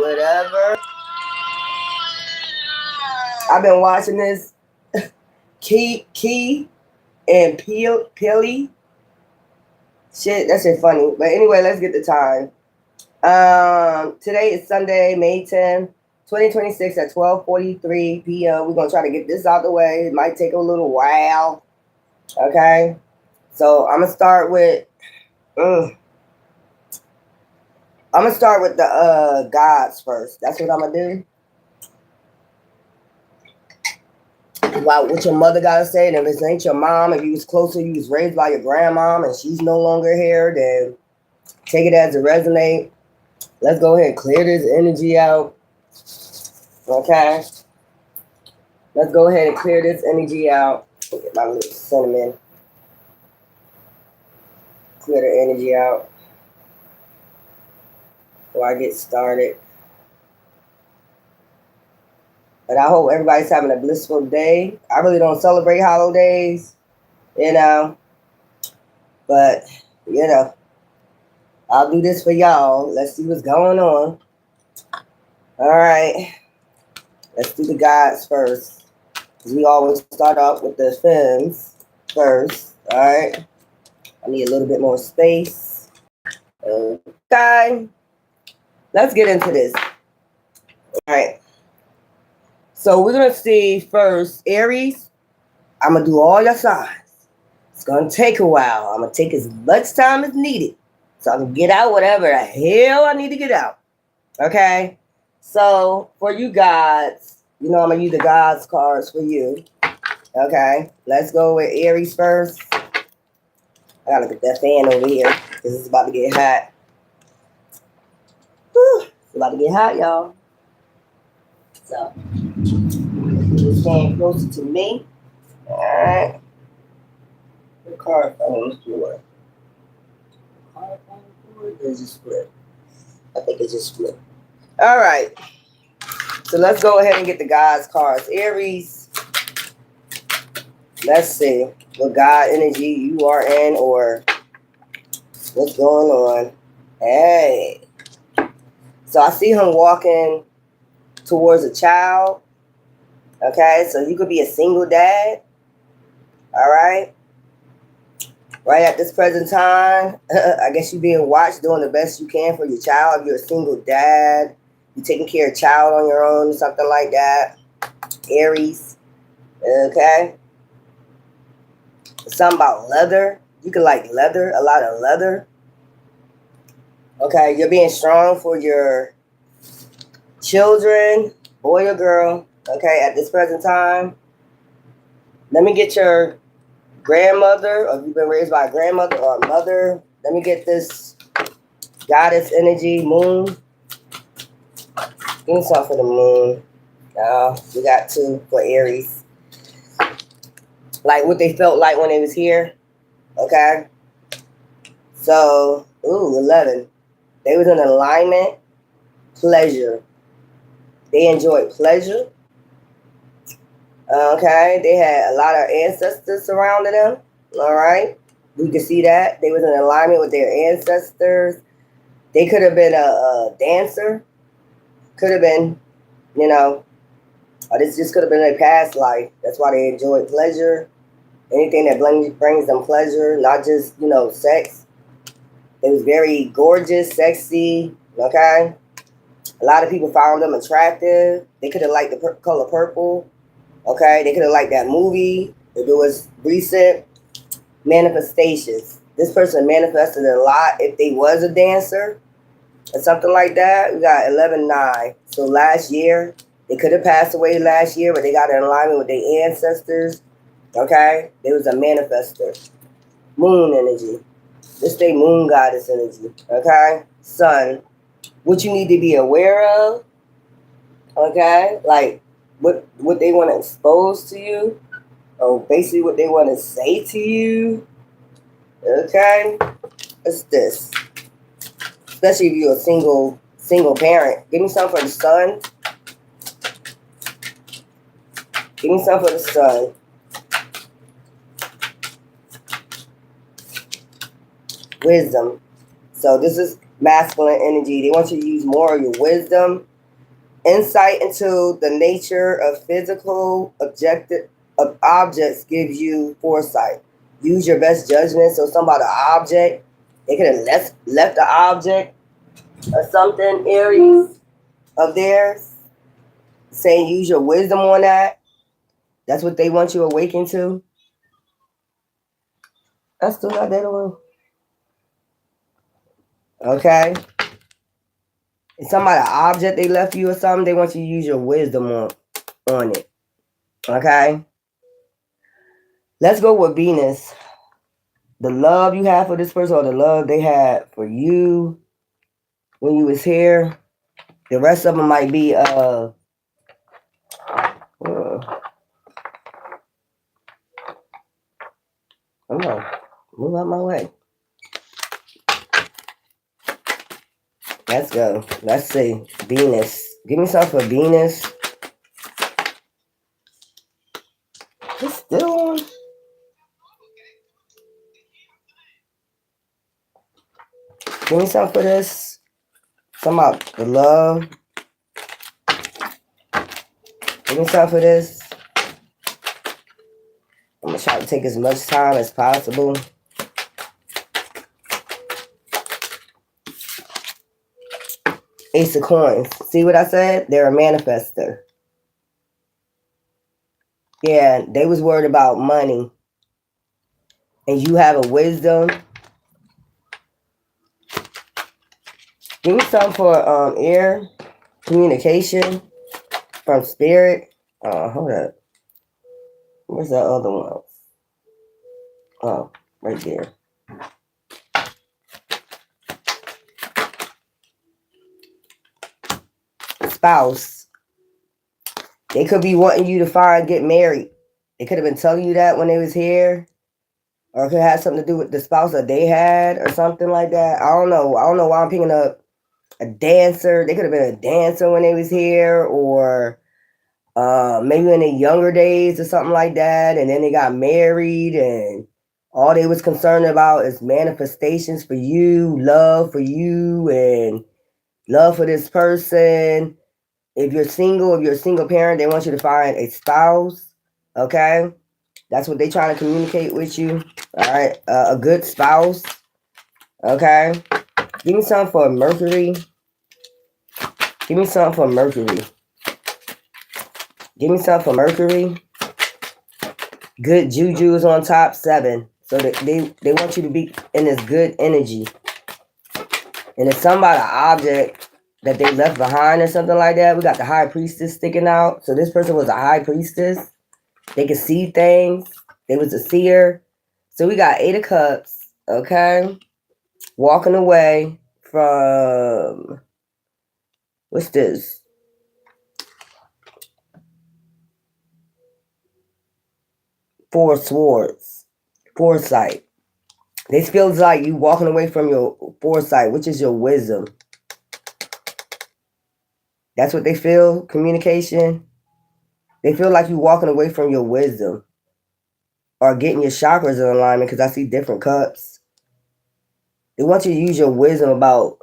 whatever. I've been watching this Key and Peely. Shit, that shit funny. But anyway, let's get the time. Today is Sunday, May 10th, 2026 at 12:43 p.m. We're going to try to get this out the way. It might take a little while. Okay? So I'm going to start with the gods first. That's what I'm going to do. Wow, what your mother got to say. And if it ain't your mom, if you was closer, you was raised by your grandmom and she's no longer here, then take it as a resonate. Let's go ahead and clear this energy out. Okay? Let's go ahead and clear this energy out. Get my little cinnamon. Clear the energy out before I get started. But I hope everybody's having a blissful day. I really don't celebrate holidays, you know. But, you know, I'll do this for y'all. Let's see what's going on. All right. Let's do the gods first. Because we always start off with the femmes first. All right. I need a little bit more space. Okay. Let's get into this. All right. So we're going to see first Aries. I'm going to do all your signs. It's going to take a while. I'm going to take as much time as needed so I can get out whatever the hell I need to get out. Okay? So for you gods, you know I'm going to use the gods cards for you. Okay? Let's go with Aries first. I got to get that fan over here because it's about to get hot. Whew. It's about to get hot, y'all. So, just stand closer to me. All right. The card on the floor. Card on the floor? It's just split. I think it's just split. All right. So let's go ahead and get the God's cards. Aries. Let's see what God energy you are in or what's going on. Hey. So I see him walking towards a child. Okay, so you could be a single dad. All right. Right at this present time, I guess you're being watched, doing the best you can for your child. If you're a single dad, you're taking care of a child on your own, something like that. Aries. Okay. Something about leather. You could like leather, a lot of leather. Okay, you're being strong for your children, boy or girl. Okay, at this present time. Let me get your grandmother, or if you've been raised by a grandmother or a mother. Let me get this goddess energy, moon. Give me some for the moon. We got two for Aries. Like what they felt like when they was here. Okay. So, 11. They was in alignment, pleasure. They enjoyed pleasure. Okay, they had a lot of ancestors surrounding them. All right, we can see that they was in alignment with their ancestors. They could have been a dancer, could have been, you know, or this just could have been their past life. That's why they enjoyed pleasure. Anything that brings them pleasure, not just, you know, sex. They was very gorgeous, sexy. Okay, a lot of people found them attractive. They could have liked the color purple. Okay, they could have liked that movie. If it was recent manifestations. This person manifested a lot if they was a dancer or something like that. We got 11-9. So last year, they could have passed away last year, but they got in alignment with their ancestors. Okay, they was a manifester. Moon energy. This they moon goddess energy. Okay, sun. What you need to be aware of. Okay, like what they want to expose to you, or basically what they want to say to you. Okay, what's this? Especially if you're a single parent. Give me some for the sun. Give me some for the sun. Wisdom. So this is masculine energy. They want you to use more of your wisdom. Insight into the nature of physical objective of objects gives you foresight. Use your best judgment. So something about an object, they could have left the object or something, Aries, of theirs, saying use your wisdom on that. That's what they want you awakened to. That's still not that one. Okay. It's somebody an object they left you or something, they want you to use your wisdom on it. Okay. Let's go with Venus. The love you have for this person or the love they had for you when you was here. The rest of them might be come on, move out my way. Let's go. Let's see. Venus. Give me something for Venus. It's still on. Give me something for this. Something about the love. Give me something for this. I'm going to try to take as much time as possible. Ace of Coins. See what I said? They're a manifester. Yeah, they was worried about money. And you have a wisdom. Give me something for air. Communication. From spirit. Hold up. Where's that other one? Oh, right there. Spouse. They could be wanting you to get married. They could have been telling you that when they was here. Or it could have something to do with the spouse that they had or something like that. I don't know. I don't know why I'm picking up a dancer. They could have been a dancer when they was here, or maybe in their younger days or something like that. And then they got married, and all they was concerned about is manifestations for you, love for you, and love for this person. If you're a single parent, they want you to find a spouse. Okay? That's what they trying to communicate with you. All right? A good spouse. Okay? Give me something for Mercury. Give me something for Mercury. Give me something for Mercury. Good juju is on top, 7. So they want you to be in this good energy. And it's something about an object that they left behind or something like that. We got the high priestess sticking out. So this person was a high priestess. They could see things. They was a seer. So we got 8 of Cups, okay? Walking away from, what's this? Four of Swords. Foresight. This feels like you walking away from your foresight, which is your wisdom. That's what they feel, communication. They feel like you walking away from your wisdom. Or getting your chakras in alignment, because I see different cups. They want you to use your wisdom about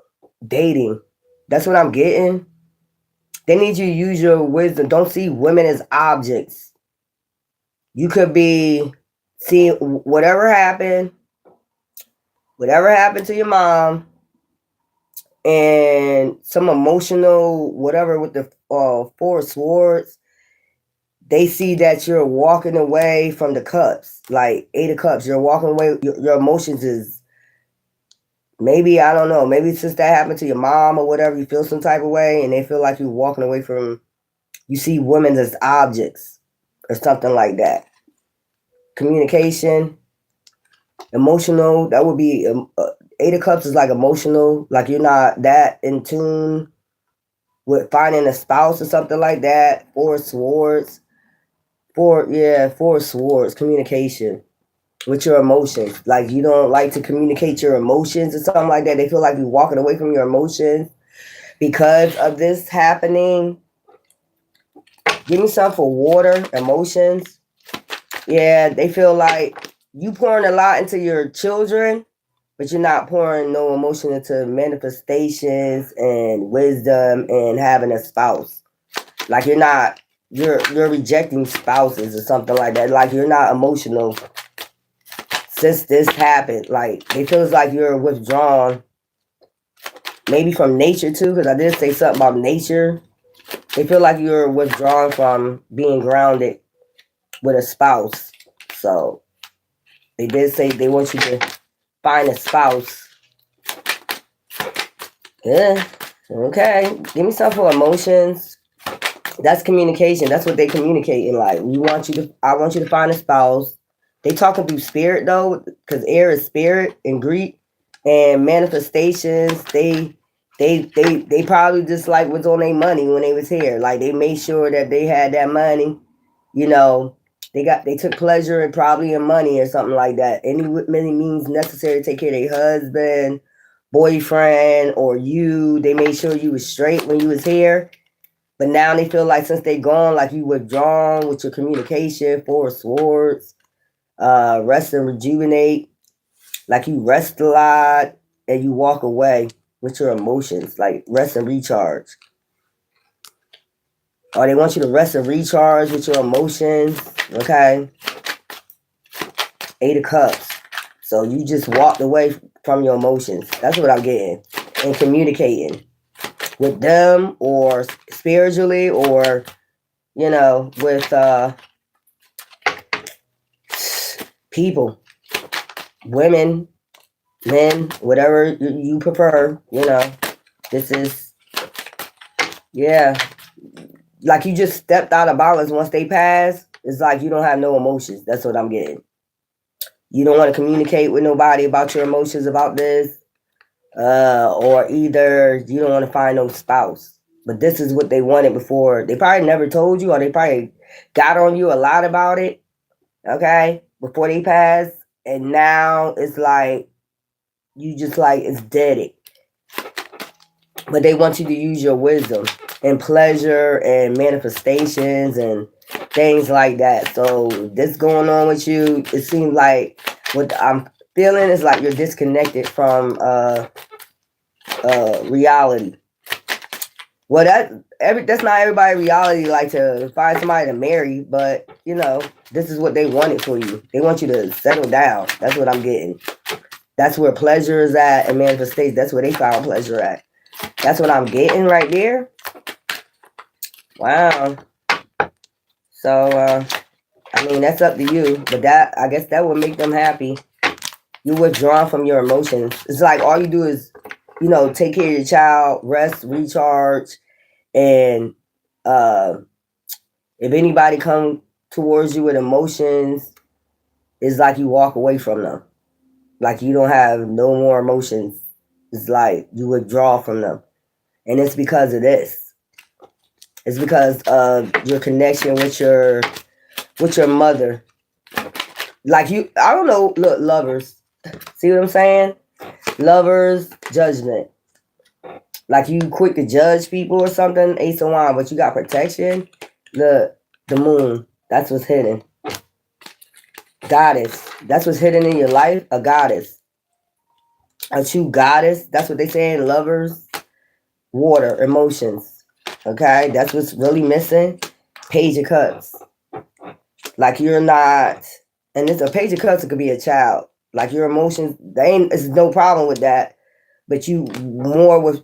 dating. That's what I'm getting. They need you to use your wisdom. Don't see women as objects. You could be seeing whatever happened to your mom, and some emotional whatever with the 4 of Swords. They see that you're walking away from the cups, like 8 of Cups. You're walking away. Your emotions is, maybe, I don't know, maybe since that happened to your mom or whatever, you feel some type of way, and they feel like you're walking away from, you see women as objects or something like that. Communication, emotional, that would be, 8 of Cups is like emotional, like you're not that in tune with finding a spouse or something like that. 4 of Swords. 4 of Swords, communication with your emotions. Like you don't like to communicate your emotions or something like that. They feel like you're walking away from your emotions because of this happening. Give me some for water, emotions. Yeah, they feel like you pouring a lot into your children, but you're not pouring no emotion into manifestations and wisdom and having a spouse. Like you're rejecting spouses or something like that. Like you're not emotional since this happened. Like it feels like you're withdrawn, maybe from nature too, because I did say something about nature. They feel like you're withdrawn from being grounded with a spouse. So they did say they want you to find a spouse. Yeah. Okay. Give me some for emotions. That's communication. That's what they communicate in life. I want you to find a spouse. They talking through spirit though, because air is spirit in Greek, and manifestations. They probably just like was on their money when they was here. Like they made sure that they had that money. You know, they took pleasure in probably in money or something like that. Many means necessary to take care of their husband, boyfriend, or you. They made sure you was straight when you was here. But now they feel like since they gone, like you withdrawn with your communication, Four of Swords, rest and rejuvenate, like you rest a lot and you walk away with your emotions, like rest and recharge. Or they want you to rest and recharge with your emotions, okay? Eight of Cups. So you just walked away from your emotions. That's what I'm getting. And communicating with them or spiritually or, you know, with people, women, men, whatever you prefer, you know. This is, yeah. Like you just stepped out of balance once they pass. It's like you don't have no emotions. That's what I'm getting. You don't want to communicate with nobody about your emotions about this. Or either you don't want to find no spouse. But this is what they wanted before. They probably never told you, or they probably got on you a lot about it, okay, before they passed. And now it's like, you just like, it's dead. But they want you to use your wisdom and pleasure and manifestations and things like that. So this going on with you, it seems like what I'm feeling is like you're disconnected from reality. Well, that's not everybody reality, like to find somebody to marry, but you know, this is what they wanted for you. They want you to settle down. That's what I'm getting. That's where pleasure is at and manifestation. That's where they found pleasure at. That's what I'm getting right there. Wow. So I mean, that's up to you, but I guess that would make them happy. You're withdrawn from your emotions. It's like all you do is, you know, take care of your child, rest, recharge, and if anybody come towards you with emotions, it's like you walk away from them. Like you don't have no more emotions. It's like you withdraw from them. And it's because of this. It's because of your connection with your mother. Like I don't know, look, lovers. See what I'm saying? Lovers, judgment. Like you quick to judge people or something, Ace of Wands, but you got protection. The moon, that's what's hidden. Goddess, that's what's hidden in your life, a goddess. A true goddess, that's what they say in lovers. Water, emotions. Okay, that's what's really missing. Page of Cups. Like you're not, and it's a Page of Cups, it could be a child. Like your emotions, there's no problem with that. But you more,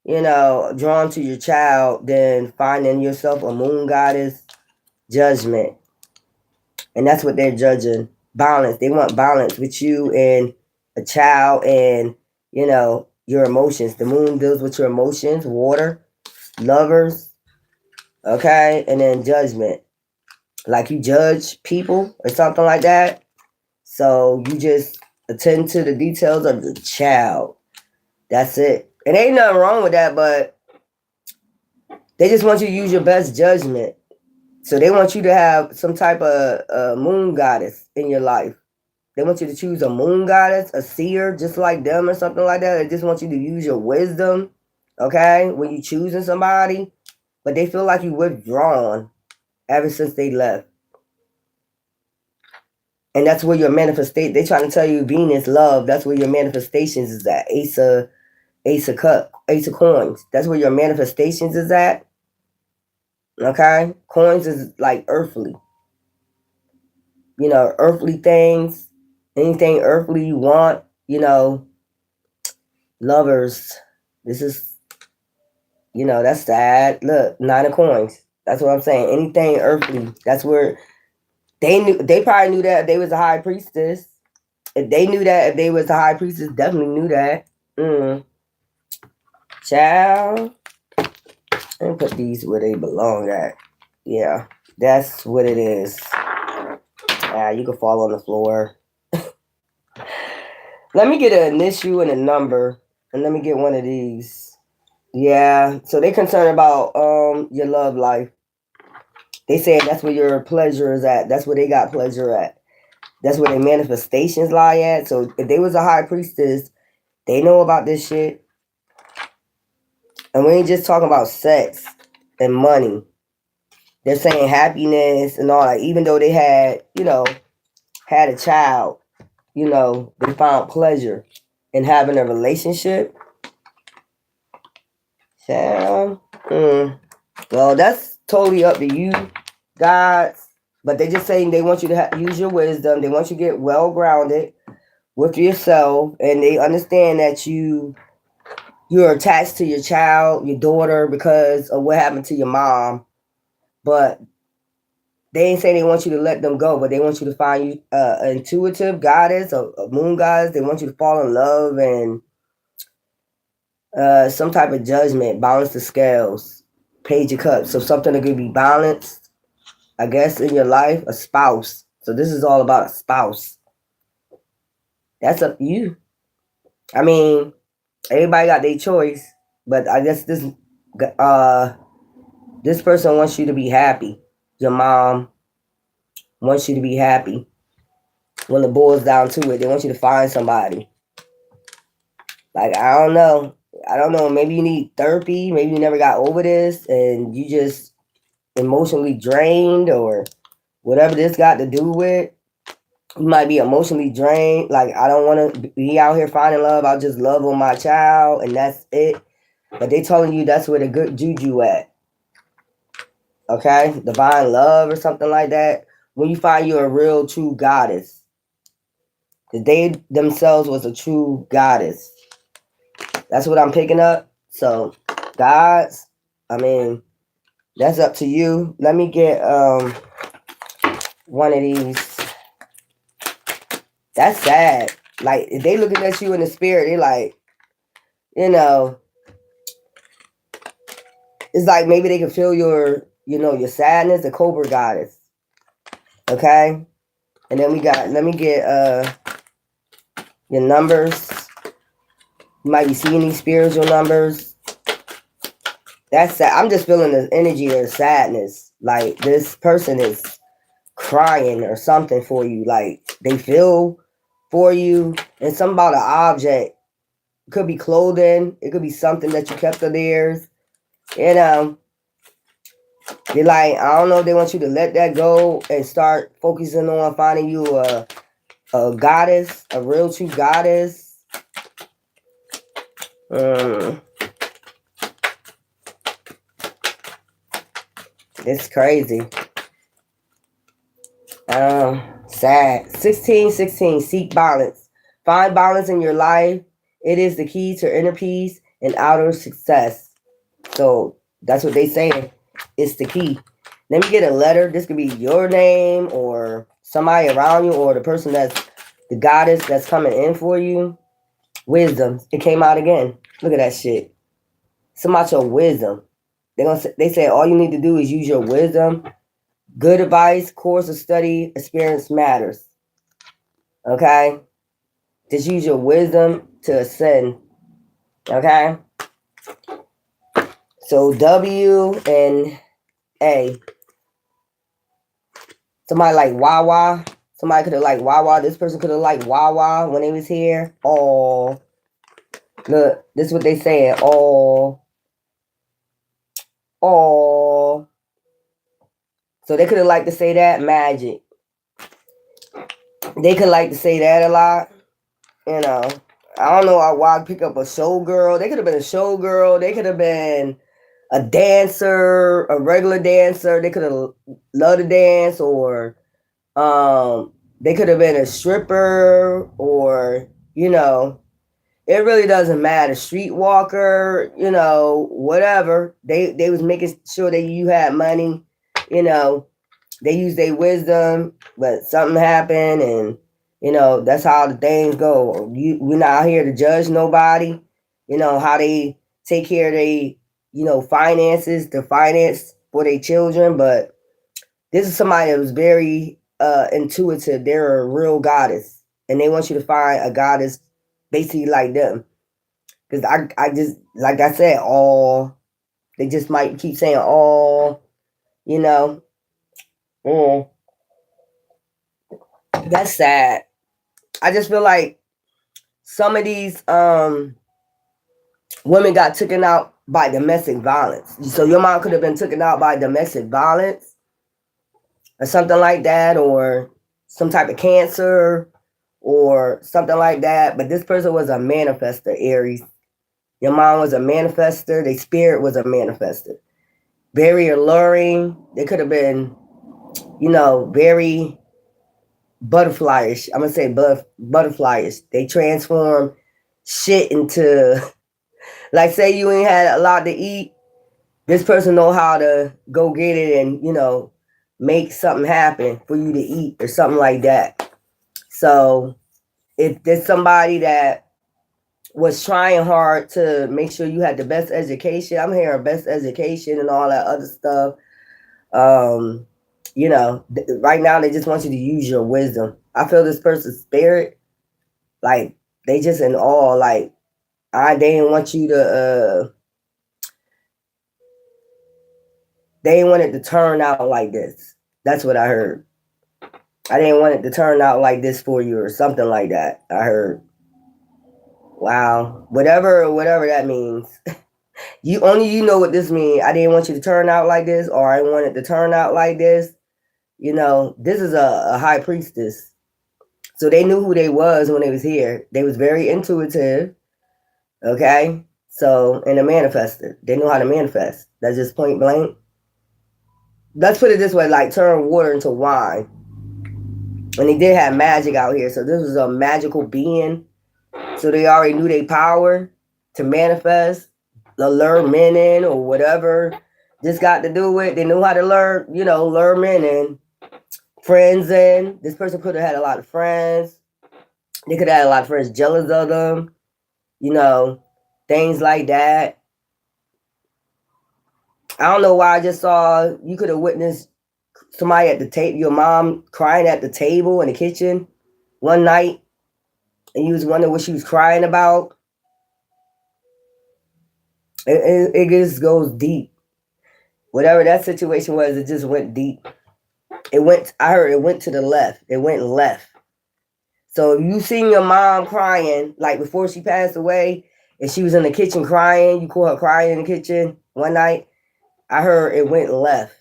you know, drawn to your child than finding yourself a moon goddess. Judgment. And that's what they're judging. Balance. They want balance with you and a child and, you know, your emotions. The moon deals with your emotions. Water. Lovers. Okay? And then judgment. Like you judge people or something like that. So you just attend to the details of the child. That's it. It ain't nothing wrong with that, but they just want you to use your best judgment. So they want you to have some type of moon goddess in your life. They want you to choose a moon goddess, a seer, just like them or something like that. They just want you to use your wisdom, okay, when you choosing somebody. But they feel like you withdrawn ever since they left. And that's where your manifestation, they trying to tell you Venus, love, that's where your manifestations is at. Ace of Ace of Cup, Ace of Coins. That's where your manifestations is at. Okay? Coins is like earthly. You know, earthly things. Anything earthly you want, you know, lovers. This is, you know, that's sad. Look, 9 of Coins. That's what I'm saying. Anything earthly. That's where they probably knew that if they was a high priestess. If they knew that, if they was a high priestess, definitely knew that. Child. Let me put these where they belong at. Yeah, that's what it is. You can fall on the floor. Let me get an initial and a number, and let me get one of these. Yeah, so they concerned about your love life. They said that's where your pleasure is at. That's where they got pleasure at. That's where their manifestations lie at. So if they was a high priestess, they know about this shit. And we ain't just talking about sex and money. They're saying happiness and all that. Even though they had, you know, had a child, you know, they found pleasure in having a relationship. So, well, that's totally up to you, guys. But they just saying they want you to use your wisdom. They want you to get well grounded with yourself, and they understand that you're attached to your child, your daughter, because of what happened to your mom. But they ain't saying they want you to let them go, but they want you to find you an intuitive goddess, a moon goddess. They want you to fall in love and some type of judgment, balance the scales, Page of Cups. So something that could be balanced, I guess, in your life, a spouse. So this is all about a spouse. That's up to you. I mean, everybody got their choice, but I guess this person wants you to be happy. Your mom wants you to be happy. When it boils down to it, they want you to find somebody. Like, I don't know. Maybe you need therapy. Maybe you never got over this and you just emotionally drained or whatever this got to do with. You might be emotionally drained. Like, I don't want to be out here finding love. I'll just love on my child and that's it. But they telling you that's where the good juju at. Okay? Divine love or something like that. When you find you're a real, true goddess. That they themselves was a true goddess. That's what I'm picking up. So, gods, I mean, that's up to you. Let me get one of these. That's sad. Like, if they looking at you in the spirit, they like, you know, it's like maybe they can feel your, you know, your sadness, the Cobra goddess. Okay? And then let me get your numbers. You might be seeing these spiritual numbers. That's sad. I'm just feeling the energy of sadness. Like, this person is crying or something for you. Like, they feel for you. And something about an object. It could be clothing. It could be something that you kept of theirs. You know. They're like, I don't know if they want you to let that go and start focusing on finding you a goddess, a real true goddess. It's crazy. Sad. 16, seek balance. Find balance in your life. It is the key to inner peace and outer success. So that's what they say. It's the key. Let me get a letter. This could be your name or somebody around you or the person that's the goddess that's coming in for you. Wisdom. It came out again. Look at that shit. It's about your wisdom. They say all you need to do is use your wisdom. Good advice, course of study, experience matters. Okay? Just use your wisdom to ascend. Okay? So W and A. Somebody like Wawa. Somebody could have liked Wawa. This person could have liked Wawa when they was here. Oh. Look, this is what they saying. Oh. Oh. So they could have liked to say that. Magic. They could like to say that a lot. You know. I don't know why I pick up a showgirl. They could have been a showgirl. They could have been a dancer, a regular dancer. They could have loved to dance, or they could have been a stripper, or it really doesn't matter. Streetwalker, whatever. They was making sure that you had money. They used their wisdom, but something happened, and that's how the things go. We're not here to judge nobody. How they take care of their finances, the finance for their children. But this is somebody that was very intuitive. They're a real goddess, and they want you to find a goddess basically like them. Because I just, like I said, all, they just might keep saying all, you know. Mm, that's sad. I just feel like some of these women got taken out by domestic violence. So your mom could have been taken out by domestic violence or something like that, or some type of cancer or something like that. But this person was a manifester, Aries. Your mom was a manifester. Their spirit was a manifester. Very alluring. They could have been, very butterflyish. I'm going to say butterflyish. They transform shit into, like, say you ain't had a lot to eat. This person know how to go get it and, make something happen for you to eat or something like that. So if there's somebody that was trying hard to make sure you had the best education, I'm hearing best education and all that other stuff. Right now they just want you to use your wisdom. I feel this person's spirit, like they just in awe, like they didn't want you to they didn't want it to turn out like this. That's what I heard. I didn't want it to turn out like this for you or something like that. I heard. Wow. Whatever that means. You know what this means. I didn't want you to turn out like this, or I wanted to turn out like this. This is a high priestess. So they knew who they was when they was here. They was very intuitive. Okay? So, and a manifester. They know how to manifest. That's just point blank. Let's put it this way, like turn water into wine. And they did have magic out here. So this was a magical being. So they already knew their power to manifest, to lure men in or whatever. Just got to do it. They knew how to lure men in. Friends in. This person could have had a lot of friends. They could have had a lot of friends jealous of them. Things like that. I don't know why I just saw, you could have witnessed somebody at the table, your mom crying at the table in the kitchen one night, and you was wondering what she was crying about. It just goes deep. Whatever that situation was, it just went deep. I heard it went to the left. It went left. So if you seen your mom crying, like before she passed away, and she was in the kitchen crying, you caught her crying in the kitchen one night, I heard it went left.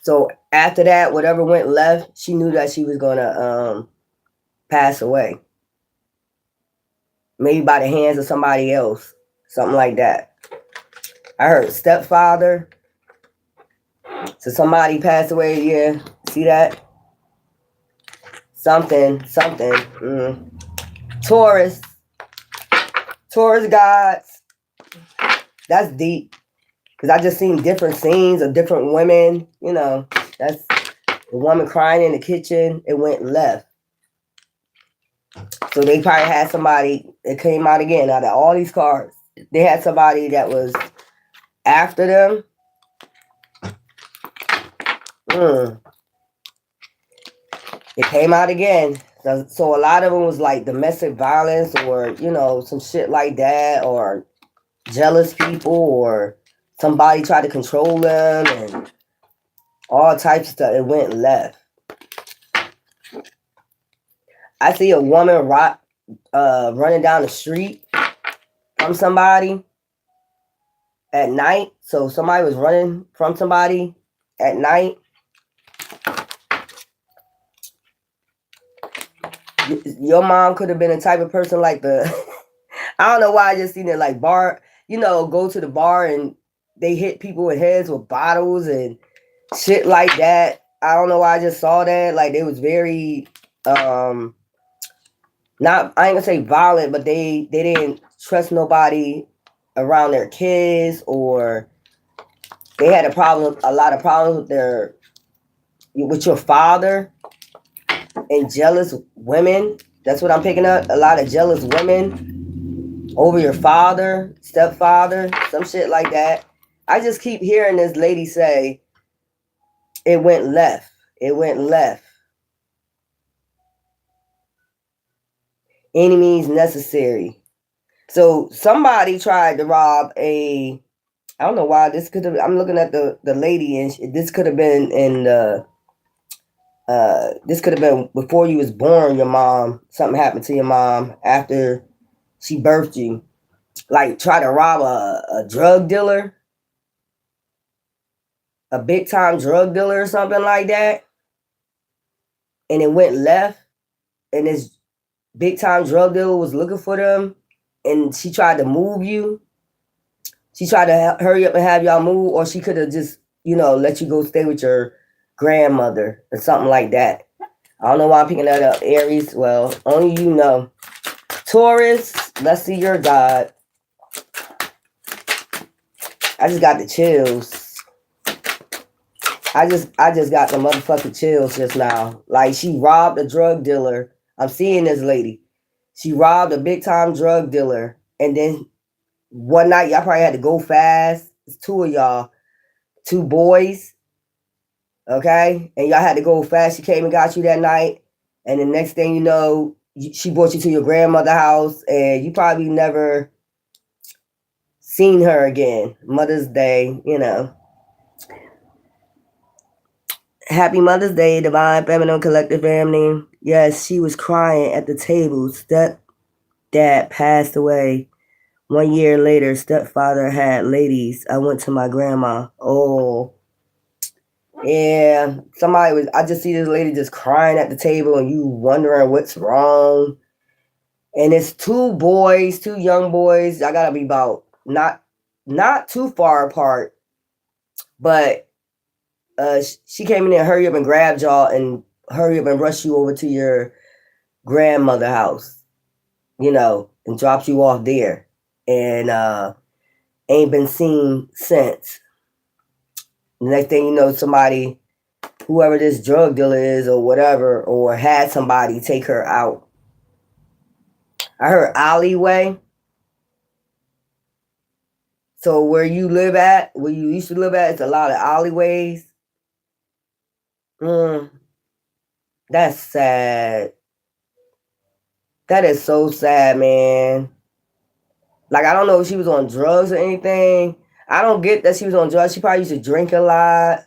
So after that, whatever went left, she knew that she was going to pass away. Maybe by the hands of somebody else. Something like that. I heard stepfather. So somebody passed away, yeah. See that? Something. Taurus gods. That's deep. Because I just seen different scenes of different women. That's the woman crying in the kitchen. It went left. So they probably had somebody, it came out again, out of all these cards. They had somebody that was after them. It came out again. So a lot of them was like domestic violence or, some shit like that, or jealous people, or somebody tried to control them and all types of stuff. It went left. I see a woman running down the street from somebody at night. So somebody was running from somebody at night. Your mom could have been a type of person like the I don't know why I just seen it like bar, go to the bar and they hit people with heads with bottles and shit like that. I don't know why I just saw that. Like they was very not, I ain't gonna say violent, but they didn't trust nobody around their kids, or they had a lot of problems with your father, and jealous women. That's what I'm picking up. A lot of jealous women over your father, stepfather, some shit like that. I just keep hearing this lady say, it went left. It went left. Any means necessary. So somebody tried to rob a, I don't know why this could have, I'm looking at the lady, and this could have been in the, this could have been before you was born. Your mom, something happened to your mom after she birthed you. Like try to rob a drug dealer, a big time drug dealer or something like that. And it went left, and this big time drug dealer was looking for them, and she tried to move you. She tried to hurry up and have y'all move, or she could have just, let you go stay with your grandmother or something like that. I don't know why I'm picking that up, Aries. Well, only you know. Taurus, let's see your God. I just got the chills. I just got the motherfucking chills just now. Like she robbed a drug dealer. I'm seeing this lady. She robbed a big time drug dealer, and then one night y'all probably had to go fast. It's two of y'all, two boys, okay, and y'all had to go fast. She came and got you that night, and the next thing you know, she brought you to your grandmother's house, and you probably never seen her again. Mother's Day, Happy Mother's Day, Divine Feminine Collective Family. Yes, she was crying at the table. Stepdad passed away. 1 year later, stepfather had ladies. I went to my grandma. Oh, yeah. I just see this lady just crying at the table, and you wondering what's wrong. And it's two boys, two young boys. I gotta be about not too far apart, but she came in there, hurry up and grabbed y'all and hurry up and rush you over to your grandmother house, and dropped you off there, and ain't been seen since. The next thing you know, somebody, whoever this drug dealer is or whatever, or had somebody take her out. I heard alleyway. So where you used to live at, it's a lot of alleyways. That's sad. That is so sad, man. Like, I don't know if she was on drugs or anything. I don't get that she was on drugs. She probably used to drink a lot.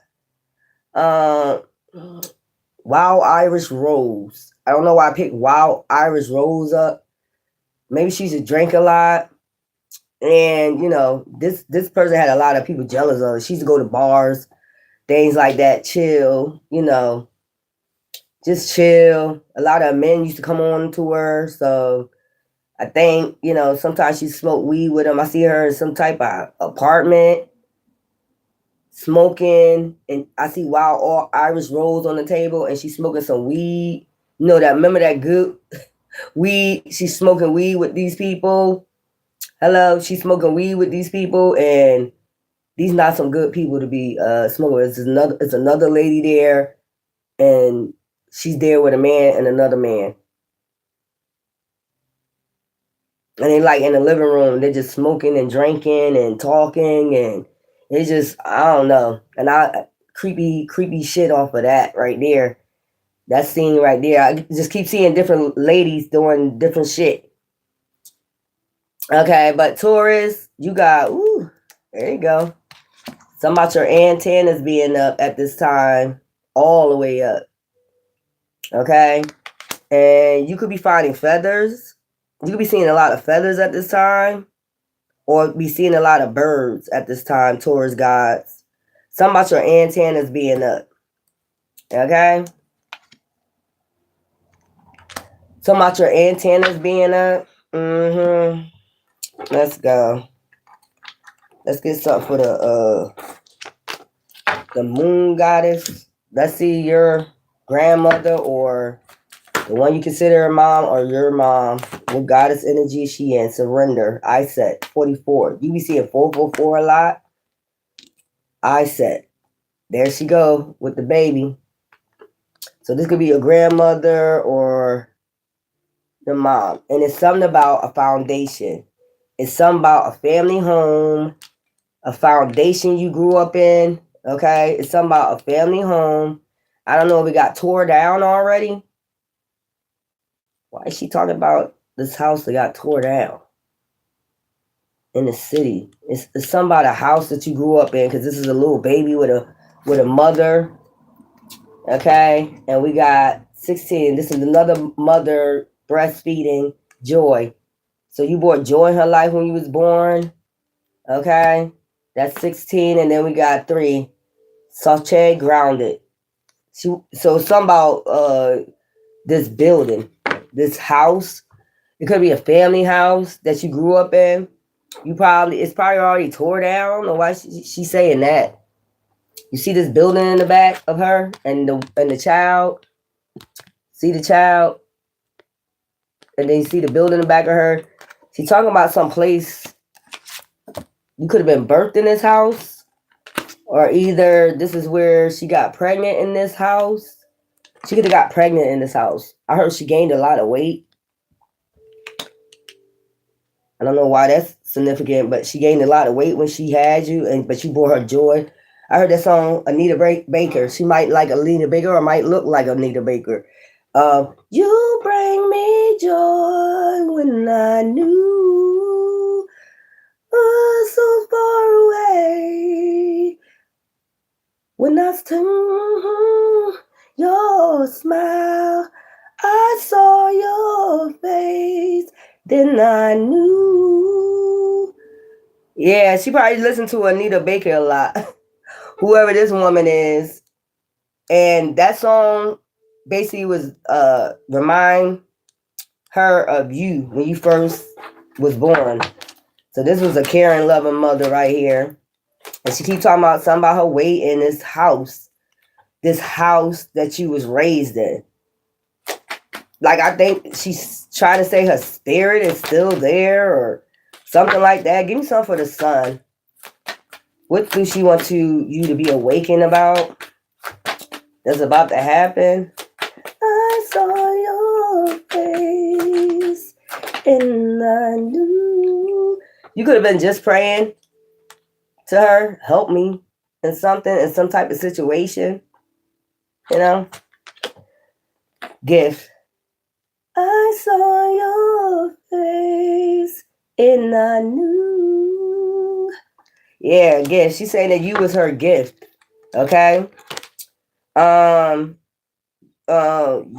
Wild Irish Rose. I don't know why I picked Wild Irish Rose up. Maybe she used to drink a lot. And, this person had a lot of people jealous of her. She used to go to bars, things like that, chill, just chill. A lot of men used to come on to her. So I think, sometimes she smoked weed with them. I see her in some type of apartment smoking, and I see Wild Irish Rose on the table, and she's smoking some weed. Remember that good weed? She's smoking weed with these people. Hello, she's smoking weed with these people, and these not some good people to be smoking with. It's another lady there, and she's there with a man and another man. And they like in the living room, they're just smoking and drinking and talking, and it's just, I don't know. And creepy shit off of that right there. That scene right there. I just keep seeing different ladies doing different shit. Okay, but Taurus, you got, there you go. Something about your antennas being up at this time, all the way up. Okay? And you could be finding feathers. You could be seeing a lot of feathers at this time, or be seeing a lot of birds at this time, Taurus gods. Something about your antennas being up. Okay? Talking about your antennas being up. Let's go. Let's get something for the moon goddess. Let's see your grandmother or the one you consider a mom or your mom. What goddess energy is she in? Surrender. I set 44. You be seeing 444 a lot. I set. There she go with the baby. So this could be your grandmother or the mom. And it's something about a foundation. It's something about a family home, a foundation you grew up in. Okay? It's something about a family home. I don't know if it got tore down already. Why is she talking about this house that got tore down in the city? It's something about a house that you grew up in, because this is a little baby with a mother. Okay? And we got 16. This is another mother breastfeeding Joy. So you brought joy in her life when you was born. Okay? That's 16. And then we got 3. Sache grounded. So something about this building, this house. It could be a family house that you grew up in. It's probably already tore down. Or why she saying that? You see this building in the back of her and the child. See the child, and then you see the building in the back of her. She's talking about some place you could have been birthed in this house, or either this is where she got pregnant in this house. She could have got pregnant in this house. I heard she gained a lot of weight. I don't know why that's significant, but she gained a lot of weight when she had you, but you brought her joy. I heard that song, Anita Baker. She might like Anita Baker or might look like Anita Baker. You bring me joy when I knew so far away. When I saw your smile, I saw your face, then I knew. Yeah, she probably listened to Anita Baker a lot. Whoever this woman is. And that song basically was remind her of you when you first was born. So this was a caring, loving mother right here. And she keep talking about something about her weight in this house that you was raised in. Like, I think she's trying to say her spirit is still there or something like that. Give me something for the sun. What do she want you to be awakened about? That's about to happen. I saw your face and I knew. You could have been just praying to her, help me in something, in some type of situation. You know? Gift. I saw your face and I knew. Yeah, gift. She's saying that you was her gift. Okay?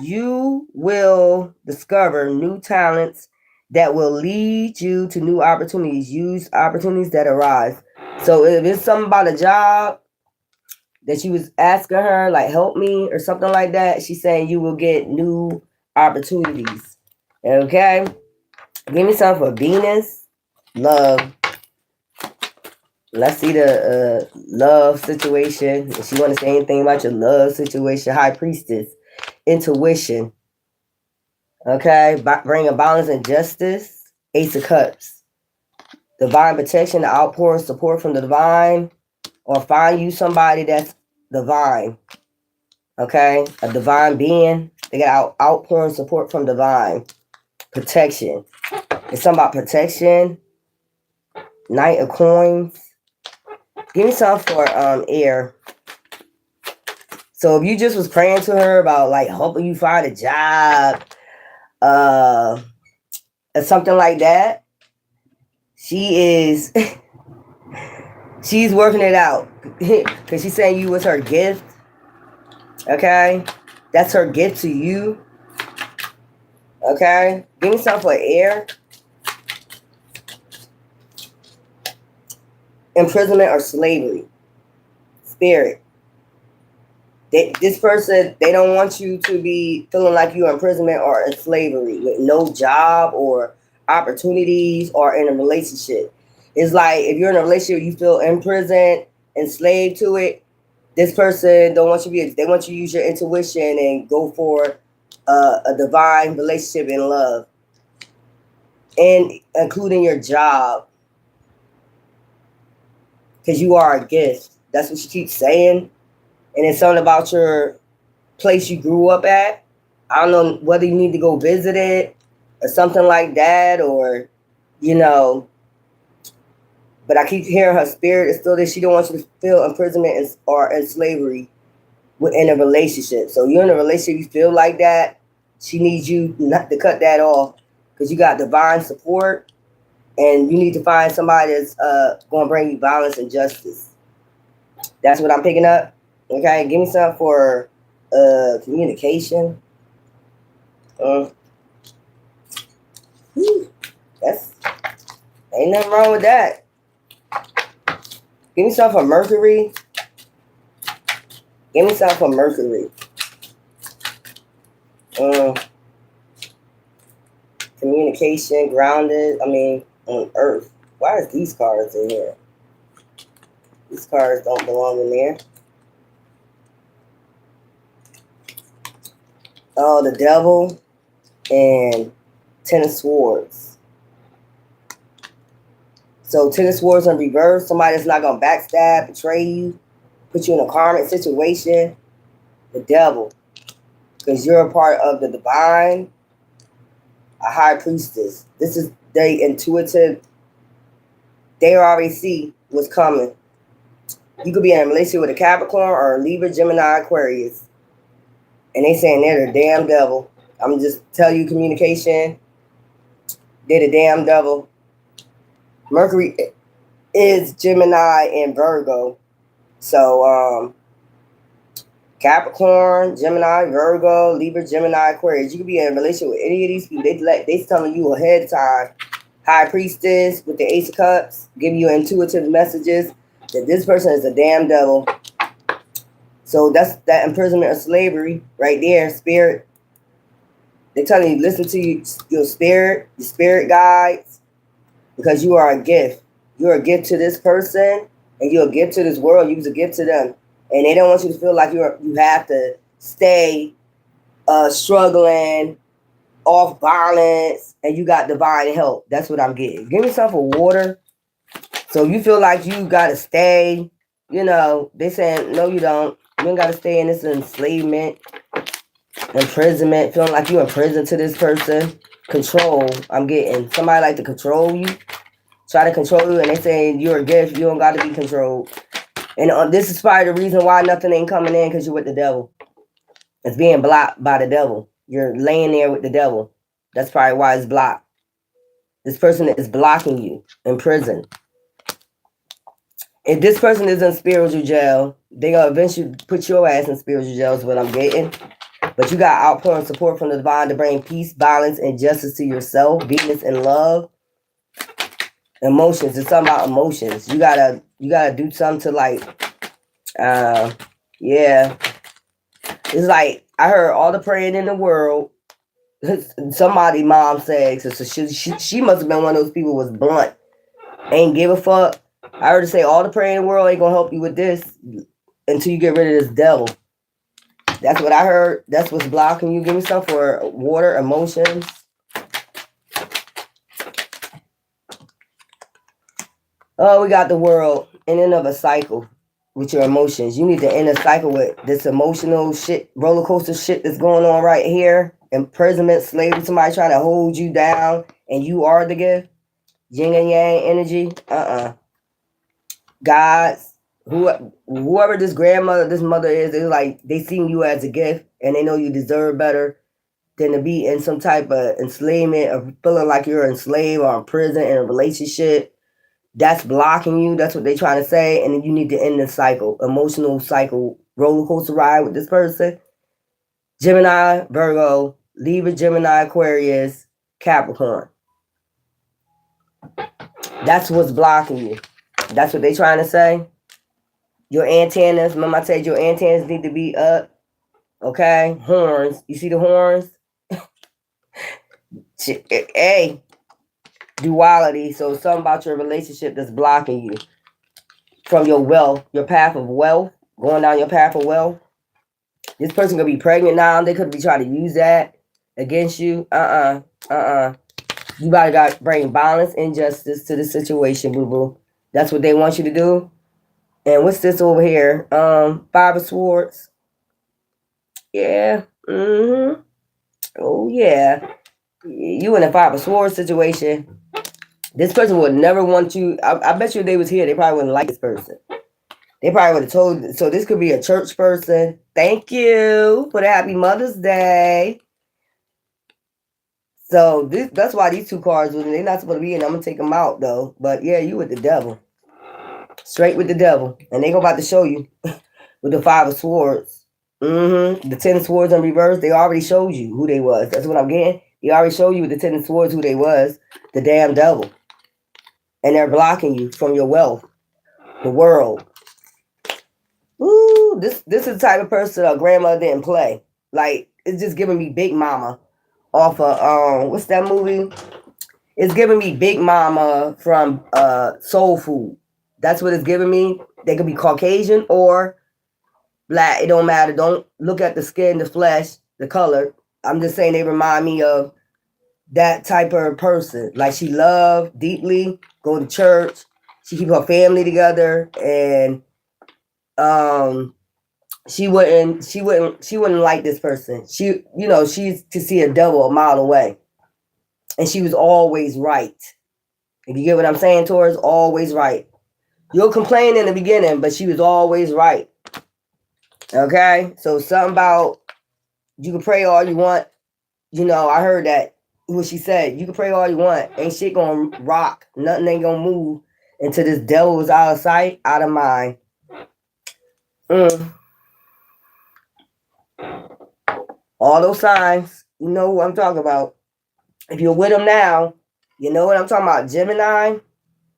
You will discover new talents that will lead you to new opportunities. Use opportunities that arise. So if it's something about a job that you was asking her, like, help me or something like that, she's saying you will get new opportunities. Okay? Give me something for Venus. Love. Let's see the love situation. If you want to say anything about your love situation, High Priestess. Intuition. Okay? Bring a balance and justice. Ace of Cups. Divine protection, the outpour of support from the divine. Or find you somebody that's divine. Okay? A divine being. They got outpouring support from divine. Protection. It's something about protection. Knight of Coins. Give me something for air. So if you just was praying to her about like helping you find a job, or something like that, she's working it out. Because she's saying you was her gift. Okay? That's her gift to you. Okay? Give me something for air. Imprisonment or slavery. Spirit. This person, they don't want you to be feeling like you're in imprisonment or in slavery with no job or opportunities or in a relationship. It's like if you're in a relationship, you feel imprisoned, enslaved to it. This person don't want you to be. They want you to use your intuition and go for a divine relationship in love, and including your job, because you are a gift. That's what she keeps saying, and it's something about your place you grew up at. I don't know whether you need to go visit it or something like that, or you know. But I keep hearing her spirit is still that she don't want you to feel imprisonment or in slavery in a relationship. So you're in a relationship, you feel like that. She needs you not to cut that off because you got divine support, and you need to find somebody that's going to bring you balance and justice. That's what I'm picking up. Okay, give me something for communication. That's ain't nothing wrong with that. Give me something for Mercury. Give me something for Mercury. Communication, grounded. I mean, on Earth. Why is these cards in here? These cards don't belong in there. Oh, the Devil and Ten of Swords. So Ten of Swords in reverse. Somebody that's not going to backstab, betray you, put you in a karmic situation. The Devil. Because you're a part of the divine. A high priestess. This is they intuitive. They already see what's coming. You could be in a relationship with a Capricorn or a Libra, Gemini, Aquarius. And they saying they're the damn devil. I'm just tell you communication. They're the damn devil. Mercury is Gemini and Virgo. So Capricorn, Gemini, Virgo, Libra, Gemini, Aquarius. You could be in a relationship with any of these people. They telling you ahead of time. High Priestess with the Ace of Cups, giving you intuitive messages that this person is a damn devil. So that's that imprisonment of slavery right there, spirit. They're telling you, listen to your spirit guides, because you are a gift. You're a gift to this person, and you're a gift to this world. You're a gift to them. And they don't want you to feel like you have to stay struggling, off balance, and you got divine help. That's what I'm getting. Give me some for water. So you feel like you got to stay, they saying, no, you don't. You ain't got to stay in this enslavement, imprisonment, feeling like you're in prison to this person. Control, I'm getting. Somebody like to control you, try to control you, and they saying you're a gift. You don't got to be controlled. And this is probably the reason why nothing ain't coming in, because you're with the devil. It's being blocked by the devil. You're laying there with the devil. That's probably why it's blocked. This person is blocking you in prison. If this person is in spiritual jail, they're going to eventually put your ass in spiritual jail is what I'm getting. But you got outpouring support from the divine to bring peace, balance, and justice to yourself. Venus and love. Emotions. It's something about emotions. You gotta do something to yeah. It's like, I heard all the praying in the world. Somebody mom said, so she must have been one of those people who was blunt. Ain't give a fuck. I heard her say all the praying in the world ain't gonna help you with this until you get rid of this devil. That's what I heard. That's what's blocking you. Give me some for water, emotions. Oh, we got the world in and of a cycle with your emotions. You need to end a cycle with this emotional shit, roller coaster shit that's going on right here. Imprisonment, slavery, somebody trying to hold you down, and you are the gift. Yin and yang energy. Gods, whoever this mother is, it's like they see you as a gift, and they know you deserve better than to be in some type of enslavement or feeling like you're enslaved or in prison in a relationship. That's blocking you. That's what they're trying to say. And then you need to end the cycle, emotional cycle, roller coaster ride with this person. Gemini, Virgo, Libra, Gemini, Aquarius, Capricorn. That's what's blocking you. That's what they're trying to say. Your antennas, remember I said your antennas need to be up. Okay, horns. You see the horns? Hey, duality. So something about your relationship that's blocking you from your wealth, your path of wealth, going down your path of wealth. This person could be pregnant now. They could be trying to use that against you. You got to bring balance and justice to the situation, boo boo. That's what they want you to do. And what's this over here? Five of Swords. Yeah. Mm-hmm. Oh yeah. You in a Five of Swords situation. This person would never want you. I bet you if they was here, they probably wouldn't like this person. They probably would have told. So this could be a church person. Thank you for the Happy Mother's Day. So that's why these two cards, they're not supposed to be in. I'm gonna take them out though. But yeah, you with the devil, straight with the devil, and they go about to show you with the Five of Swords. The Ten of Swords in reverse. They already showed you who they was. That's what I'm getting. They already showed you with the Ten of Swords who they was. The damn devil, and they're blocking you from your wealth, the world. Ooh, this is the type of person a grandmother didn't play. Like, it's just giving me Big Mama off of what's that movie? It's giving me Big Mama from Soul Food. That's what it's giving me. They could be Caucasian or black. It don't matter. Don't look at the skin, the flesh, the color. I'm just saying they remind me of that type of person. Like, she loved deeply, go to church, she keep her family together, and she wouldn't like this person. She's to see a devil a mile away. And she was always right. If you get what I'm saying, Taurus, always right. You'll complain in the beginning, but she was always right. Okay? So something about you can pray all you want. I heard that what she said. You can pray all you want. Ain't shit gonna rock. Nothing ain't gonna move until this devil is out of sight, out of mind. All those signs, you know who I'm talking about. If you're with them now, you know what I'm talking about. Gemini,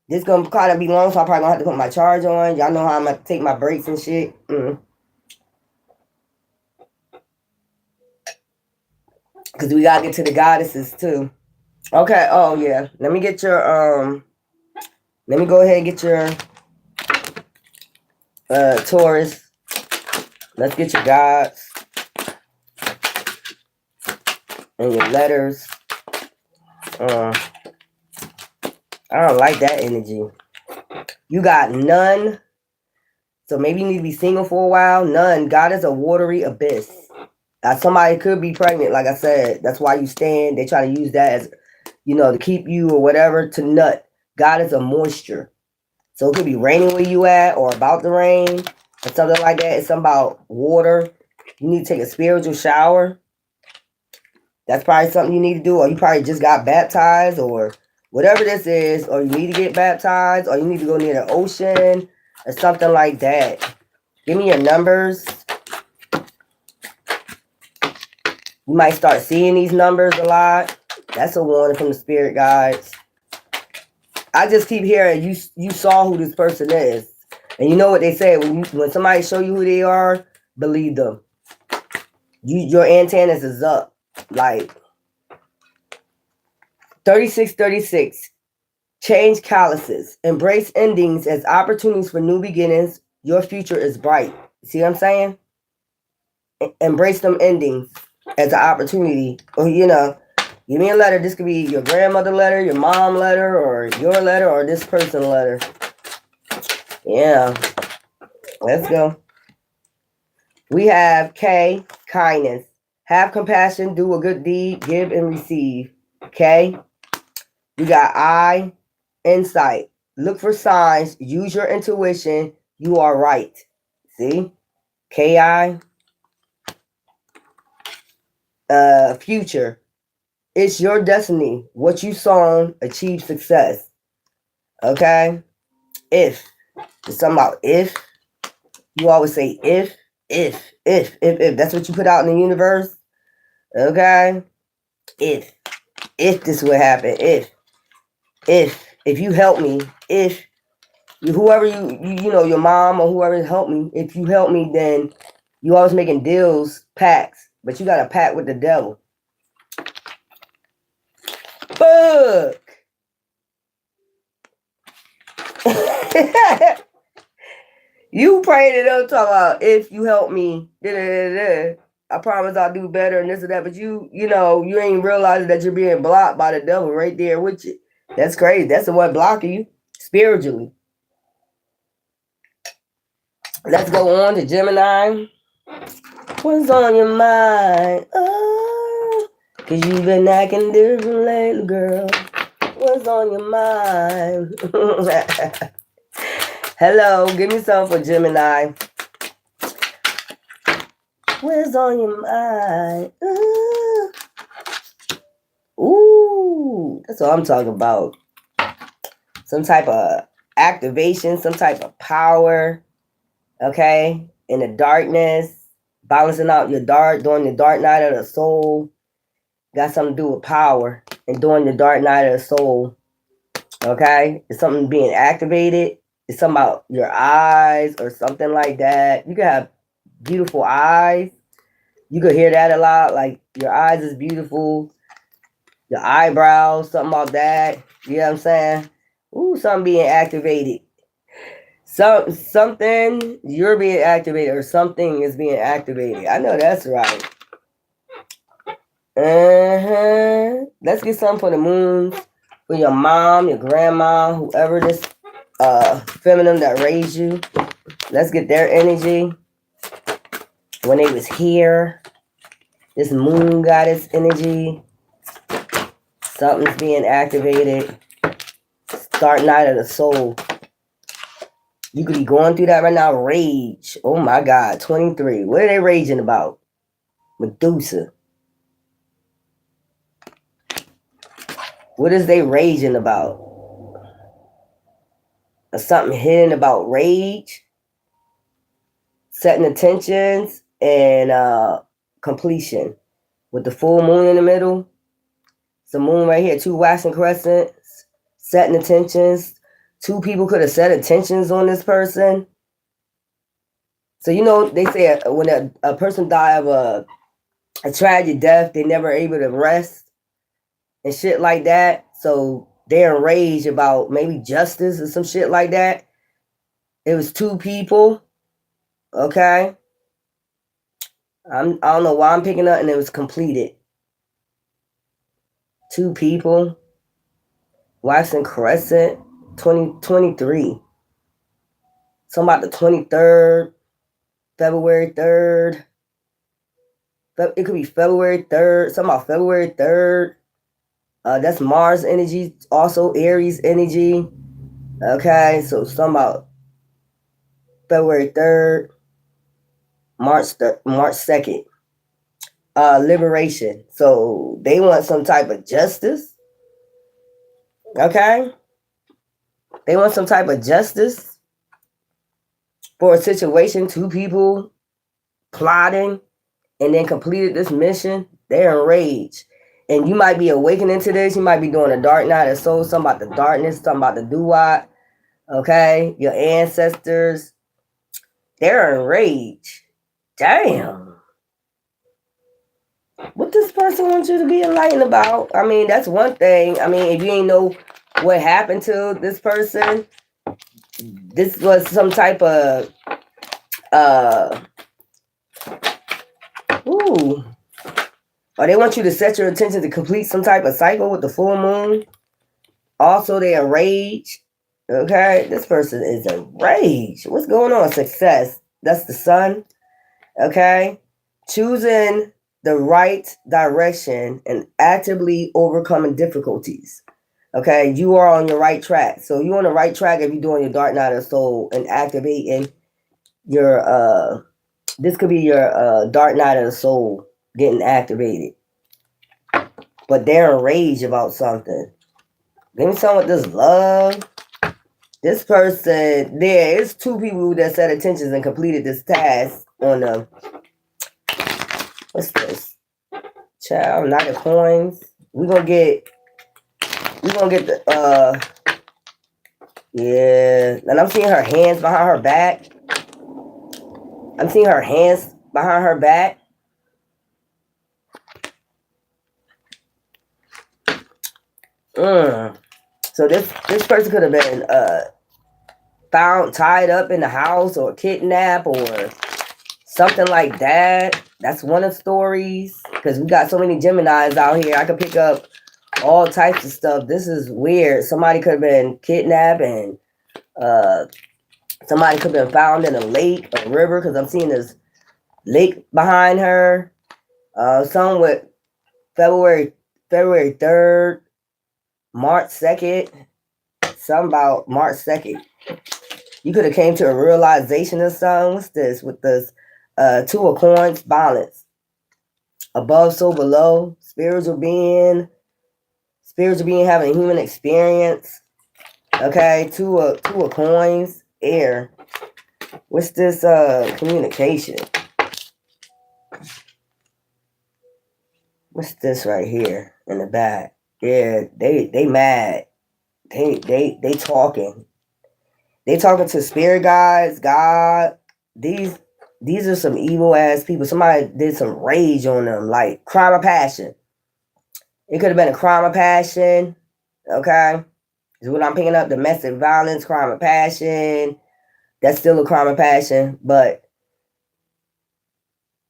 this gonna kind of be long, so I'm probably gonna have to put my charge on. Y'all know how I'm gonna take my breaks and shit. Because we gotta get to the goddesses too. Okay, oh yeah. Let me get your let me go ahead and get your Taurus. Let's get your gods and your letters. I don't like that energy. You got none. So maybe you need to be single for a while. None. God is a watery abyss. Somebody could be pregnant, like I said. That's why you stand. They try to use that as, to keep you or whatever to nut. God is a moisture. So it could be raining where you at or about to rain or something like that. It's something about water. You need to take a spiritual shower. That's probably something you need to do. Or you probably just got baptized or whatever this is. Or you need to get baptized. Or you need to go near the ocean or something like that. Give me your numbers. You might start seeing these numbers a lot. That's a warning from the spirit guides. I just keep hearing you saw who this person is. And you know what they say, when somebody show you who they are, believe them. Your antennas is up. Like 3636. Change calluses. Embrace endings as opportunities for new beginnings. Your future is bright. See what I'm saying? Embrace them endings as an opportunity. Or, give me a letter. This could be your grandmother letter, your mom letter, or your letter, or this person letter. Yeah. Let's go. We have K, kindness. Have compassion, do a good deed, give and receive. K. We got I, insight. Look for signs. Use your intuition. You are right. See? Ki. Future. It's your destiny. What you sown, achieve success. Okay? If. It's something about if. You always say if. That's what you put out in the universe. Okay? If this would happen. If you help me. If Whoever you know, your mom or whoever helped me, if you help me, then you always making deals, pacts, but you got a pact with the devil. Fuck. You prayed it up, talking about if you help me, I promise I'll do better and this and that. But you know, you ain't realizing that you're being blocked by the devil right there with you. That's crazy. That's the one blocking you spiritually. Let's go on to Gemini. What's on your mind? Oh, 'cause you've been acting different lately, girl. What's on your mind? Hello, give me some for Gemini. What's on your mind? Ooh, that's what I'm talking about. Some type of activation, some type of power, okay? In the darkness, balancing out your dark, during the dark night of the soul. Got something to do with power and during the dark night of the soul, okay? It's something being activated. It's something about your eyes or something like that. You could have beautiful eyes. You could hear that a lot, like your eyes is beautiful. Your eyebrows, something about that. You know what I'm saying? Ooh, something being activated. Something you're being activated or something is being activated. I know that's right. Let's get something for the moons, for your mom, your grandma, whoever this feminine that raised you. Let's get their energy when they was here. This moon goddess energy. Something's being activated. Start night of the soul. You could be going through that right now. Rage. Oh my God. 23. What are they raging about? Medusa. What is they raging about? Or something hidden about rage? Setting intentions and completion. With the full moon in the middle. It's the moon right here. 2 waxing crescents. Setting intentions. 2 people could have set intentions on this person. So, you know, they say when a person die of a tragic death, they never able to rest and shit like that. So they're enraged about maybe justice or some shit like that. It was 2 people. Okay. I don't know why I'm picking up, and it was completed. 2 people. Waxing Crescent, 2023. Something about the 23rd, February 3rd. It could be February 3rd. Something about February 3rd. That's Mars energy, also Aries energy. Okay, so something about February 3rd, March 2nd. Liberation. So they want some type of justice. Okay? They want some type of justice for a situation, 2 people plotting and then completed this mission. They're enraged. And you might be awakening to this. You might be doing a dark night of soul, something about the darkness, something about the doo-wop. Okay? Your ancestors. They're enraged. Damn. What this person wants you to be enlightened about? I mean, that's one thing. I mean, if you ain't know what happened to this person, this was some type of or they want you to set your intention to complete some type of cycle with the full moon. Also, they are enraged. Okay, this person is enraged. What's going on? Success. That's the sun. Okay, choosing the right direction and actively overcoming difficulties. Okay, you are on your right track. So you're on the right track if you're doing your dark night of soul and activating your this could be your dark night of the soul getting activated. But they're enraged about something. Give me some with this love. This person, there is 2 people that set intentions and completed this task on them. What's this? Child, Knight of Coins. We're gonna get the Yeah. And I'm seeing her hands behind her back. I'm seeing her hands behind her back. So this person could have been found tied up in the house or kidnapped or something like that. That's one of the stories. Because we got so many Geminis out here. I could pick up all types of stuff. This is weird. Somebody could have been kidnapped and somebody could have been found in a lake, a river, because I'm seeing this lake behind her. Some with February 3rd, March 2nd. Something about March 2nd. You could have came to a realization of something. What's this? With this Two of Coins, balance. Above, so below. Spiritual being having a human experience. Okay, two of coins, air. What's this communication? What's this right here in the back? Yeah, they mad. They talking. They talking to spirit guides, God. These are some evil ass people. Somebody did some rage on them, like crime of passion. It could have been a crime of passion. Okay. Is what I'm picking up. Domestic violence, crime of passion. That's still a crime of passion. But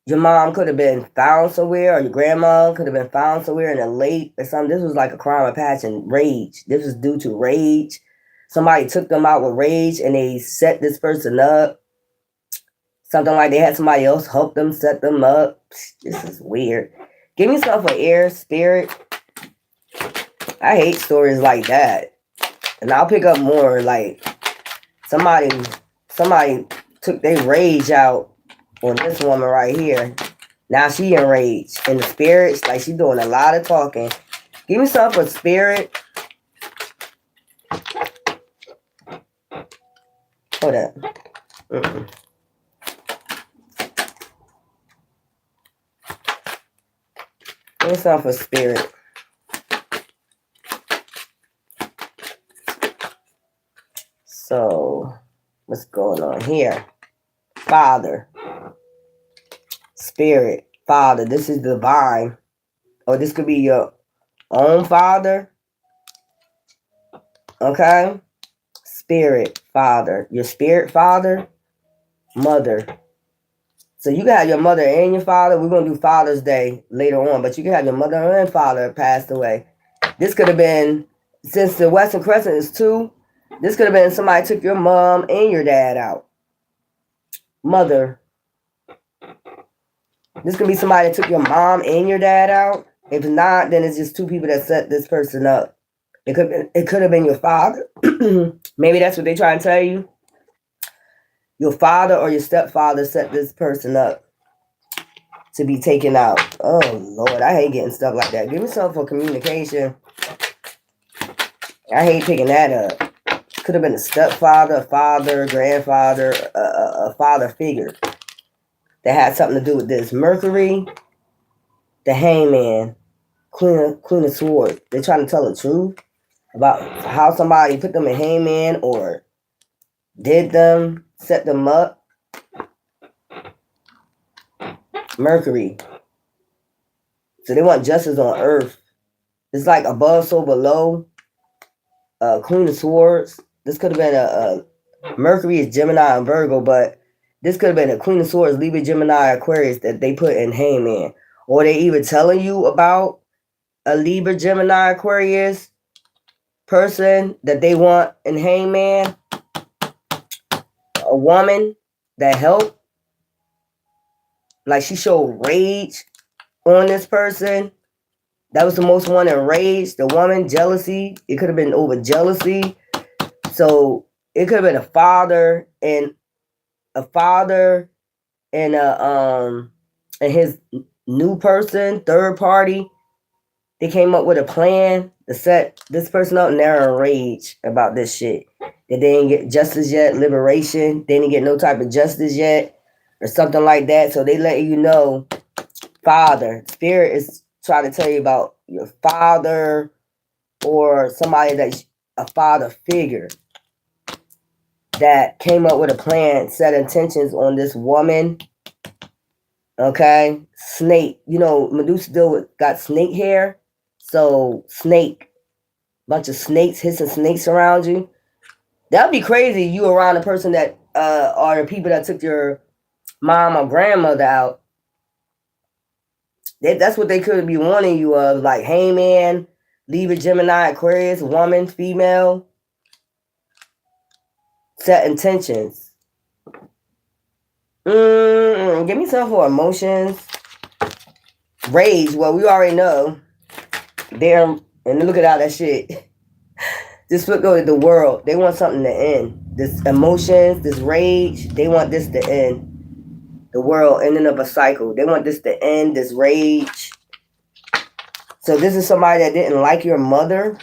your mom could have been found somewhere, or your grandma could have been found somewhere in a lake or something. This was like a crime of passion, rage. This was due to rage. Somebody took them out with rage and they set this person up. Something like they had somebody else help them set them up. This is weird. Give me something for air, spirit. I hate stories like that. And I'll pick up more like somebody took their rage out on this woman right here. Now she enraged. And the spirits, like she doing a lot of talking. Give me something for spirit. Hold up. Give me something for spirit. So, what's going on here? Father. Spirit. Father. This is divine. Or this could be your own father. Okay? Spirit. Father. Your spirit father. Mother. So you can have your mother and your father. We're going to do Father's Day later on. But you can have your mother and father passed away. This could have been, since the Western Crescent is 2, this could have been somebody took your mom and your dad out. Mother. This could be somebody that took your mom and your dad out. If not, then it's just 2 people that set this person up. It could have been your father. Maybe that's what they try and tell you. Your father or your stepfather set this person up to be taken out. Oh, Lord, I hate getting stuff like that. Give me something for communication. I hate picking that up. Could have been a stepfather, a father, grandfather, a father figure that had something to do with this. Mercury, the hangman, Queen of Swords. They're trying to tell the truth about how somebody put them in hangman or did them, set them up. Mercury. So they want justice on earth. It's like above, so below. Queen of Swords. This could have been a Mercury is Gemini and Virgo, but this could have been a Queen of Swords, Libra, Gemini, Aquarius that they put in hangman. Or they even telling you about a Libra, Gemini, Aquarius person that they want in hangman. A woman that helped. Like she showed rage on this person. That was the most one enraged. The woman, jealousy. It could have been over jealousy. So it could have been a father and his new person, third party. They came up with a plan to set this person up, and they're enraged about this shit. That they didn't get justice yet, liberation. They didn't get no type of justice yet, or something like that. So they let you know, father. Spirit is trying to tell you about your father or somebody that's a father figure. that came up with a plan, set intentions on this woman. Okay, snake. You know, Medusa got snake hair, so snake, bunch of snakes, hissing snakes around you. That'd be crazy. You around a person that are the people that took your mom or grandmother out. That's what they could be warning you of, like Hangman, Libra, Gemini, Aquarius, woman, female. Set intentions. Give me some for emotions. Rage. Well, we already know. Damn, and look at all that shit. This would go to the world. They want something to end. This emotions, this rage, they want this to end. The world ending up a cycle. They want this to end, this rage. So this is somebody that didn't like your mother.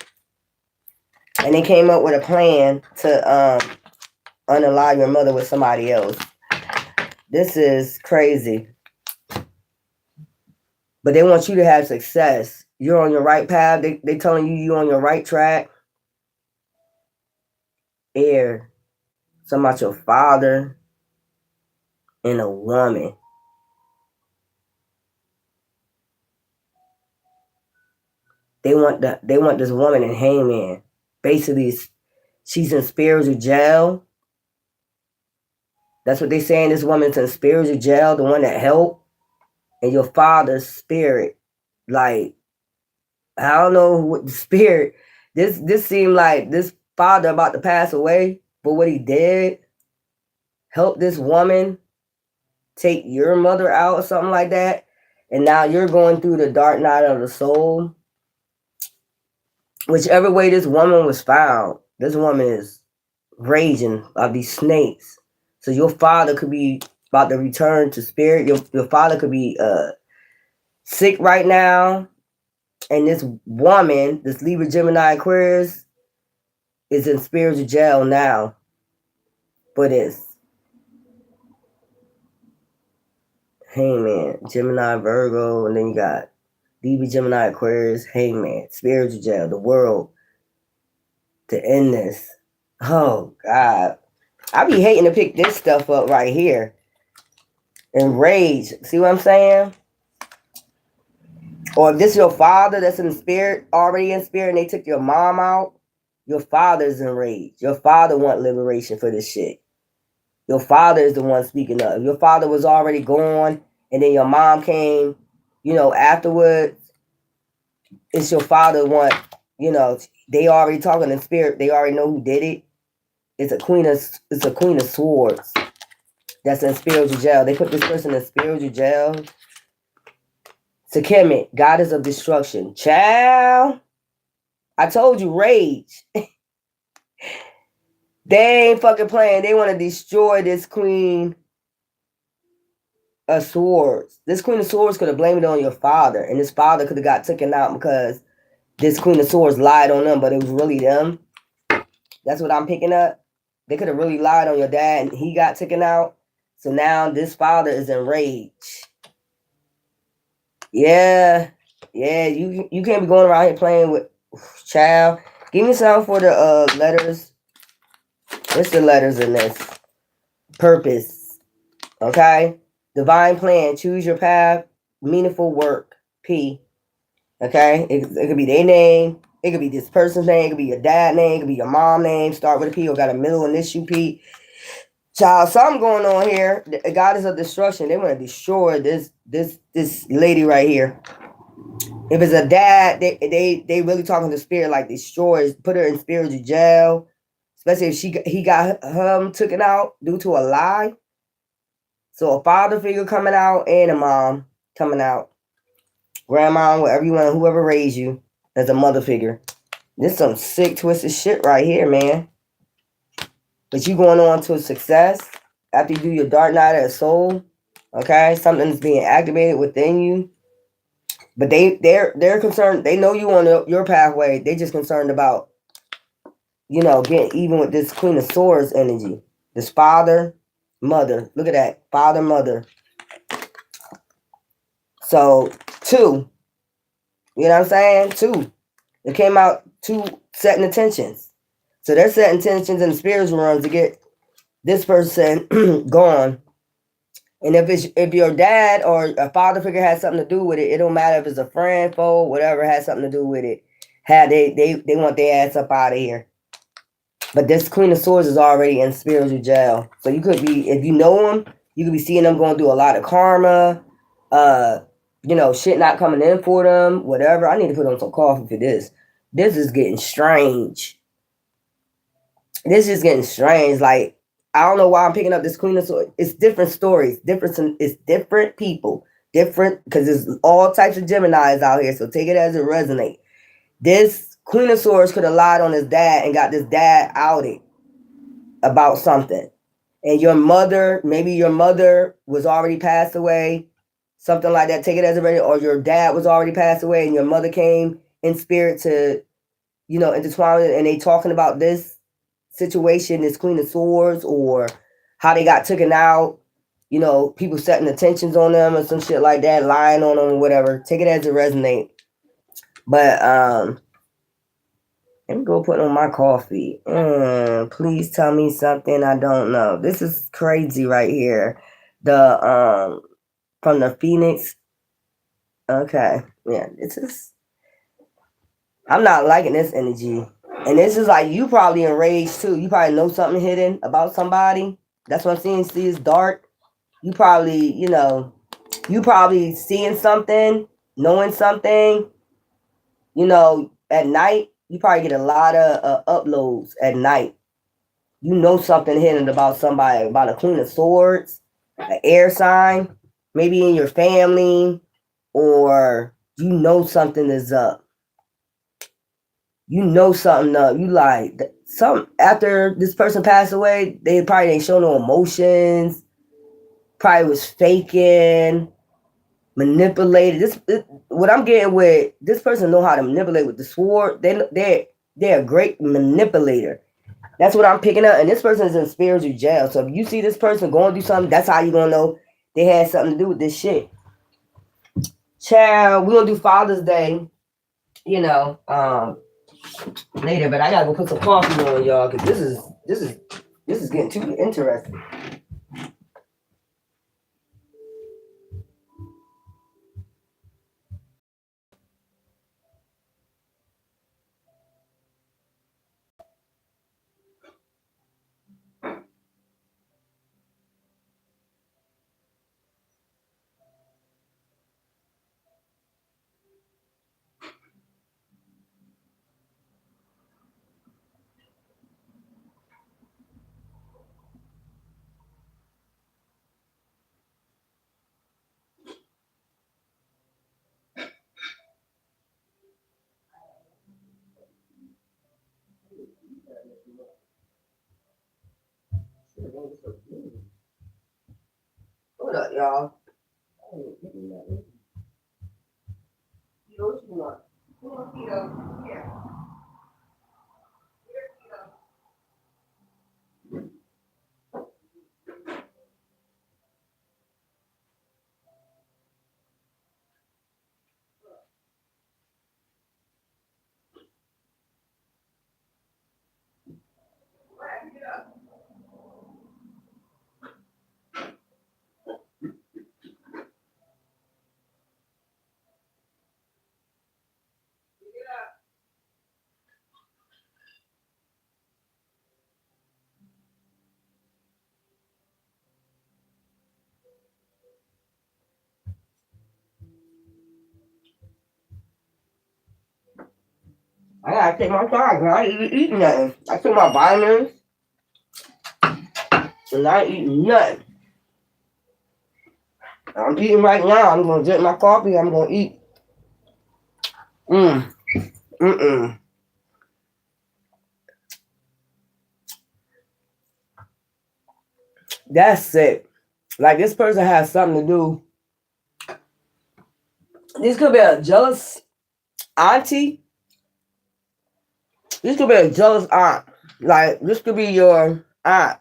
And they came up with a plan to unalive your mother with somebody else. This is crazy. But they want you to have success. You're on your right path. They telling you you're on your right track. Air. Something about your father and a woman. They want this woman in Hangman. Basically, she's in spiritual jail. That's what they saying. This woman's in spiritual jail, the one that helped. And your father's spirit. Like, I don't know what the spirit. This seemed like this father about to pass away. But what he did, help this woman take your mother out or something like that. And now you're going through the dark night of the soul. Whichever way this woman was found, this woman is raging of these snakes. So your father could be about to return to spirit. Your father could be sick right now. And this woman, this Libra, Gemini, Aquarius, is in spiritual jail now for this. Hangman, Gemini, Virgo, and then you got Libra, Gemini, Aquarius, Hangman, spiritual jail, the world, to end this. Oh, God. I be hating to pick this stuff up right here. And rage. See what I'm saying? Or if this is your father that's in spirit, already in spirit, and they took your mom out, your father's in rage. Your father want liberation for this shit. Your father is the one speaking up. If your father was already gone, and then your mom came, afterwards, it's your father want, they already talking in spirit. They already know who did it. It's a queen of swords that's in spiritual jail. They put this person in spiritual jail. Sekhmet, goddess of destruction. Child, I told you, rage. They ain't fucking playing. They want to destroy this queen of swords. This queen of swords could have blamed it on your father, and his father could have got taken out because this queen of swords lied on them, but it was really them. That's what I'm picking up. They could have really lied on your dad, and he got taken out. So now this father is in rage. Yeah, you can't be going around here playing with child. Give me some for the letters. What's the letters in this? Purpose. Okay? Divine plan. Choose your path. Meaningful work. P. Okay? It could be their name. It could be this person's name. It could be your dad's name. It could be your mom's name. Start with a P or got a middle initial P. Child, something going on here. The goddess of destruction. They want to destroy this lady right here. If it's a dad, they really talking to spirit like destroys, put her in spiritual jail. Especially if he got him taken out due to a lie. So a father figure coming out and a mom coming out. Grandma, whatever you want, whoever raised you as a mother figure. This is some sick, twisted shit right here, man. But you going on to success after you do your dark night of the soul. Okay? Something's being activated within you. But they're concerned. They know you on your pathway. They just concerned about, getting even with this Queen of Swords energy. This father, mother. Look at that. Father, mother. So, 2. You know what I'm saying? 2. It came out 2 setting intentions. So they're setting intentions in the spiritual realms to get this person gone. And if your dad or a father figure has something to do with it, it don't matter if it's a friend, foe, whatever has something to do with it. They want their ass up out of here. But this Queen of Swords is already in spiritual jail. So you could be, if you know them, you could be seeing them going through a lot of karma, shit not coming in for them, whatever. I need to put on some coffee for this. This is getting strange. This is getting strange. Like, I don't know why I'm picking up this Queen of Swords. It's different stories. It's different people. Different, because there's all types of Geminis out here. So take it as it resonates. This Queen of Swords could have lied on his dad and got this dad outed about something. And your mother, maybe your mother was already passed away, something like that. Take it as a ready, or your dad was already passed away and your mother came in spirit to, intertwine it, and they talking about this situation, this Queen of Swords, or how they got taken out, people setting attentions on them or some shit like that, lying on them or whatever. Take it as it resonate. But let me go put on my coffee. Please tell me something I don't know. This is crazy right here. The from the Phoenix. Okay. Yeah, this is, I'm not liking this energy. And this is like, you probably enraged too. You probably know something hidden about somebody. That's what I'm seeing. See, it's dark. You probably, seeing something, knowing something, at night. You probably get a lot of uploads at night. You know something hidden about somebody, about a Queen of Swords, an air sign, maybe in your family, or you know something is up. You know something up. You like after this person passed away, they probably didn't show no emotions. Probably was faking, manipulated. What I'm getting with this person know how to manipulate with the sword. They're a great manipulator. That's what I'm picking up. And this person is in spiritual jail. So if you see this person going through something, that's how you're gonna know they had something to do with this shit. Child, we're gonna do Father's Day, later, but I gotta go put some coffee on, y'all, because this is getting too interesting. Hold up, y'all. I gotta take my time, because I ain't even eating nothing. I took my vitamins, and I ain't eating nothing. I'm eating right now. I'm gonna drink my coffee. I'm gonna eat. That's it. Like, this person has something to do. This could be a jealous auntie. This could be a jealous aunt. Like, this could be your aunt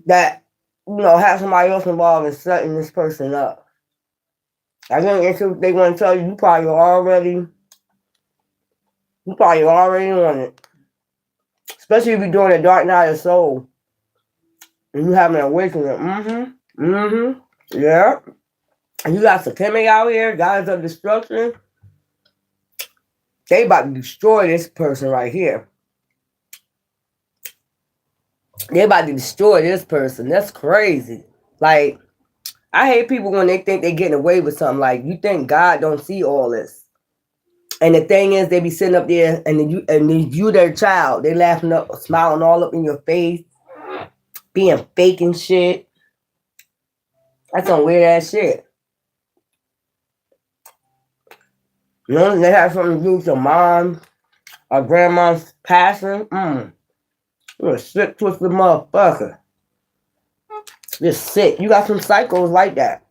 that, have somebody else involved in setting this person up. I think they want to tell you, you probably already on it. Especially if you're doing a dark night of soul. And you having an awakening. Yeah. And you got Sakemi out here, gods of destruction. They about to destroy this person right here. They about to destroy this person. That's crazy. Like, I hate people when they think they're getting away with something. Like, you think God don't see all this. And the thing is, they be sitting up there and then you their child. They laughing up, smiling all up in your face, being fake and shit. That's some weird ass shit. You know, they have something to do with your mom or grandma's passing. You're a sick, twisted motherfucker. You're sick. You got some psychos like that.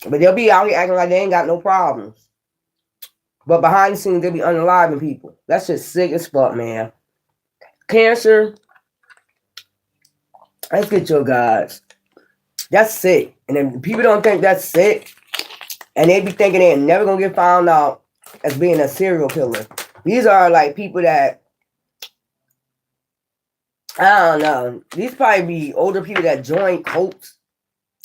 But they'll be out here acting like they ain't got no problems. But behind the scenes, they be unaliving people. That's just sick as fuck, man. Cancer. Let's get your guys. That's sick. And if people don't think that's sick, and they be thinking they're never gonna get found out as being a serial killer. These are like people that, I don't know. These probably be older people that joined cults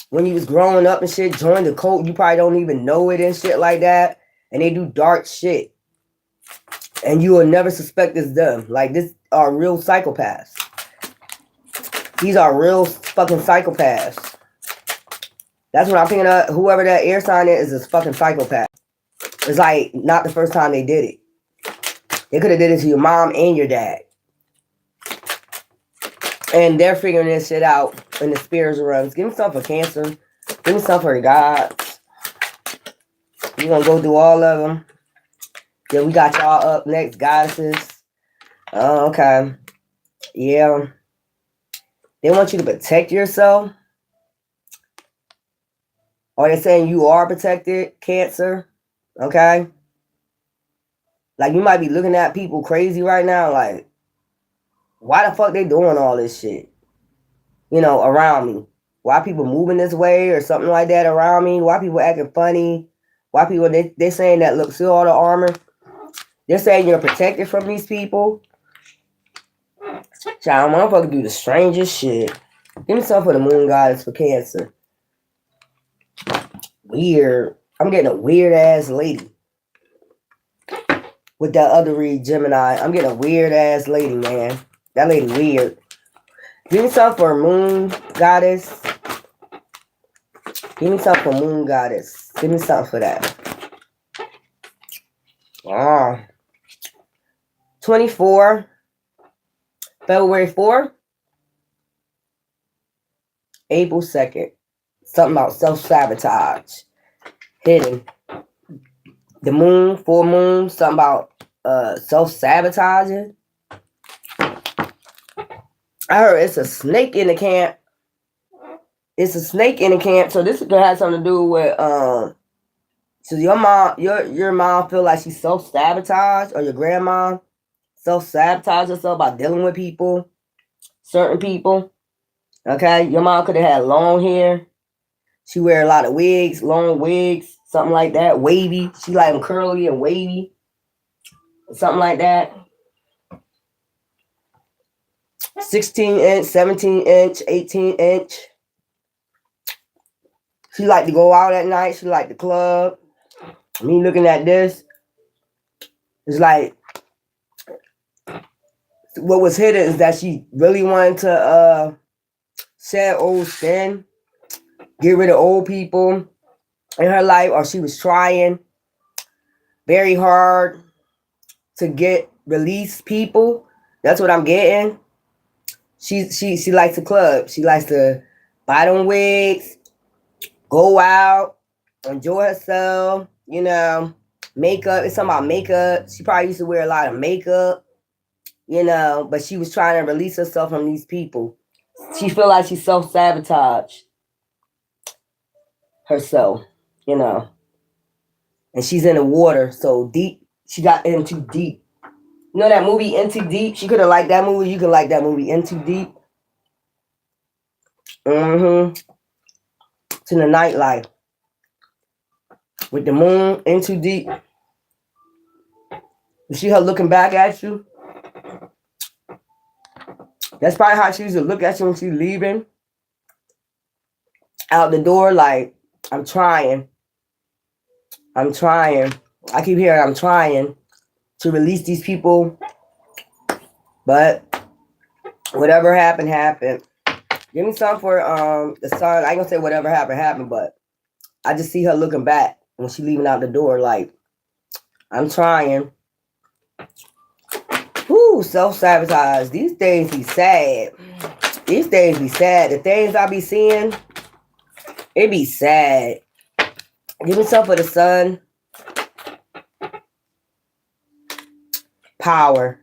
when you was growing up and shit. Joined the cult, you probably don't even know it and shit like that. And they do dark shit. And you will never suspect it's them. Like, this are real psychopaths. These are real fucking psychopaths. That's what I'm thinking of. Whoever that air sign is a fucking psychopath. It's like not the first time they did it. They could have did it to your mom and your dad. And they're figuring this shit out in the spiritual realms. Give me something for Cancer. Give me something for the gods. We're going to go through all of them. Then we got y'all up next, goddesses. Oh, okay. Yeah. They want you to protect yourself. Or they're saying you are protected, Cancer. Okay? Like, you might be looking at people crazy right now. Like, why the fuck they doing all this shit? You know, around me. Why people moving this way or something like that around me? Why people acting funny? Why people, they saying that, look, see all the armor? They're saying you're protected from these people. Child, motherfucker do the strangest shit. Give me something for the moon goddess for Cancer. Weird. I'm getting a weird ass lady. With that other read, Gemini. I'm getting a weird ass lady, man. That lady weird. Give me something for moon goddess. Give me something for moon goddess. Give me something for that. 24. February 4th. April 2nd. Something about self-sabotage. Hidden. The moon, full moon. Something about self-sabotaging. I heard it's a snake in the camp. It's a snake in the camp. So this could have something to do with so your mom feel like she's self-sabotaged, or your grandma self-sabotage herself by dealing with people, certain people. Okay, your mom could have had long hair. She wear a lot of wigs, long wigs, something like that, wavy. She like them curly and wavy, something like that. 16 inch, 17 inch, 18 inch. She like to go out at night. She like the club. Me looking at this, it's like what was hidden is that she really wanted to shed old sin, get rid of old people in her life, or she was trying very hard to get release people. That's what I'm getting. She likes the club. She likes to buy them wigs, go out, enjoy herself, you know, makeup. It's something about makeup. She probably used to wear a lot of makeup, you know, but she was trying to release herself from these people. She feel like she self-sabotaged herself, you know. And she's in the water so deep. She got in too deep. You know that movie, In Too Deep? She could have liked that movie. You could like that movie, In Too Deep. It's in the nightlife. With the moon, In Too Deep. You see her looking back at you? That's probably how she used to look at you when she's leaving. out the door like, I'm trying. I keep hearing I'm trying to release these people, but whatever happened, happened. Give me some for the sun. I ain't gonna say whatever happened, but I just see her looking back when she leaving out the door like, I'm trying. Whoo, self-sabotage. These days be sad. These days be sad. The things I be seeing, it be sad. Give me some for the sun. Power.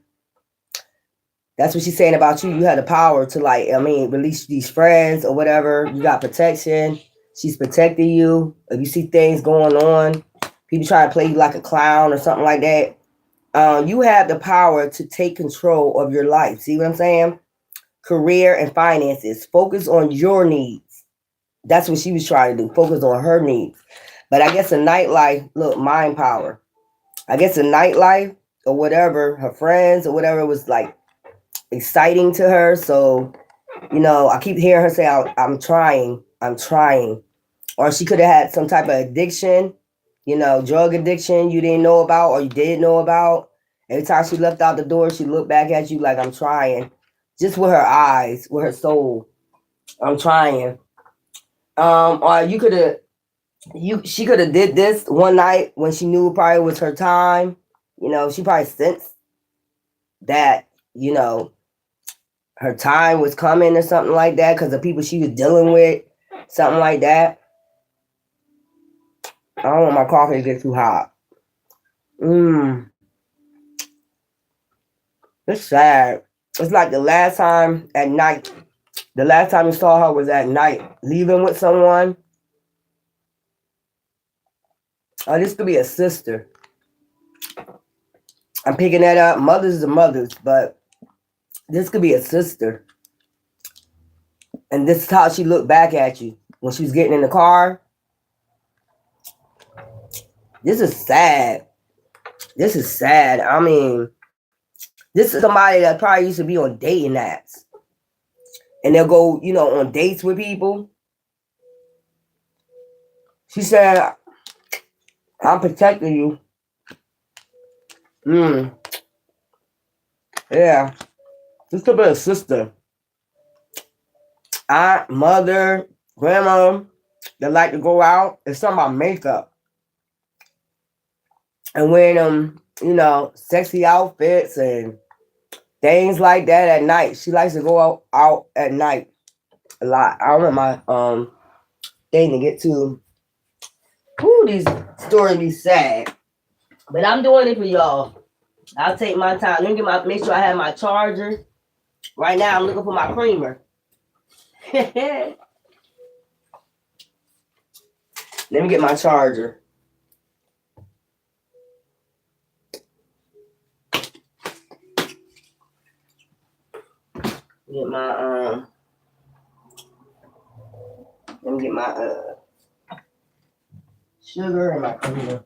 That's what she's saying about you. You had the power to release these friends or whatever. You got protection. She's protecting you. If you see things going on, people try to play you like a clown or something like that. You have the power to take control of your life. See what I'm saying? Career and finances. Focus on your needs. That's what she was trying to do. Focus on her needs. But I guess a nightlife, look, mind power. I guess a nightlife or whatever, her friends or whatever was like exciting to her. So, I keep hearing her say, I'm trying. Or she could have had some type of addiction, drug addiction you didn't know about or you did know about. Every time she left out the door, she looked back at you like, I'm trying. Just with her eyes, with her soul. I'm trying. Or she could have did this one night when she knew probably was her time. She probably sensed that, her time was coming or something like that because the people she was dealing with, something like that. I don't want my coffee to get too hot. It's sad. It's like the last time at night. The last time you saw her was at night, leaving with someone. Oh, this could be a sister. I'm picking that up. Mothers are mothers, but this could be a sister. And this is how she looked back at you when she was getting in the car. This is sad. This is sad. I mean, this is somebody that probably used to be on dating apps. And they'll go, on dates with people. She said, I'm protecting you. Yeah. This could be a sister. Aunt, mother, grandma that like to go out and something about makeup. And wearing them, sexy outfits and things like that at night. She likes to go out at night a lot. I don't want my thing to get to. Ooh, these stories be sad. But I'm doing it for y'all. I'll take my time. Let me make sure I have my charger. Right now I'm looking for my creamer. Let me get my charger. Get my let me get my sugar and my creamer.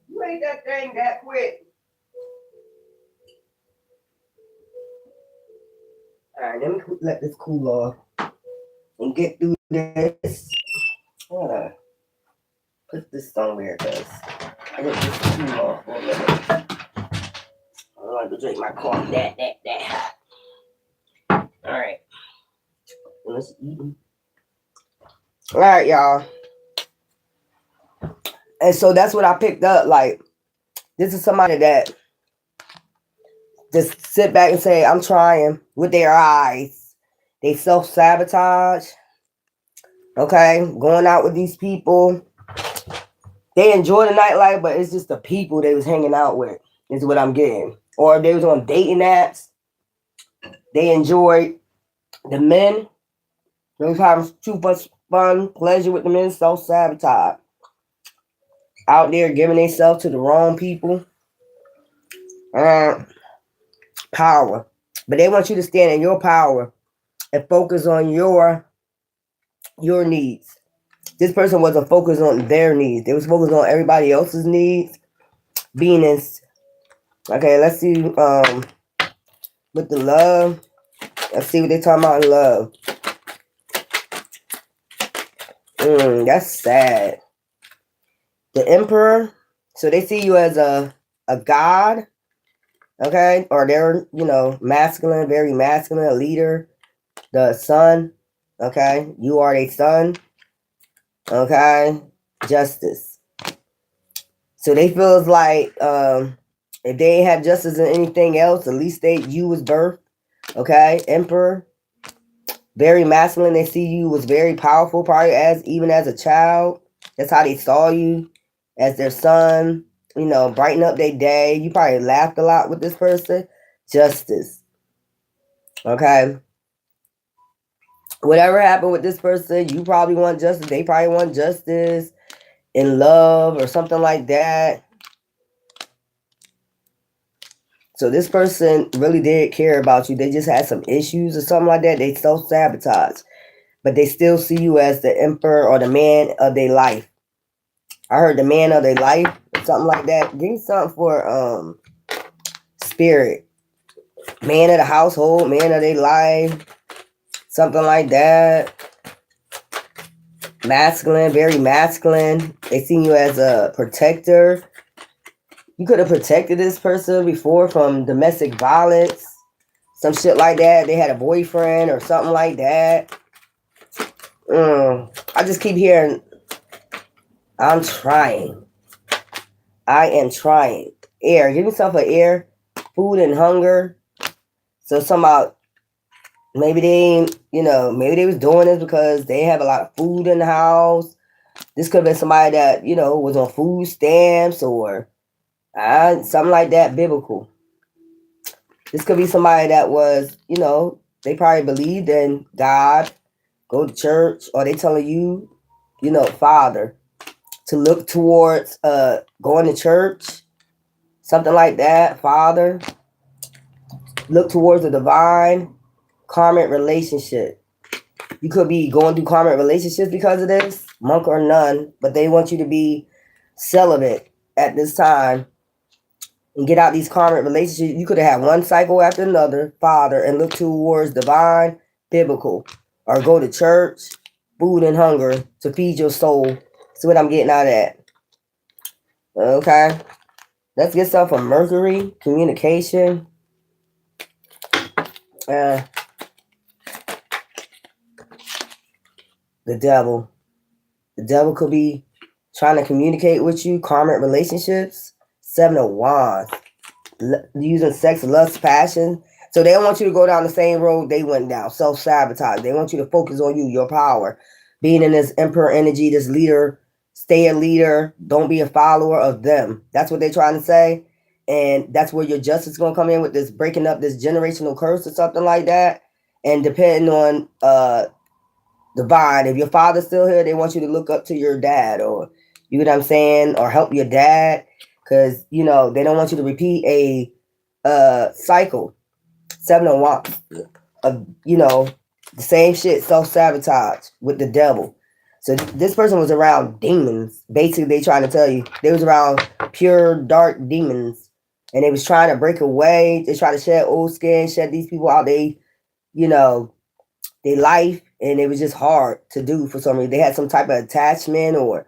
You ate that thing that quick. All right, let me let this cool off and get through this. Put this somewhere because I get this cool off for a minute. I don't like to drink my coffee that hot. All right. Let's eat. All right, y'all. And so that's what I picked up. Like, this is somebody that just sit back and say, I'm trying with their eyes. They self-sabotage. Okay? Going out with these people. They enjoy the nightlife, but it's just the people they was hanging out with is what I'm getting. Or if they was on dating apps, they enjoyed the men. They was having too much fun, pleasure with the men, self-sabotage. Out there giving themselves to the wrong people. Power. But they want you to stand in your power and focus on your needs. This person wasn't focused on their needs. They was focused on everybody else's needs. Venus. Okay, let's see with the love. Let's see what they're talking about in love. That's sad. The Emperor. So they see you as a god. Okay? Or they're, masculine, very masculine, a leader. The Sun. Okay? You are a son. Okay? Justice. So they feel like if they ain't have justice in anything else, at least you was birthed. Okay? Emperor. Very masculine. They see you was very powerful, probably even as a child. That's how they saw you, as their son. Brighten up their day. You probably laughed a lot with this person. Justice. Okay? Whatever happened with this person, you probably want justice. They probably want justice in love or something like that. So this person really did care about you. They just had some issues or something like that. They self-sabotage. But they still see you as the emperor or the man of their life. I heard the man of their life or something like that. Give me something for spirit. Man of the household, man of their life. Something like that. Masculine, very masculine. They see you as a protector. You could have protected this person before from domestic violence. Some shit like that. They had a boyfriend or something like that. I just keep hearing, I'm trying. I am trying. Air. Give yourself an air. Food and hunger. So somehow, maybe they, maybe they was doing this because they have a lot of food in the house. This could have been somebody that, was on food stamps or something like that, biblical. This could be somebody that was, they probably believed in God, go to church, or they telling you, Father, to look towards going to church, something like that, Father. Look towards the divine karmic relationship. You could be going through karmic relationships because of this, monk or nun, but they want you to be celibate at this time and get out these karmic relationships. You could have had one cycle after another, Father, and look towards divine, biblical, or go to church, food and hunger to feed your soul. That's what I'm getting out of that. Okay. Let's get stuff from Mercury, communication. The devil. The devil could be trying to communicate with you, karmic relationships. 7 of Wands. Using sex, lust, passion. So they don't want you to go down the same road they went down. Self-sabotage. They want you to focus on you, your power. Being in this emperor energy, this leader. Stay a leader. Don't be a follower of them. That's what they're trying to say. And that's where your justice is going to come in with this breaking up this generational curse or something like that. And depending on divine, if your father's still here, they want you to look up to your dad, or you know what I'm saying, or help your dad, because they don't want you to repeat a cycle. 7 of Wands of the same shit, self-sabotage with the devil. So this person was around demons. Basically, they trying to tell you they was around pure dark demons, and they was trying to break away. They try to shed old skin, shed these people out. They their life, and it was just hard to do for some reason. They had some type of attachment, or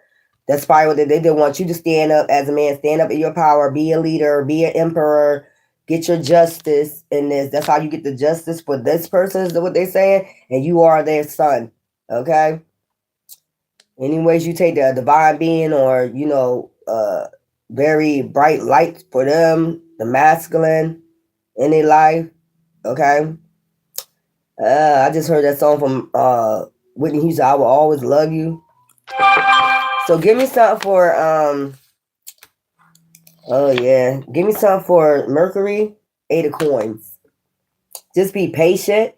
that's probably what they didn't want you to stand up as a man, stand up in your power, be a leader, be an emperor, Get your justice in this. That's how you get the justice for this person, is what they're saying. And you are their son. Okay? Any ways you take the divine being or, very bright light for them, the masculine in their life. Okay? I just heard that song from Whitney Houston, I Will Always Love You. So give me something for, give me something for Mercury, 8 of Coins. Just be patient,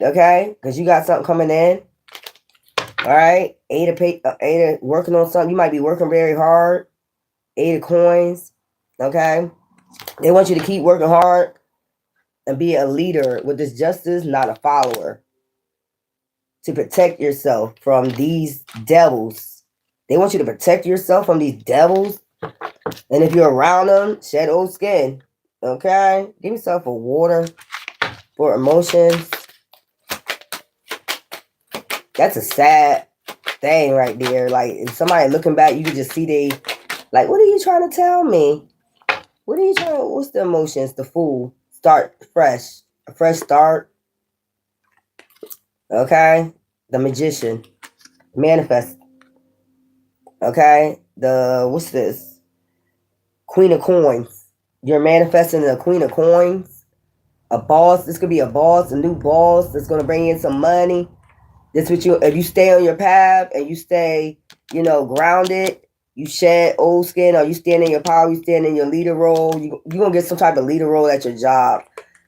okay? Because you got something coming in. All right? 8 of working on something. You might be working very hard. 8 of Coins, okay? They want you to keep working hard and be a leader with this justice, not a follower. To protect yourself from these devils. They want you to protect yourself from these devils. And if you're around them, shed old skin. Okay? Give yourself a water for emotions. That's a sad thing right there. Like, if somebody looking back, you can just see they, like, what are you trying to tell me? What's the emotions? The Fool. Start fresh. A fresh start. Okay? The Magician. Manifest. Okay? What's this? Queen of Coins. You're manifesting the Queen of Coins. A boss. This could be a boss, a new boss that's going to bring in some money. This what if you stay on your path and you stay, grounded, you shed old skin, or you stand in your power, you stand in your leader role, you're going to get some type of leader role at your job.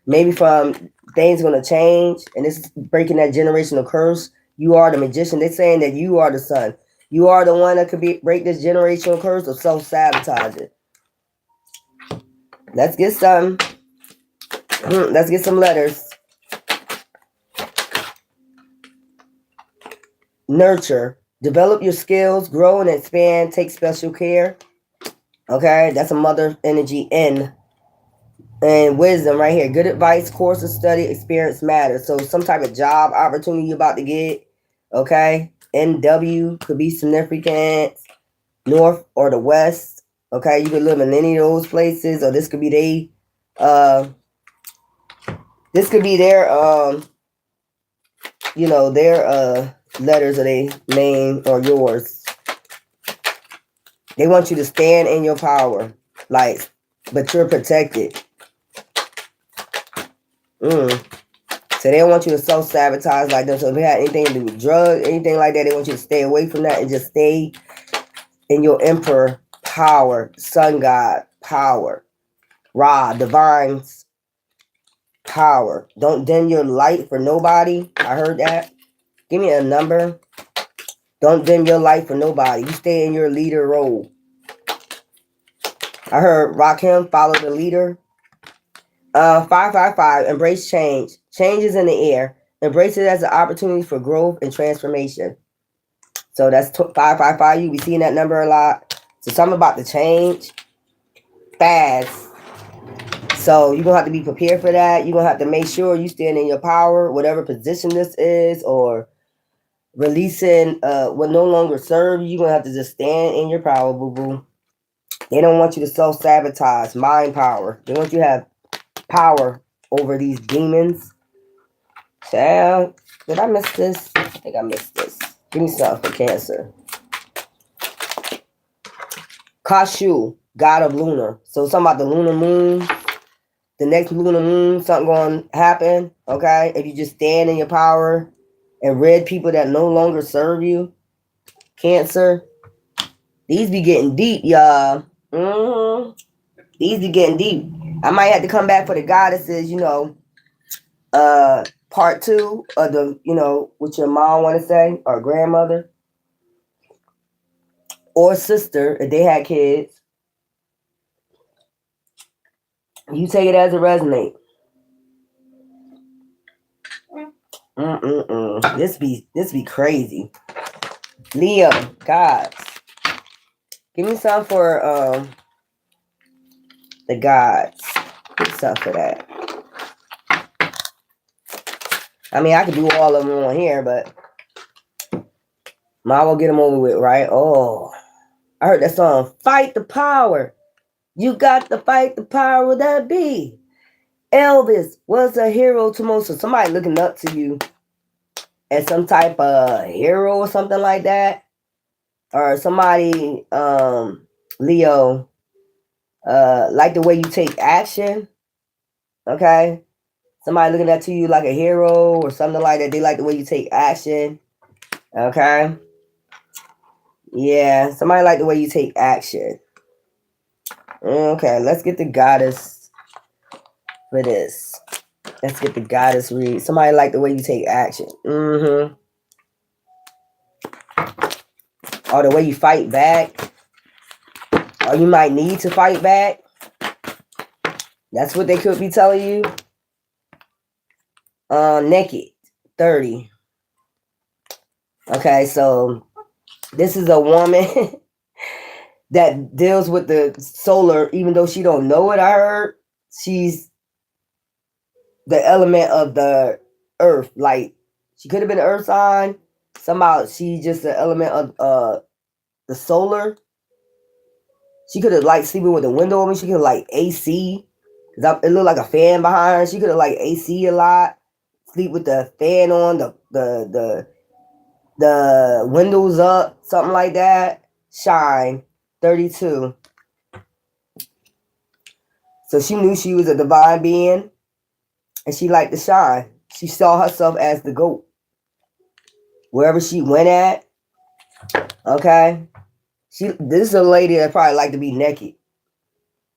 Maybe from things going to change, and this is breaking that generational curse. You are the magician. They're saying that you are the son. You are the one that could break this generational curse of self-sabotaging. Let's get some. Let's get some letters. Nurture. Develop your skills, grow and expand, take special care. Okay, that's a mother energy in. And wisdom right here. Good advice, course of study, experience matters. So some type of job opportunity you're about to get. Okay. NW could be significant. North or the west. Okay, you could live in any of those places, or this could be this could be their their letters of their name or yours. They want you to stand in your power, like, but you're protected. So they don't want you to self-sabotage like them. So if it had anything to do with drugs, anything like that, they want you to stay away from that and just stay in your emperor power, sun god power, Ra, divine's power. Don't dim your light for nobody. I heard that. Give me a number. Don't dim your light for nobody. You stay in your leader role. I heard rock him, follow the leader. 555, embrace change. Change is in the air. Embrace it as an opportunity for growth and transformation. So that's 555. You be seeing that number a lot. So something about the change. Fast. So you're going to have to be prepared for that. You're going to have to make sure you stand in your power, whatever position this is, or releasing what no longer serves you. You're going to have to just stand in your power, boo-boo. They don't want you to self-sabotage, mind power. They want you to have power over these demons. Child, did I miss this? I think I missed this. Give me something for Cancer. Kashu, god of lunar. So something about the lunar moon. The next lunar moon, something going to happen. Okay? If you just stand in your power and rid people that no longer serve you. Cancer. These be getting deep, y'all. These be getting deep. I might have to come back for the goddesses, part 2 of the, what your mom want to say, or grandmother, or sister, if they had kids. You take it as it resonates. This be crazy. Leo, gods. Give me some for the gods. Give me some for that. I mean, I could do all of them on here, but mom will get them over with, right? Oh, I heard that song, Fight the Power. You got to fight the power that be. Elvis was a hero to most. So somebody looking up to you as some type of hero or something like that. Or somebody, Leo, like the way you take action. Okay. Somebody looking at you like a hero or something like that. They like the way you take action. Okay. Yeah. Somebody like the way you take action. Okay. Let's get the goddess for this. Let's get the goddess read. Somebody like the way you take action. Mm-hmm. Or the way you fight back. Or you might need to fight back. That's what they could be telling you. Naked. 30. Okay, so this is a woman that deals with the solar, even though she don't know it, I heard. She's the element of the earth. Like, she could have been an earth sign. Somehow she's just the element of the solar. She could have like sleeping with the window open. She could have like AC. It looked like a fan behind her. She could have like AC a lot. Sleep with the fan on, the windows up, something like that. Shine. 32. So she knew she was a divine being. And she liked to shine. She saw herself as the GOAT. Wherever she went at. Okay. This is a lady that probably like to be naked.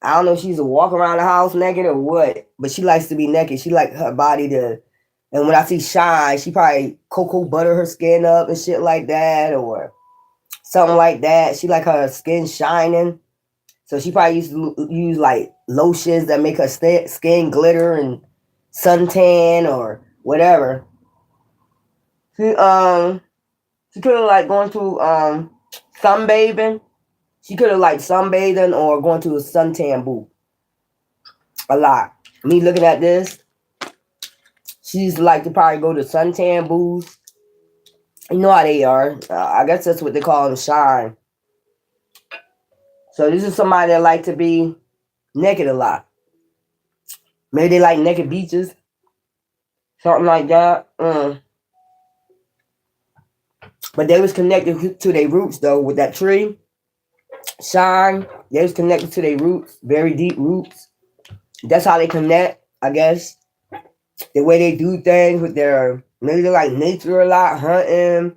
I don't know if she's a walk around the house naked or what, but she likes to be naked. She like her body to, and when I see shine, she probably cocoa butter her skin up and shit like that, or something like that. She like her skin shining. So she probably used to use like lotions that make her skin glitter and suntan or whatever. She could have like gone to sunbathing. She could have like sunbathing or going to a suntan booth. A lot. Me looking at this, she's like to probably go to suntan booths. You know how they are. I guess that's what they call them, shine. So this is somebody that like to be naked a lot. Maybe they like naked beaches. Something like that. But they was connected to their roots though with that tree. Shine. They was connected to their roots. Very deep roots. That's how they connect, I guess. The way they do things with their, maybe they like nature a lot, hunting.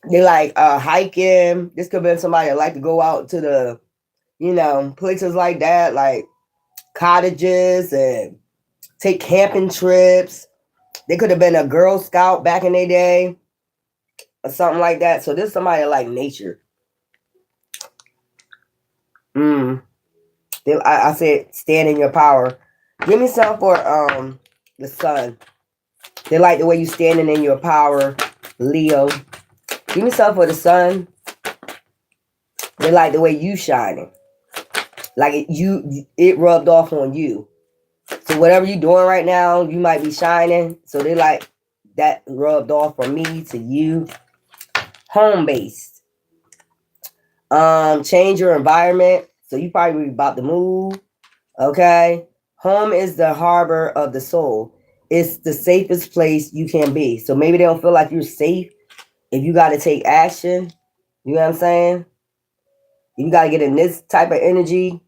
They like hiking. This could be somebody that like to go out to the, places like that, like cottages and take camping trips. They could have been a Girl Scout back in their day or something like that. So this is somebody that like nature. I said stand in your power. Give me some for the sun. They like the way you standing in your power, Leo. Give me some for the sun. They like the way you shining. Like it rubbed off on you. So whatever you're doing right now, you might be shining. So they like that rubbed off from me to you. Home based. Change your environment. So you probably about to move. Okay. Home is the harbor of the soul. It's the safest place you can be. So maybe they don't feel like you're safe if you got to take action. You know what I'm saying? You got to get in this type of energy.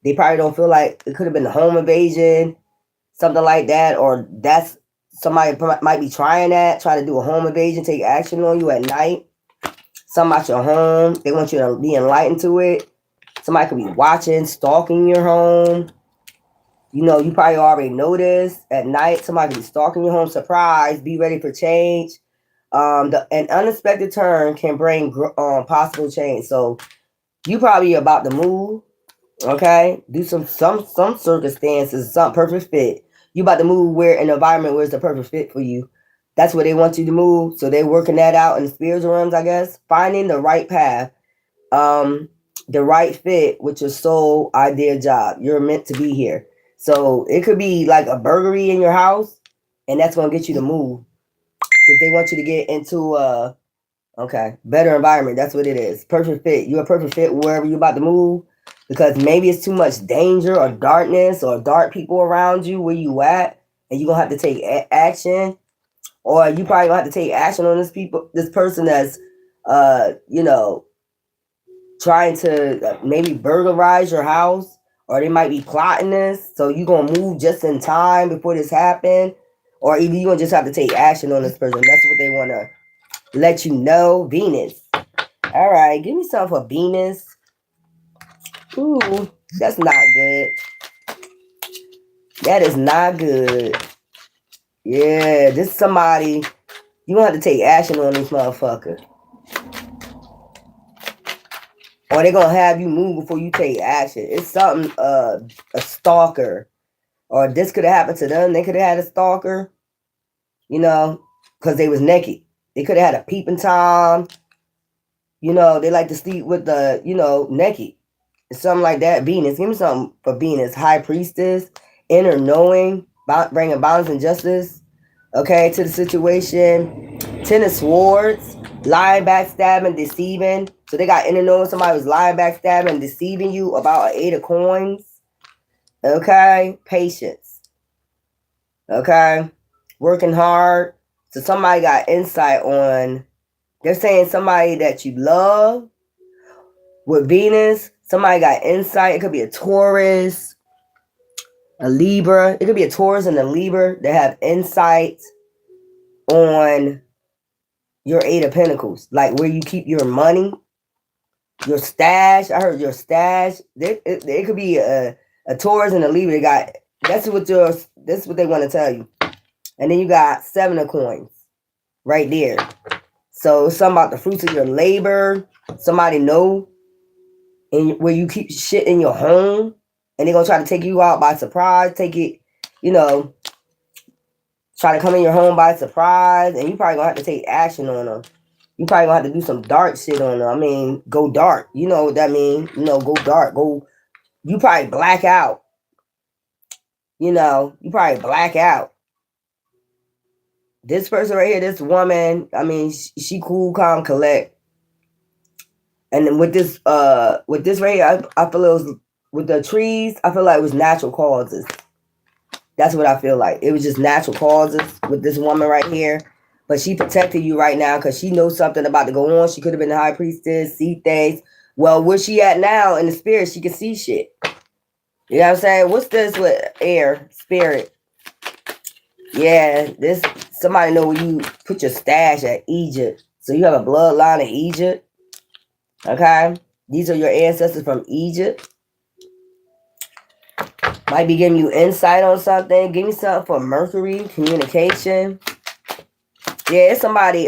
They probably don't feel like it could have been a home invasion, something like that, or that's somebody might be trying to do a home invasion, take action on you at night. Something about your home. They want you to be enlightened to it. Somebody could be watching, stalking your home. You probably already know this. At night, somebody could be stalking your home. Surprise, be ready for change. An unexpected turn can bring possible change. So you probably about to move, okay? Do some circumstances, some perfect fit. You about to move where an environment where it's the perfect fit for you. That's where they want you to move. So they're working that out in the spiritual realms, I guess. Finding the right path, the right fit with your soul, idea, job. You're meant to be here. So it could be like a burglary in your house, and that's gonna get you to move because they want you to get into better environment. That's what it is. Perfect fit. You're a perfect fit wherever you're about to move. because maybe it's too much danger or darkness or dark people around you where you at, and you're gonna have to take action, or you probably gonna have to take action on this person that's you know, trying to maybe burglarize your house, or they might be plotting this, so you're gonna move just in time before this happen, or either you're gonna just have to take action on this person. That's what they want to let you know. Venus. All right, give me something for Venus. Ooh, that's not good. That is not good. Yeah, this is somebody, you gonna have to take action on this motherfucker. Or they're gonna have you move before you take action. It's something, a stalker. Or this could have happened to them. They could have had a stalker, you know, because they was naked. They could have had a peeping Tom. You know, they like to sleep with the, you know, naked. Something like that. Venus. Give me something for Venus. High Priestess. Inner knowing. Bringing balance and justice. Okay, to the situation. Ten of Swords. Lying, backstabbing, deceiving. So they got inner knowing somebody was lying, backstabbing, deceiving you about an 8 of coins. Okay. Patience. Okay. Working hard. So somebody got insight on, they're saying somebody that you love with Venus. Somebody got insight. It could be a Taurus, a Libra. It could be a Taurus and a Libra that have insight on your 8 of Pentacles. Like where you keep your money, your stash. I heard your stash. It could be a Taurus and a Libra. That's what they want to tell you. And then you got 7 of coins right there. So it's something about the fruits of your labor. Somebody know where you keep shit in your home, and they're gonna try to take you out by surprise, take it, you know, try to come in your home by surprise, and you probably gonna have to take action on them. You probably gonna have to do some dark shit on them. I mean, go dark. You know what that means. You know, go dark. You probably black out. You know, you probably black out. This person right here, this woman, I mean, she cool, calm, collect. And then with this right here, I feel it was, with the trees, I feel like it was natural causes. That's what I feel like. It was just natural causes with this woman right here. But she protected you right now because she knows something about to go on. She could have been the high priestess, see things. Well, where she at now in the spirit, she can see shit. You know what I'm saying? What's this with air, spirit? Yeah, this, somebody know where you put your stash at, Egypt. So you have a bloodline in Egypt. Okay? These are your ancestors from Egypt. Might be giving you insight on something. Give me something for Mercury, communication. Yeah, it's somebody,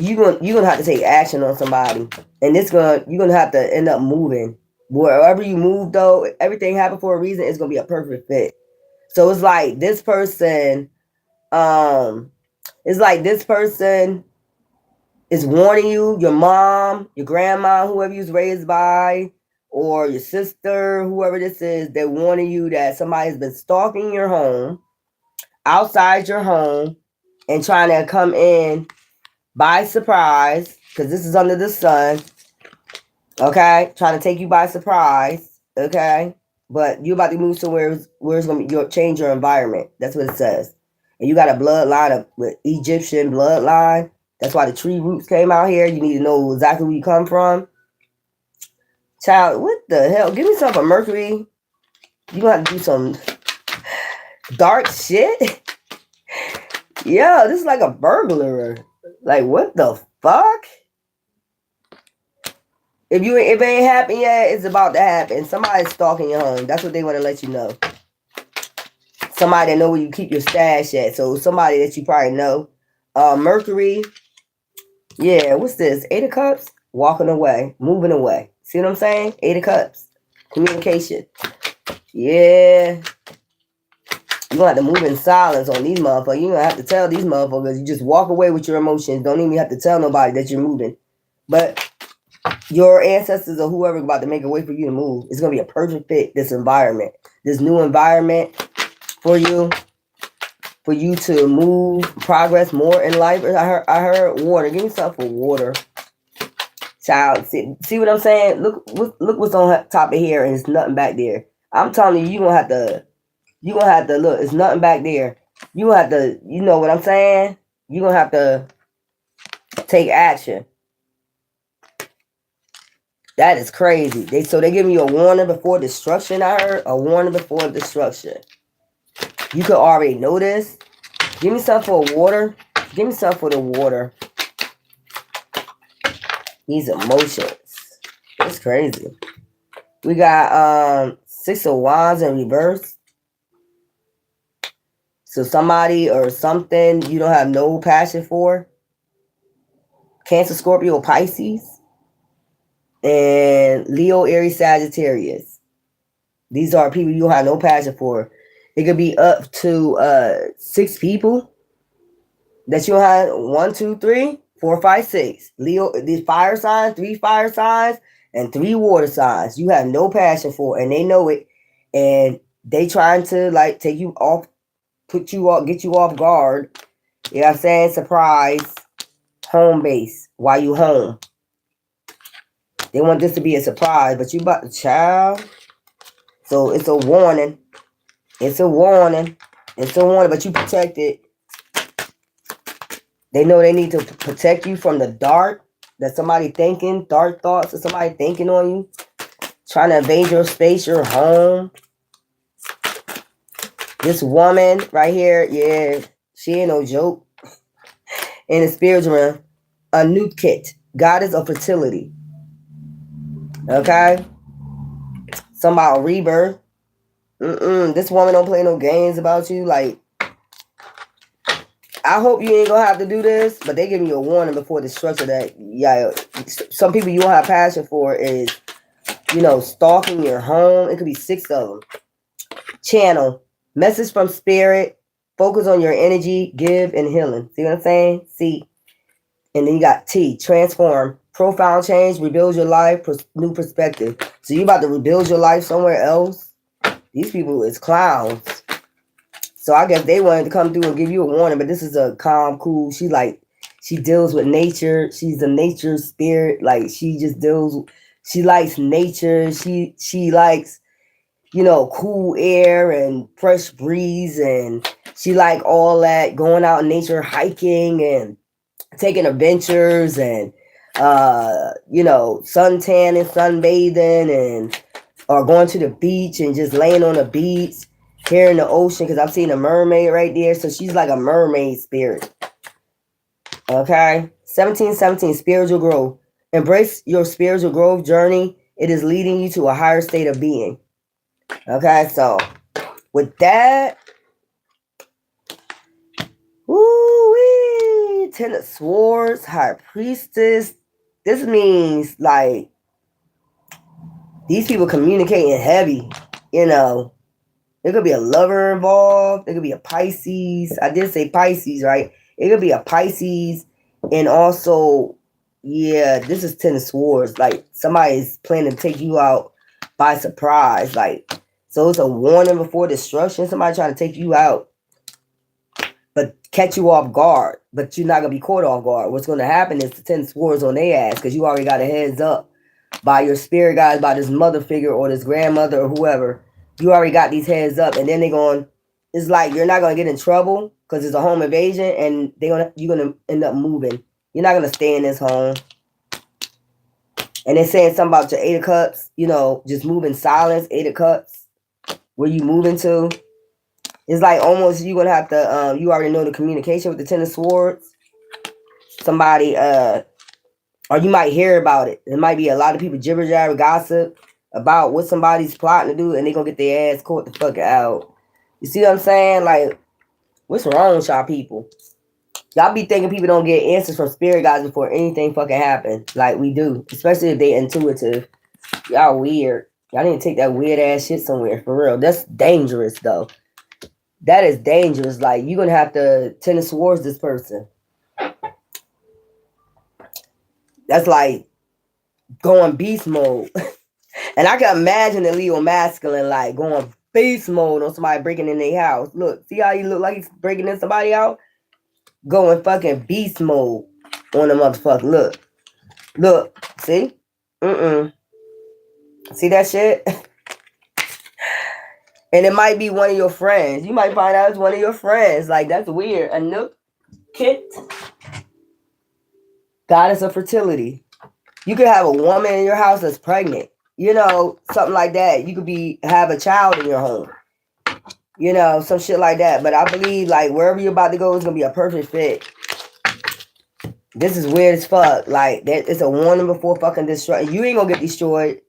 you're gonna have to take action on somebody. And you're gonna have to end up moving. Wherever you move though, everything happened for a reason. It's gonna be a perfect fit. So it's like this person, is warning you, your mom, your grandma, whoever you was raised by, or your sister, whoever this is, they're warning you that somebody's been stalking your home, outside your home, and trying to come in by surprise, because this is under the sun, okay? Trying to take you by surprise, okay? But you're about to move somewhere where it's going to change your environment. That's what it says. And you got a bloodline with Egyptian bloodline. That's why the tree roots came out here. You need to know exactly where you come from. Child, what the hell? Give me something for Mercury. You gonna have to do some dark shit? Yo, this is like a burglar. Like, what the fuck? If it ain't happened yet, it's about to happen. Somebody's stalking your home. That's what they want to let you know. Somebody that know where you keep your stash at. So somebody that you probably know. Mercury. Yeah, what's this? 8 of Cups? Walking away. Moving away. See what I'm saying? 8 of Cups. Communication. Yeah. You're going to have to move in silence on these motherfuckers. You're going to have to tell these motherfuckers. You just walk away with your emotions. Don't even have to tell nobody that you're moving. But your ancestors or whoever about to make a way for you to move. It's going to be a perfect fit, this environment. This new environment for you. For you to move, progress more in life. I heard water. Give me something for water. Child, see what I'm saying? Look what's on top of here, and it's nothing back there. I'm telling you, you gonna have to look. It's nothing back there. You gonna have to, you know what I'm saying? You gonna have to take action. That is crazy. They giving you a warning before destruction. I heard a warning before destruction. You could already know this. Give me some for water. Give me some for the water. These emotions. It's crazy. We got 6 of Wands in reverse. So somebody or something you don't have no passion for. Cancer, Scorpio, Pisces. And Leo, Aries, Sagittarius. These are people you don't have no passion for. It could be up to 6 people that you have 1, 2, 3, 4, 5, 6. Leo, these fire signs, 3 fire signs, and 3 water signs. You have no passion for, and they know it. And they trying to like take you off, put you off, get you off guard. You know what I'm saying? Surprise, home base while you home. They want this to be a surprise, but you about to child. So it's a warning. It's a warning. It's a warning, but you protected. They know they need to protect you from the dark. That somebody thinking, dark thoughts of somebody thinking on you. Trying to invade your space, your home. This woman right here, yeah, she ain't no joke. In the spiritual realm, a Nutkit, goddess of fertility. Okay? Something about rebirth. This woman don't play no games about you. Like, I hope you ain't gonna have to do this, but they giving you a warning before the structure that, yeah, some people you don't have passion for is, you know, stalking your home. It could be 6 of them. Channel, message from spirit, focus on your energy, give, and healing. See what I'm saying? See. And then you got T, transform, profound change, rebuild your life, new perspective. So you about to rebuild your life somewhere else? These people is clowns. So I guess they wanted to come through and give you a warning, but this is a calm, cool. She deals with nature. She's a nature spirit. Like she likes nature. She likes, you know, cool air and fresh breeze, and she like all that, going out in nature, hiking and taking adventures and you know, suntanning, sunbathing, and or going to the beach and just laying on the beach here in the ocean, because I've seen a mermaid right there. So she's like a mermaid spirit. Okay. 1717, spiritual growth. Embrace your spiritual growth journey. It is leading you to a higher state of being. Okay, so with that, woo-wee, 10 of Swords, High Priestess. This means like these people communicating heavy, you know. There could be a lover involved. There could be a Pisces. I did say Pisces, right? It could be a Pisces. And also, yeah, this is 10 of Swords. Like, somebody's planning to take you out by surprise. Like, so it's a warning before destruction. Somebody trying to take you out, but catch you off guard. But you're not going to be caught off guard. What's going to happen is the 10 of Swords on their ass, because you already got a heads up by your spirit guides, by this mother figure or this grandmother or whoever. You already got these heads up, and then it's like you're not gonna get in trouble because it's a home invasion, and you're gonna end up moving. You're not gonna stay in this home. And they're saying something about your 8 of Cups, you know, just moving silence. 8 of Cups, where you moving to? It's like almost you're gonna have to. You already know the communication with the 10 of Swords. Somebody, or you might hear about it. There might be a lot of people jibber jabber gossip about what somebody's plotting to do, and they're gonna get their ass caught the fuck out. You see what I'm saying? Like, what's wrong with y'all people? Y'all be thinking people don't get answers from spirit guides before anything fucking happens. Like we do. Especially if they intuitive. Y'all weird. Y'all need to take that weird ass shit somewhere. For real. That's dangerous though. That is dangerous. Like, you're gonna have to tend towards this person. That's like going beast mode. And I can imagine the Leo masculine like going beast mode on somebody breaking in their house. Look, see how he look like he's breaking in somebody out? Going fucking beast mode on the motherfucker. Look. Look, see? See that shit? And it might be one of your friends. You might find out it's one of your friends. Like, that's weird. A nook kit, goddess of fertility. You could have a woman in your house that's pregnant. You know, something like that. You could have a child in your home. You know, some shit like that. But I believe, like, wherever you're about to go is going to be a perfect fit. This is weird as fuck. Like, that it's a warning before fucking destruction. You ain't going to get destroyed.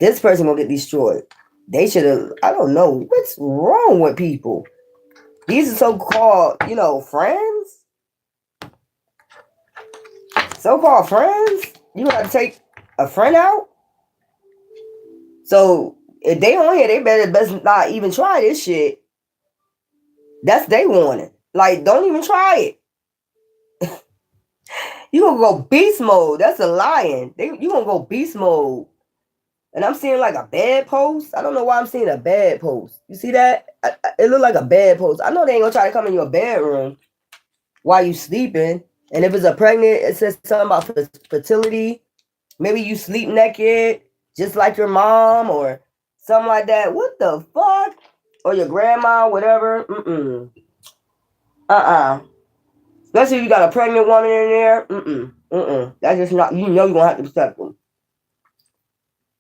This person going to get destroyed. They should have, I don't know. What's wrong with people? These are so-called, you know, friends. So-called friends. You got to take a friend out? So, if they on here, they better best not even try this shit. That's they warning. Like, don't even try it. You gonna go beast mode. That's a lion. You gonna go beast mode. And I'm seeing like a bed post. I don't know why I'm seeing a bed post. You see that? It look like a bed post. I know they ain't gonna try to come in your bedroom while you sleeping. And if it's a pregnant, it says something about fertility. Maybe you sleep naked, just like your mom or something like that. What the fuck? Or your grandma, whatever. Especially if you got a pregnant woman in there. That's just not, you know you're gonna have to protect them.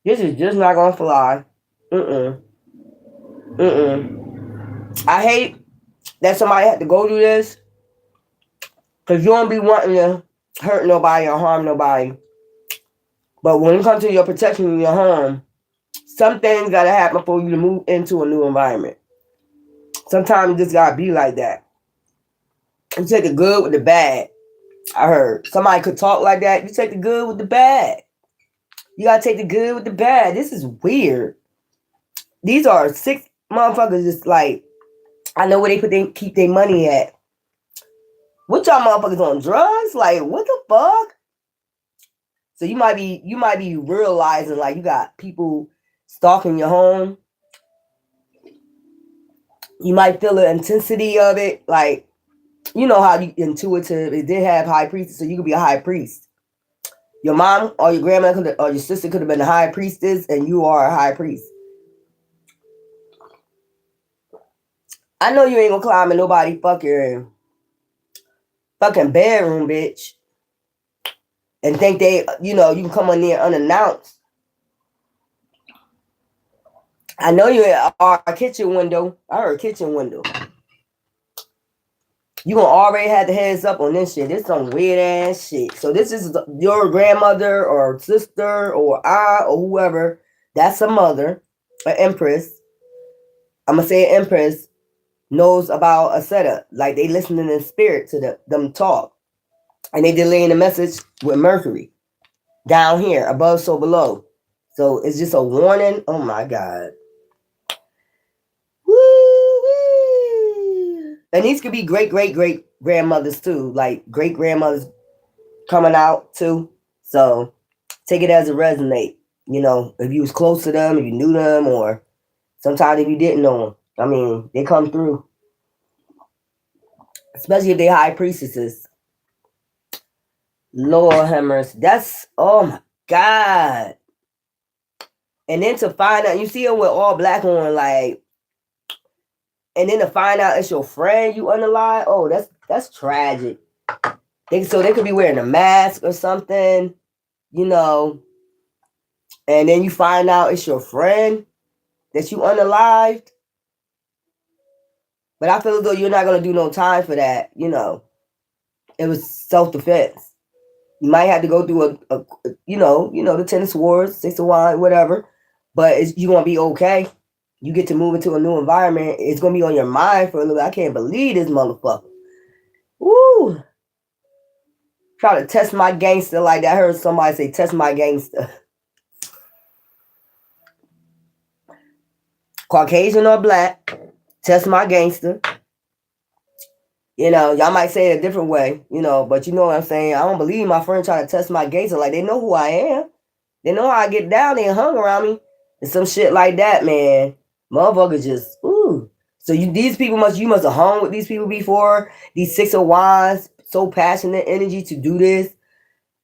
This is just not gonna fly. I hate that somebody had to go through this. Cause you don't be wanting to hurt nobody or harm nobody. But when it comes to your protection in your home, some things gotta happen for you to move into a new environment. Sometimes it just gotta be like that. You take the good with the bad. I heard somebody could talk like that. You take the good with the bad. You gotta take the good with the bad. This is weird. These are 6 motherfuckers just like, I know where they keep their money at. What y'all motherfuckers on drugs? Like, what the fuck? So you might be realizing like you got people stalking your home. You might feel the intensity of it. Like, you know how you intuitive. It did have high priestess, so you could be a high priest. Your mom or your grandma or your sister could have been a high priestess, and you are a high priest. I know you ain't gonna climb in nobody fucking bedroom, bitch, and think they, you know, you can come on there unannounced. I know you in our kitchen window. I heard kitchen window. You gonna already have the heads up on this shit. This is some weird ass shit. So this is your grandmother or sister or aunt or whoever. That's a mother, an empress. I'm gonna say an empress knows about a setup. Like they listening in spirit to them talk. And they delaying the message with Mercury. Down here, above so below. So it's just a warning. Oh my God. Woo-wee. And these could be great grandmothers too. Like great grandmothers coming out too. So take it as a resonate. You know, if you was close to them, if you knew them, or sometimes if you didn't know them. I mean, they come through. Especially if they high priestesses. Lord Hammers. That's, oh my God. And then to find out, you see them with all black on, like, and then to find out it's your friend you unalive, oh, that's tragic. So they could be wearing a mask or something, you know, and then you find out it's your friend that you unalived. But I feel as though you're not going to do no time for that, you know. It was self-defense. You might have to go through a you know, the 10 of swords, 6 of wands, whatever. But you're going to be okay. You get to move into a new environment. It's going to be on your mind for a little bit. I can't believe this motherfucker. Woo. Try to test my gangster like that. I heard somebody say, test my gangster. Caucasian or black, test my gangster. You know, y'all might say it a different way, you know, but you know what I'm saying? I don't believe my friend trying to test my gangster. Like, they know who I am. They know how I get down. They hung around me. And some shit like that, man. Motherfuckers just, ooh. So these people you must have hung with these people before. These 6 of wands, so passionate energy to do this.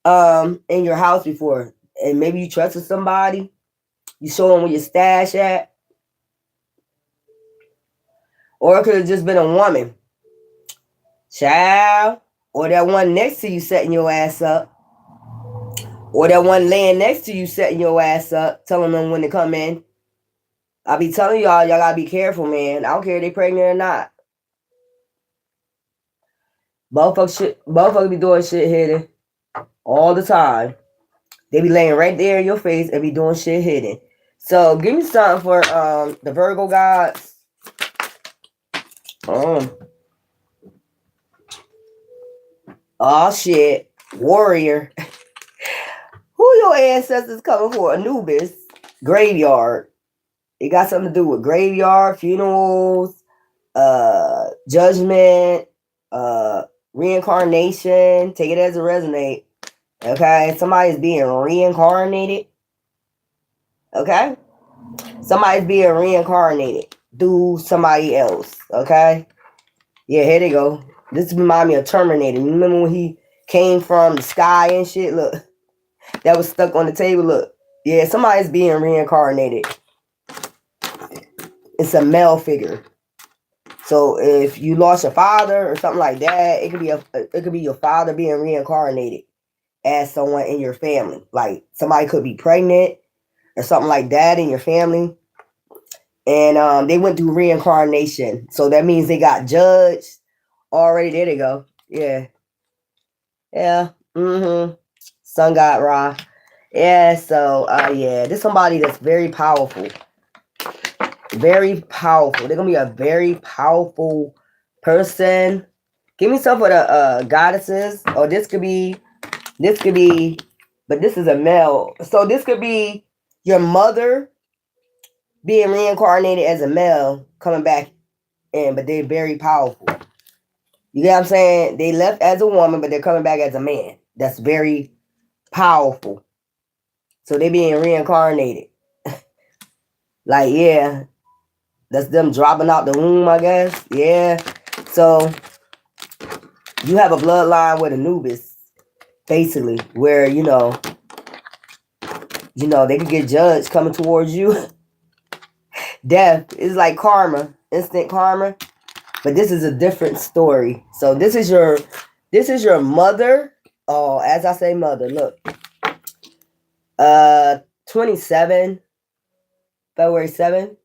in your house before, and maybe you trusted somebody. You show them where your stash at, or it could have just been a woman, child, or that one next to you setting your ass up, or that one laying next to you setting your ass up, telling them when to come in. I be telling y'all gotta be careful, man. I don't care if they pregnant or not. Motherfuckers be doing shit hidden all the time. They be laying right there in your face and be doing shit hidden. So give me something for the Virgo gods. Oh shit. Warrior. Who your ancestors coming for? Anubis. Graveyard. It got something to do with graveyard, funerals, judgment, reincarnation. Take it as a resonate. Okay? Somebody's being reincarnated. Okay? Somebody's being reincarnated through somebody else. Okay? Yeah, here they go. This reminds me of Terminator. You remember when he came from the sky and shit? Look. That was stuck on the table. Look. Yeah, somebody's being reincarnated. It's a male figure. So if you lost your father or something like that, it could be your father being reincarnated as someone in your family. Like somebody could be pregnant or something like that in your family. And they went through reincarnation. So that means they got judged already. There they go. Yeah. Yeah. Sun God Ra. Yeah, so yeah, this is somebody that's very powerful. Very powerful. They're gonna be a very powerful person. Give me some for the goddesses. Or this could be, but this is a male. So this could be your mother being reincarnated as a male, coming back in, but they're very powerful. You get what I'm saying? They left as a woman, but they're coming back as a man. That's very powerful. So they're being reincarnated. Like, yeah. That's them dropping out the womb, I guess. Yeah. So you have a bloodline with Anubis, basically, where, you know, they could get judged coming towards you. Death is like karma, instant karma. But this is a different story. So this is your mother. Oh, as I say mother, look. 27, February 7th.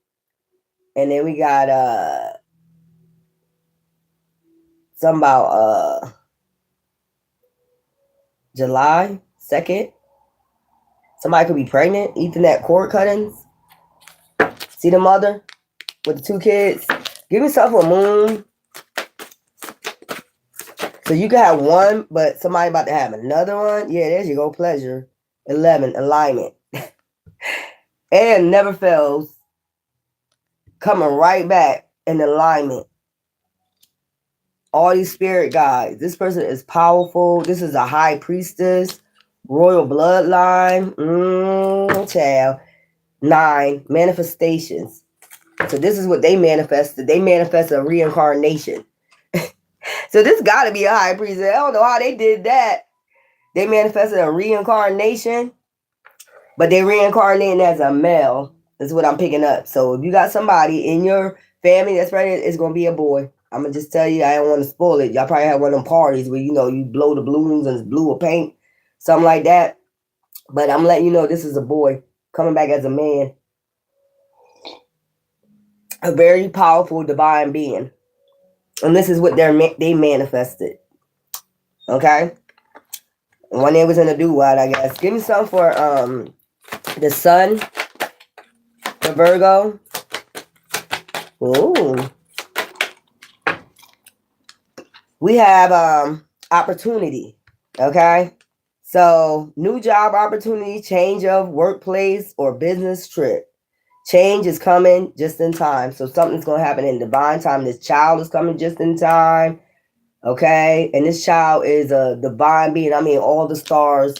And then we got something about July 2nd. Somebody could be pregnant, Ethernet cord cuttings. See the mother with the 2 kids? Give me something for moon. So you can have one, but somebody about to have another one. Yeah, there you go. Pleasure. 11, alignment. And never fails. Coming right back in alignment. All these spirit guides. This person is powerful. This is a high priestess. Royal bloodline. Child. 9, manifestations. So this is what they manifested. They manifested a reincarnation. So this got to be a high priest. I don't know how they did that. They manifested a reincarnation, but they reincarnating as a male. That's what I'm picking up. So if you got somebody in your family that's pregnant, it's going to be a boy. I'm going to just tell you, I don't want to spoil it. Y'all probably have one of them parties where, you blow the balloons and it's blue or paint, something like that. But I'm letting you know this is a boy coming back as a man. A very powerful divine being. And this is what they manifested. Okay? One day was in a do-wad, I guess. Give me some for the sun. The Virgo. Ooh. We have opportunity. Okay? So, new job opportunity, change of workplace or business trip. Change is coming just in time. So something's going to happen in divine time. This child is coming just in time. Okay? And this child is a divine being. I mean, all the stars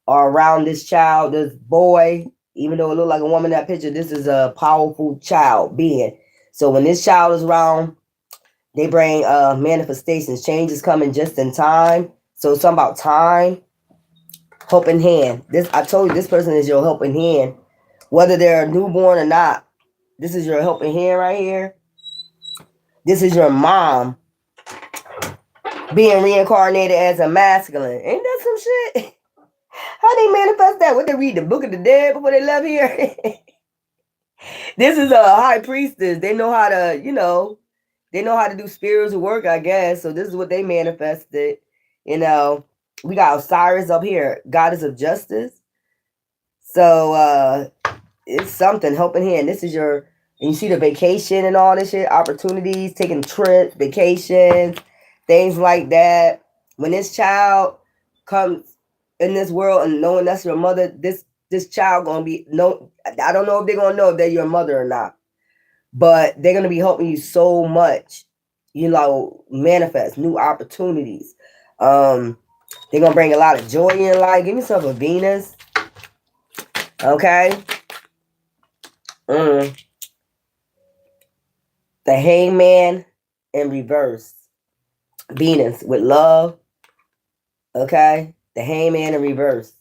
are around this child. This boy, even though it looked like a woman in that picture, this is a powerful child being. So when this child is around, they bring manifestations. Change is coming just in time. So it's something about time. Helping hand. I told you, this person is your helping hand. Whether they're a newborn or not, this is your helping hand right here. This is your mom being reincarnated as a masculine. Ain't that some shit? How they manifest that? What, they read the Book of the Dead before they left here? This is a high priestess. They know how to, they know how to do spiritual work, I guess. So this is what they manifested. We got Osiris up here, goddess of justice. So it's something, helping hand. This is and you see the vacation and all this shit, opportunities, taking trips, vacations, things like that. When this child comes in this world and knowing that's your mother, this child gonna be I don't know if they're gonna know if they're your mother or not, but they're gonna be helping you so much, manifest new opportunities. They're gonna bring a lot of joy in life. Give yourself a Venus. Okay. The Hangman in reverse. Venus with love. Okay. The Hangman in reverse.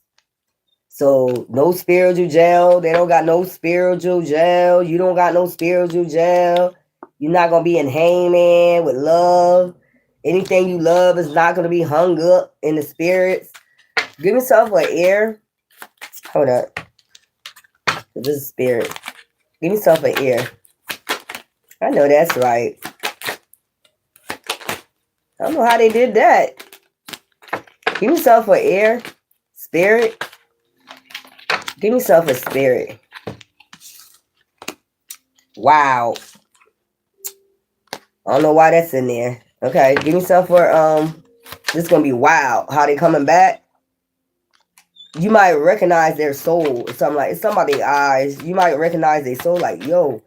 So no spiritual jail. They don't got no spiritual jail. You don't got no spiritual jail. You're not going to be in Hangman with love. Anything you love is not going to be hung up in the spirits. Give yourself an ear. Hold up. This is spirit. Give yourself an ear. I know that's right. I don't know how they did that. Give yourself an ear. Spirit. Give yourself a spirit. Wow. I don't know why that's in there. Okay, give yourself this is gonna be wild. How they coming back? You might recognize their soul or something like it's somebody's eyes. You might recognize their soul, like, yo,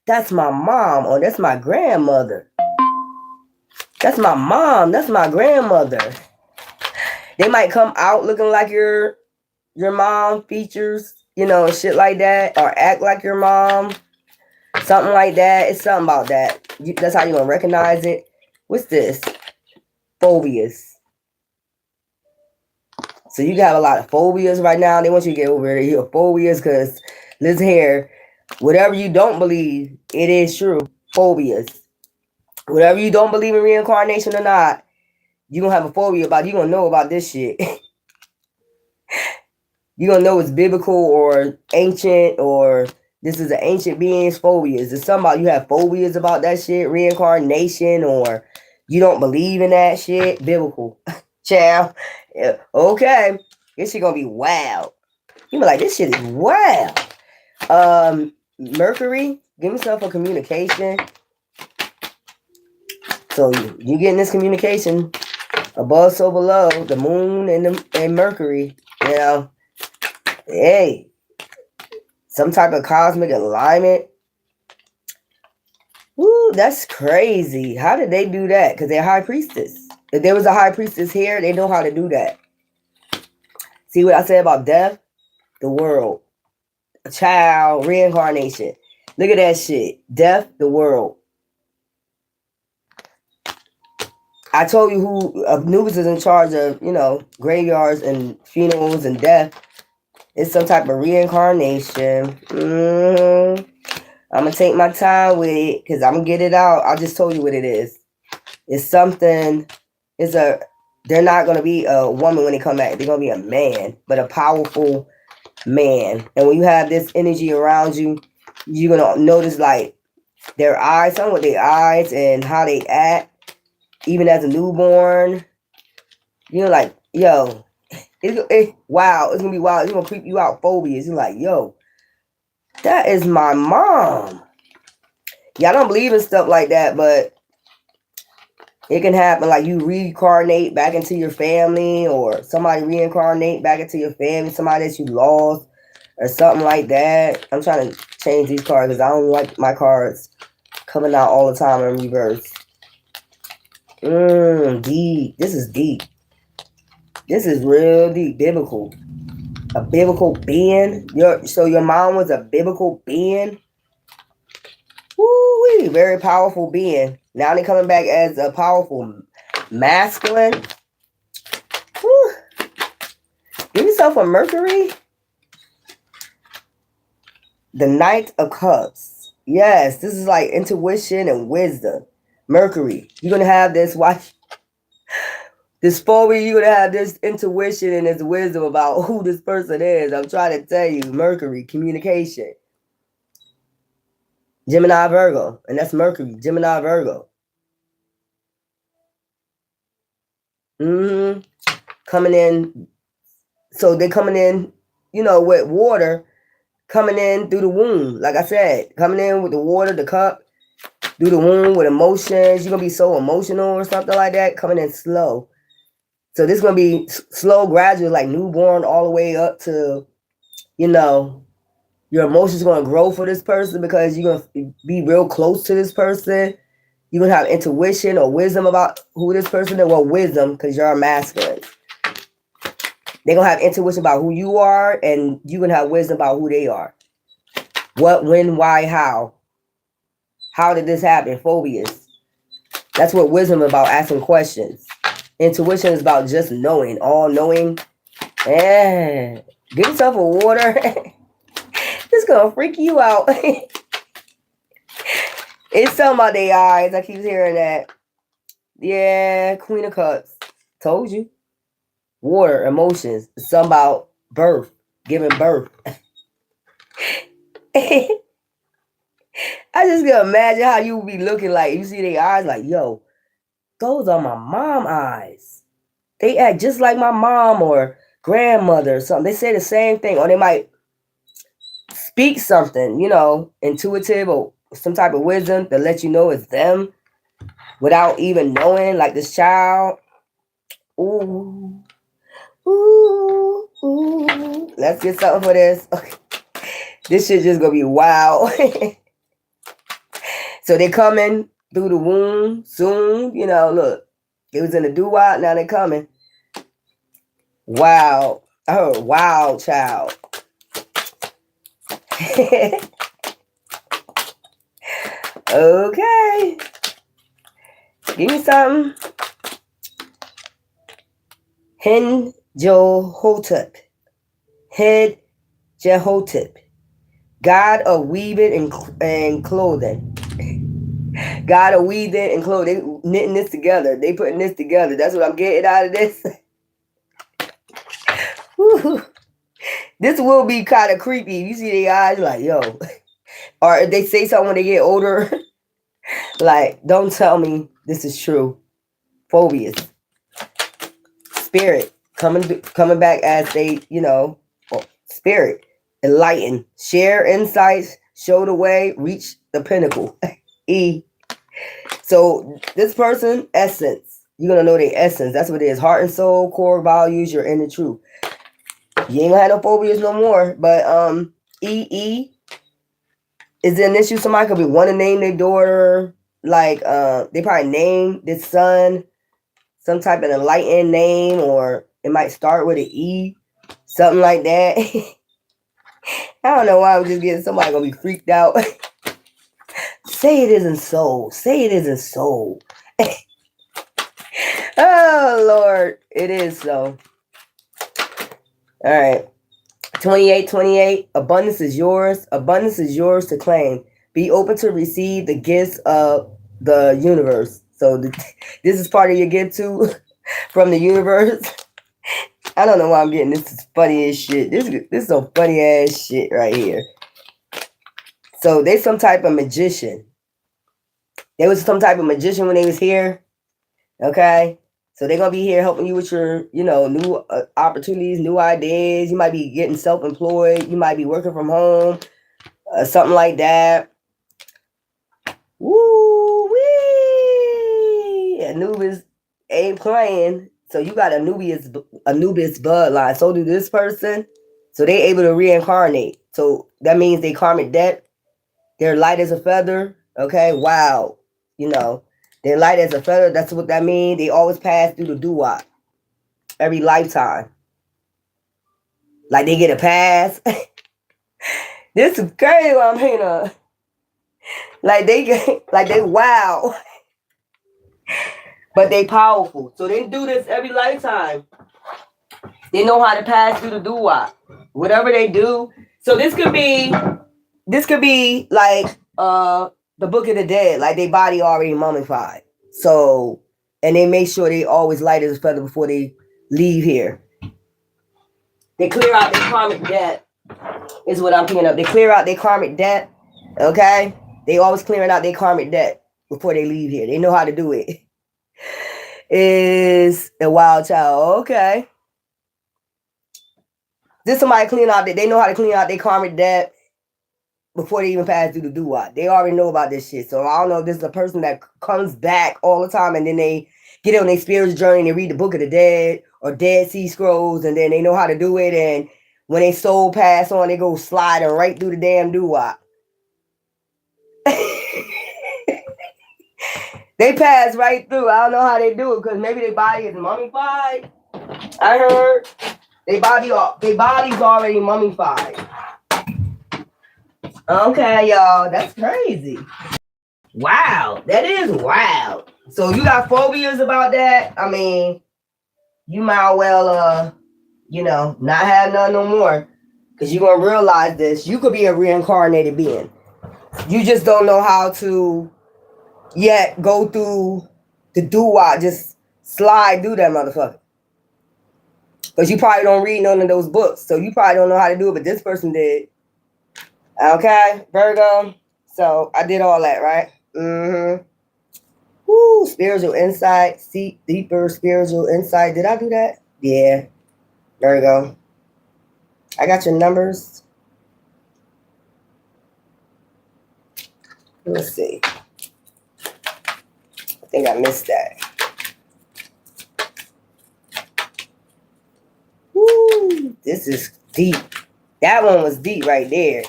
that's my mom, or that's my grandmother. That's my mom, that's my grandmother. They might come out looking like your mom, features, shit like that, or act like your mom, something like that. It's something about that. That's how you're gonna recognize it. What's this? Phobias. So you got a lot of phobias right now. They want you to get over your phobias, because listen here, whatever you don't believe, it is true. Phobias. Whatever you don't believe in reincarnation or not, you're gonna have a phobia about it. You're gonna know about this shit. You're going to know it's biblical or ancient, or this is an ancient being's phobias. It's something about you have phobias about that shit, reincarnation, or you don't believe in that shit. Biblical. Child. Yeah. Okay. This shit going to be wild. You be like, this shit is wild. Mercury. Give yourself a communication. So you getting this communication above, so below, the moon and Mercury, Hey, some type of cosmic alignment. Woo, that's crazy. How did they do that? Because they're high priestess. If there was a high priestess here, they know how to do that. See what I said about death? The world. A child, reincarnation. Look at that shit. Death, the world. I told you who Anubis is in charge of, graveyards and funerals and death. It's some type of reincarnation. I'm going to take my time with it because I'm going to get it out. I just told you what it is. It's something. They're not going to be a woman when they come back. They're going to be a man, but a powerful man. And when you have this energy around you, you're going to notice like their eyes, something with their eyes and how they act. Even as a newborn, like, yo. Wow, it's gonna be wild. It's gonna creep you out. Phobias. You're like, yo, that is my mom. Yeah, I don't believe in stuff like that, but it can happen. Like you reincarnate back into your family, or somebody reincarnate back into your family, somebody that you lost, or something like that. I'm trying to change these cards because I don't like my cards coming out all the time in reverse. Deep. This is deep. This is real deep, biblical. A biblical being. So your mom was a biblical being. Woo-wee, very powerful being. Now they're coming back as a powerful masculine. Woo. Give yourself a Mercury. The Knight of Cups. Yes, this is like intuition and wisdom. Mercury. You're going to have this, watch. This 4 week, you're going to have this intuition and this wisdom about who this person is. I'm trying to tell you. Mercury. Communication. Gemini, Virgo. And that's Mercury. Gemini, Virgo. Coming in. So they're coming in, you know, with water. Coming in through the womb. Like I said. Coming in with the water, the cup. Through the womb with emotions. You're going to be so emotional or something like that. Coming in slow. So this is going to be slow, gradual, like newborn all the way up to, you know, your emotions are going to grow for this person because you're going to be real close to this person. You're going to have intuition or wisdom about who this person is. Well, wisdom because you're masculine. They're going to have intuition about who you are and you're going to have wisdom about who they are. What, when, why, how. How did this happen? Phobias. That's what wisdom is about, asking questions. Intuition is about just knowing, all knowing. Yeah. Give yourself a water. It's going to freak you out. It's something about their eyes. I keep hearing that. Yeah, Queen of Cups. Told you. Water, emotions. It's something about birth, giving birth. I just can imagine how you would be looking like. You see their eyes like, yo, those are my mom eyes. They act just like my mom or grandmother or something. They say the same thing. Or they might speak something, you know, intuitive or some type of wisdom to let you know it's them without even knowing, like this child. Ooh. Ooh. Ooh. Let's get something for this. Okay. This shit just gonna be wild. So they coming through the womb soon. You know, look. It was in the doo-wop, now they coming. Wow. Oh, wow, child. Okay. Give me something. Hen Jehoshaphat. Head Jehoshaphat. God of weaving and clothing. God of weaving and clothing. They knitting this together. They putting this together. That's what I'm getting out of this. This will be kind of creepy. You see their eyes like, yo. Or if they say something when they get older, like, don't tell me this is true. Phobias. Spirit. Coming back as they, you know, spirit. Enlighten. Share insights. Show the way. Reach the pinnacle. E. So this person, essence. You're going to know their essence. That's what it is. Heart and soul, core values, your inner truth. You ain't gonna have no phobias no more. But E is an issue. Somebody could be want to name their daughter. Like they probably name this son some type of enlightened name, or it might start with an E. Something like that. I don't know why I'm just getting somebody gonna be freaked out. Say it isn't so. Say it isn't so. Oh Lord, it is so. All right. 28. Abundance is yours. Abundance is yours to claim. Be open to receive the gifts of the universe. So this is part of your gift too from the universe. I don't know why I'm getting this. Is funny as shit. This is some funny ass shit right here. So they some type of magician. There was some type of magician when they was here. Okay. So they're going to be here helping you with your, you know, new opportunities, new ideas. You might be getting self-employed. You might be working from home. Something like that. Woo-wee! Anubis ain't playing. So you got Anubis bloodline. So do this person. So they able to reincarnate. So that means they karmic debt. They're light as a feather. Okay. Wow. You know. They're light as a feather. That's what that means. They always pass through the doo-wop. Every lifetime. Like they get a pass. This is crazy what I'm hearing. Like they wow. But they powerful. So they do this every lifetime. They know how to pass through the doo-wop. Whatever they do. So this could be like the Book of the Dead, like their body already mummified. So, and they make sure they always light as a feather before they leave here. They clear out their karmic debt, is what I'm picking up. They clear out their karmic debt, okay? They always clearing out their karmic debt before they leave here. They know how to do it. Is a wild child, okay? This somebody clean out that they know how to clean out their karmic debt before they even pass through the doo-wop. They already know about this shit. So I don't know if this is a person that comes back all the time and then they get on their spiritual journey and they read the Book of the Dead or Dead Sea Scrolls and then they know how to do it. And when they soul pass on, they go sliding right through the damn doo-wop. They pass right through. I don't know how they do it because maybe their body is mummified. I heard their body's already mummified. Okay, y'all, that's crazy. Wow, that is wild. So you got phobias about that? I mean, you might well, not have none no more. Because you're going to realize this. You could be a reincarnated being. You just don't know how to yet go through the doo-wop. Just slide through that motherfucker. Because you probably don't read none of those books. So you probably don't know how to do it. But this person did. Okay, Virgo. So I did all that, right? Mm-hmm. Woo, spiritual insight. See, deeper spiritual insight. Did I do that? Yeah. Virgo. I got your numbers. Let's see. I think I missed that. Woo, this is deep. That one was deep right there.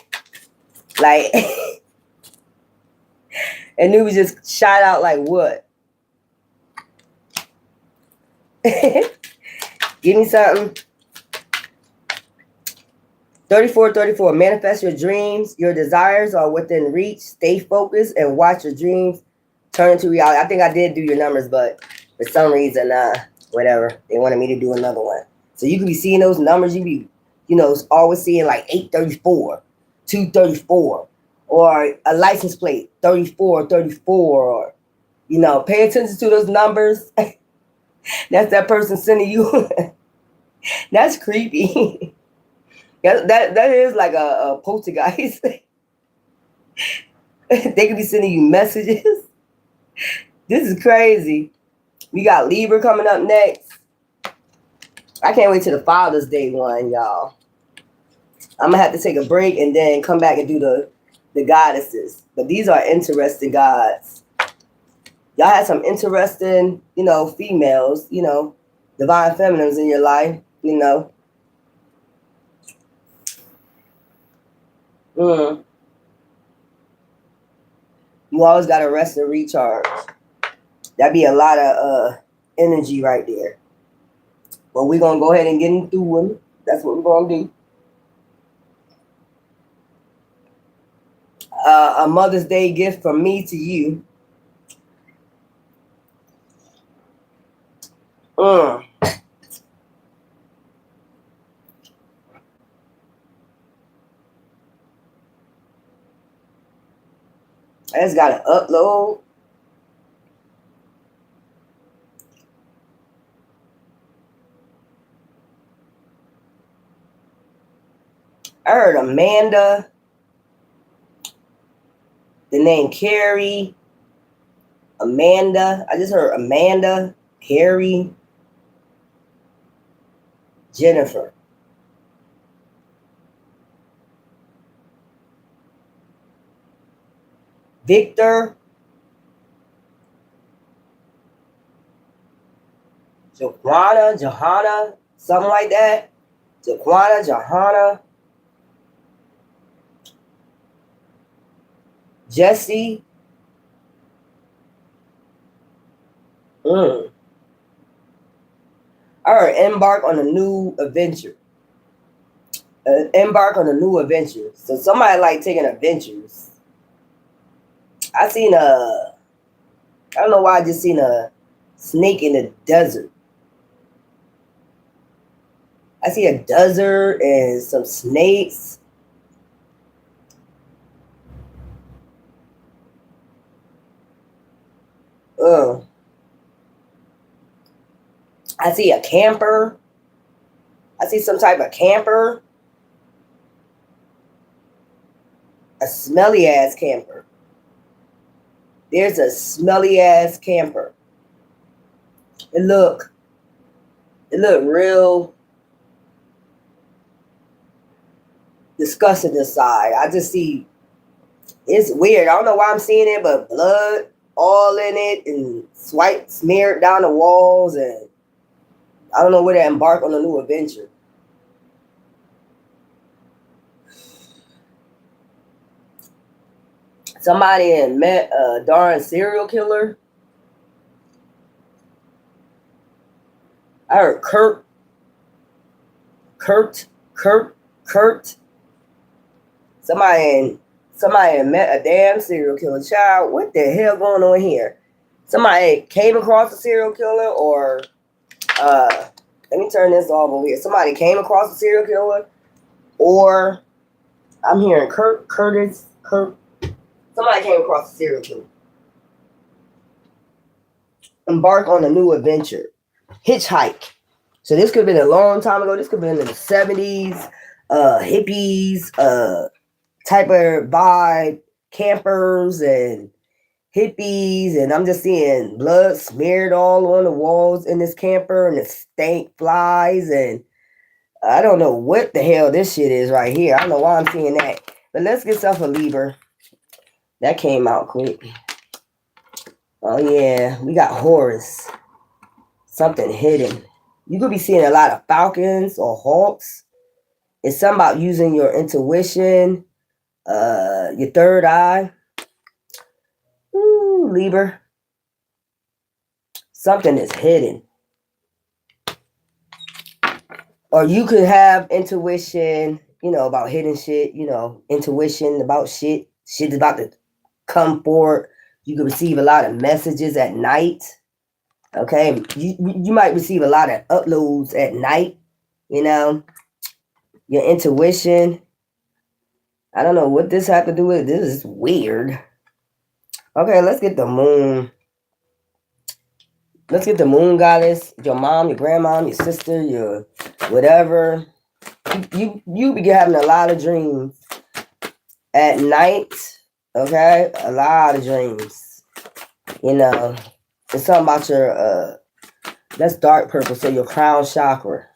Like, and it was just shot out like what? Give me something. 34. Manifest your dreams. Your desires are within reach. Stay focused and watch your dreams turn into reality. I think I did do your numbers, but for some reason, whatever. They wanted me to do another one. So you could be seeing those numbers. You be, always seeing like 834, 234, or a license plate 34, or, pay attention to those numbers. That's that person sending you. That's creepy. That is like a poltergeist. They could be sending you messages. This is crazy. We got Libra coming up next. I can't wait till the Father's Day one, y'all. I'm gonna have to take a break and then come back and do the goddesses. But these are interesting gods. Y'all had some interesting, females, divine feminines in your life, You always got to rest and recharge. That'd be a lot of energy right there. But we're going to go ahead and get into them. That's what we're going to do. A Mother's Day gift from me to you. I just got to upload. I heard Amanda. The name Carrie. Amanda. I just heard Amanda, Carrie, Jennifer. Victor. Johanna, something like that. Johanna. Jesse. I heard embark on a new adventure. So somebody like taking adventures. I don't know why I just seen a snake in the desert. I see a desert and some snakes. Ugh. I see a camper. I see some type of camper. A smelly ass camper. There's a smelly ass camper. It look real disgusting inside. I just see, it's weird. I don't know why I'm seeing it, but blood all in it and smeared down the walls, and I don't know where to embark on a new adventure. Somebody had met a darn serial killer. I heard Kurt. Somebody had met a damn serial killer. Child, what the hell going on here? Somebody came across a serial killer, or let me turn this off over here. Somebody came across a serial killer, or I'm hearing Kurt. Somebody came across a serial killer. Embark on a new adventure. Hitchhike. So this could have been a long time ago. This could have been in the 70s. Hippies, type of vibe, campers and hippies, and I'm just seeing blood smeared all on the walls in this camper, and the stank flies, and I don't know what the hell this shit is right here. I don't know why I'm seeing that. But let's get stuff a Libra. That came out quick. Oh yeah, we got Horus. Something hidden. You could be seeing a lot of falcons or hawks. It's something about using your intuition, your third eye. Ooh, Libra. Something is hidden. Or you could have intuition, about hidden shit, intuition about shit. Shit is about to come forward. You could receive a lot of messages at night. Okay. You might receive a lot of uploads at night, your intuition. I don't know what this has to do with. This is weird. Okay, let's get the moon. Let's get the moon goddess, your mom, your grandma, your sister, your whatever. You be having a lot of dreams at night. Okay, a lot of dreams. It's something about your that's dark purple. So your crown chakra.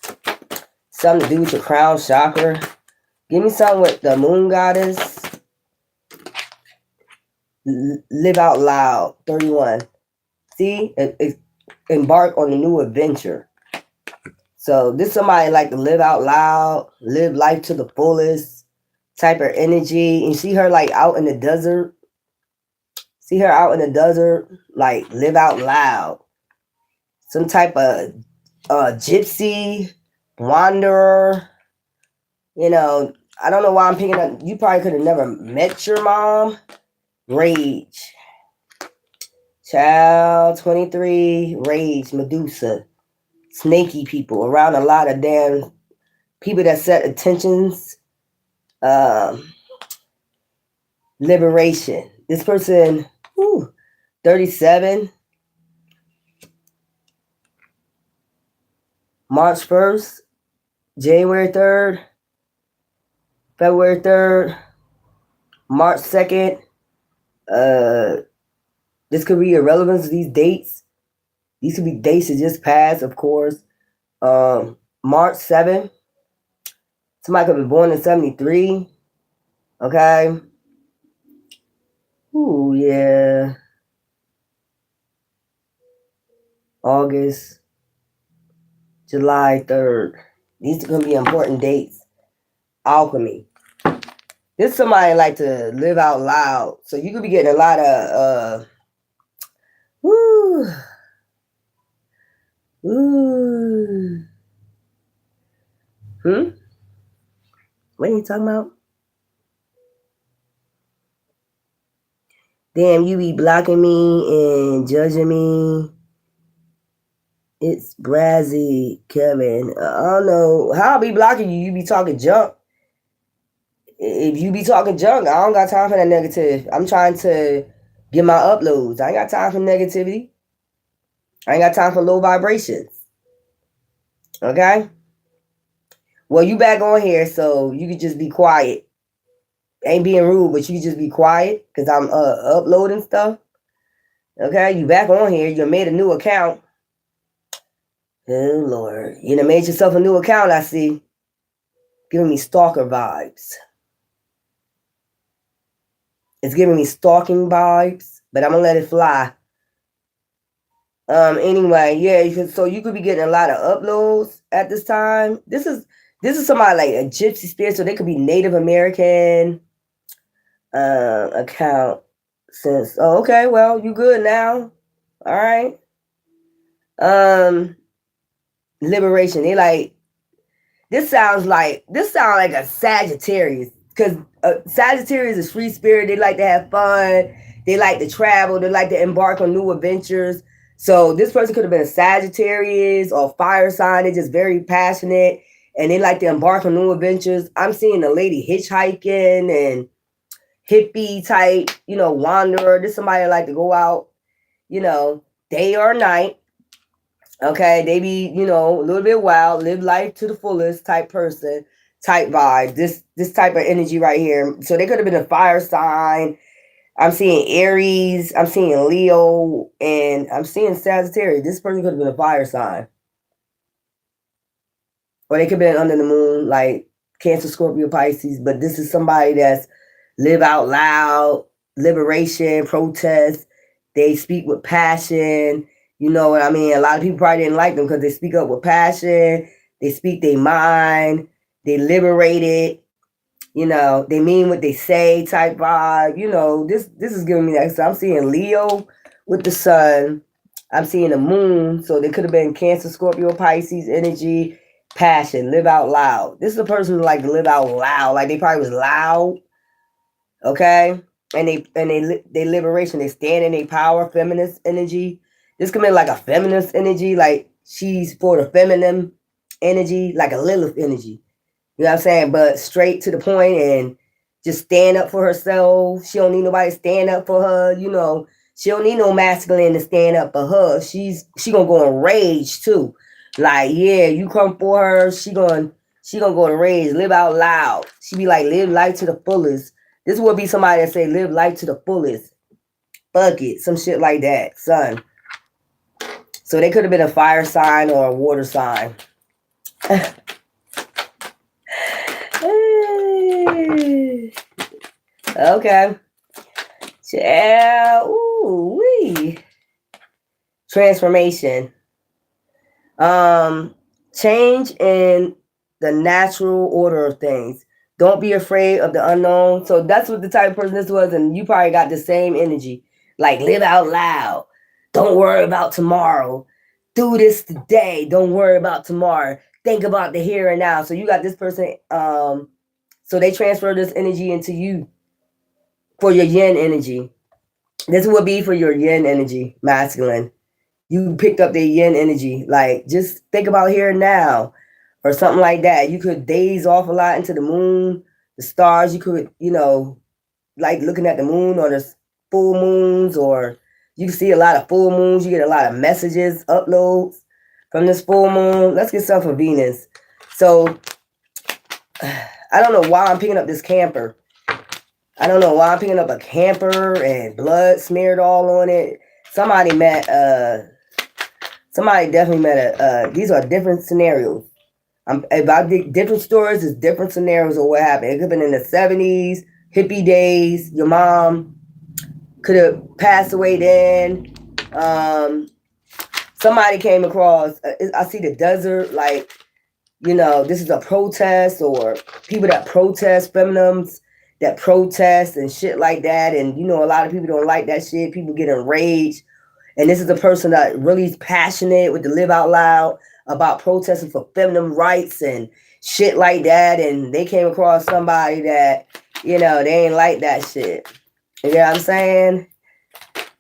Something to do with your crown chakra. Give me something with the moon goddess. Live out loud. 31. See, embark on a new adventure. So this somebody like to live out loud, live life to the fullest type of energy. And see her like out in the desert. See her out in the desert, like live out loud. Some type of gypsy, wanderer. I don't know why I'm picking up. You probably could have never met your mom. Rage. Child 23, rage, Medusa. Snaky people, around a lot of damn people that set intentions. Liberation. This person, 37. March 1st, January 3rd, February 3rd, March 2nd. This could be irrelevant to these dates. These could be dates that just passed, of course. March 7th. Somebody could be born in 73. Okay. Ooh, yeah. August, July 3rd. These are going to be important dates. Alchemy. This somebody like to live out loud. So you could be getting a lot of Ooh. What are you talking about? Damn, you be blocking me and judging me. It's Brazzy, Kevin. I don't know. How I'll be blocking you? You be talking junk. If you be talking junk, I don't got time for that negative. I'm trying to get my uploads. I ain't got time for negativity. I ain't got time for low vibrations. Okay? Well, you back on here, so you could just be quiet. Ain't being rude, but you could just be quiet because I'm uploading stuff. Okay? You back on here. You made a new account. Oh, Lord. You done made yourself a new account, I see. Giving me stalker vibes. It's giving me stalking vibes, but I'm going to let it fly. Anyway, yeah, so you could be getting a lot of uploads at this time. This is somebody like a gypsy spirit, so they could be Native American account. Since okay, well, you good now. All right. Liberation. They like this sounds like a Sagittarius, because Sagittarius is free spirit. They like to have fun. They like to travel. They like to embark on new adventures. So this person could have been a Sagittarius or fire sign. They're just very passionate and they like to embark on new adventures. I'm seeing a lady hitchhiking and hippie type, wanderer. This somebody that like to go out, day or night. Okay, they be, a little bit wild, live life to the fullest type person, type vibe. This type of energy right here. So they could have been a fire sign. I'm seeing Aries, I'm seeing Leo, and I'm seeing Sagittarius. This person could have been a fire sign. Or they could have been under the moon, like Cancer, Scorpio, Pisces. But this is somebody that's live out loud, liberation, protest. They speak with passion. You know what I mean? A lot of people probably didn't like them because they speak up with passion. They speak their mind. They liberate it. They mean what they say type vibe. This is giving me that. So I'm seeing Leo with the sun. I'm seeing the moon. So they could have been Cancer, Scorpio, Pisces energy, passion, live out loud. This is a person who like to live out loud. Like they probably was loud. Okay. And they liberation. They stand in their power, feminist energy. This could be like a feminist energy. Like she's for the feminine energy, like a Lilith energy. You know what I'm saying? But straight to the point and just stand up for herself. She don't need nobody to stand up for her. She don't need no masculine to stand up for her. She gonna go in rage too. Like, yeah, you come for her, she gonna go in rage, live out loud. She be like, live life to the fullest. This would be somebody that say, live life to the fullest. Fuck it, some shit like that, son. So they could have been a fire sign or a water sign. Okay. Yeah. Ooh wee. Transformation. Change in the natural order of things. Don't be afraid of the unknown. So that's what the type of person this was, and you probably got the same energy. Like live out loud. Don't worry about tomorrow. Do this today. Don't worry about tomorrow. Think about the here and now. So you got this person. So they transfer this energy into you for your yin energy. This would be for your yin energy, masculine. You picked up their yin energy. Like, just think about here and now or something like that. You could daze off a lot into the moon, the stars. You could, like looking at the moon or the full moons, or you can see a lot of full moons. You get a lot of messages, uploads from this full moon. Let's get some for Venus. So, I don't know why I'm picking up this camper. I don't know why I'm picking up a camper and blood smeared all on it. Somebody definitely met these are different scenarios. About different stories, is different scenarios of what happened. It could have been in the 70s, hippie days. Your mom could have passed away then. Somebody came across, I see the desert, like, this is a protest, or people that protest, feminines that protest and shit like that. And, a lot of people don't like that shit. People get enraged. And this is a person that really is passionate with the live out loud about protesting for feminine rights and shit like that. And they came across somebody that, they ain't like that shit. You know what I'm saying?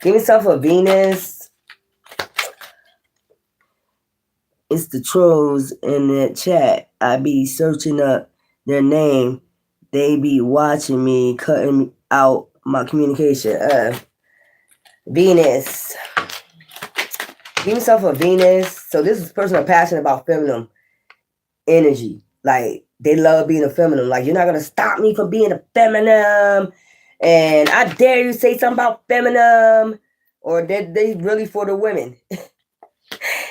Give me some for Venus. It's the trolls in the chat. I be searching up their name. They be watching me, cutting out my communication. Venus. Give yourself a Venus. So this is a person that's passionate about feminine energy. Like, they love being a feminine. Like, you're not going to stop me from being a feminine. And I dare you say something about feminine. Or they really for the women.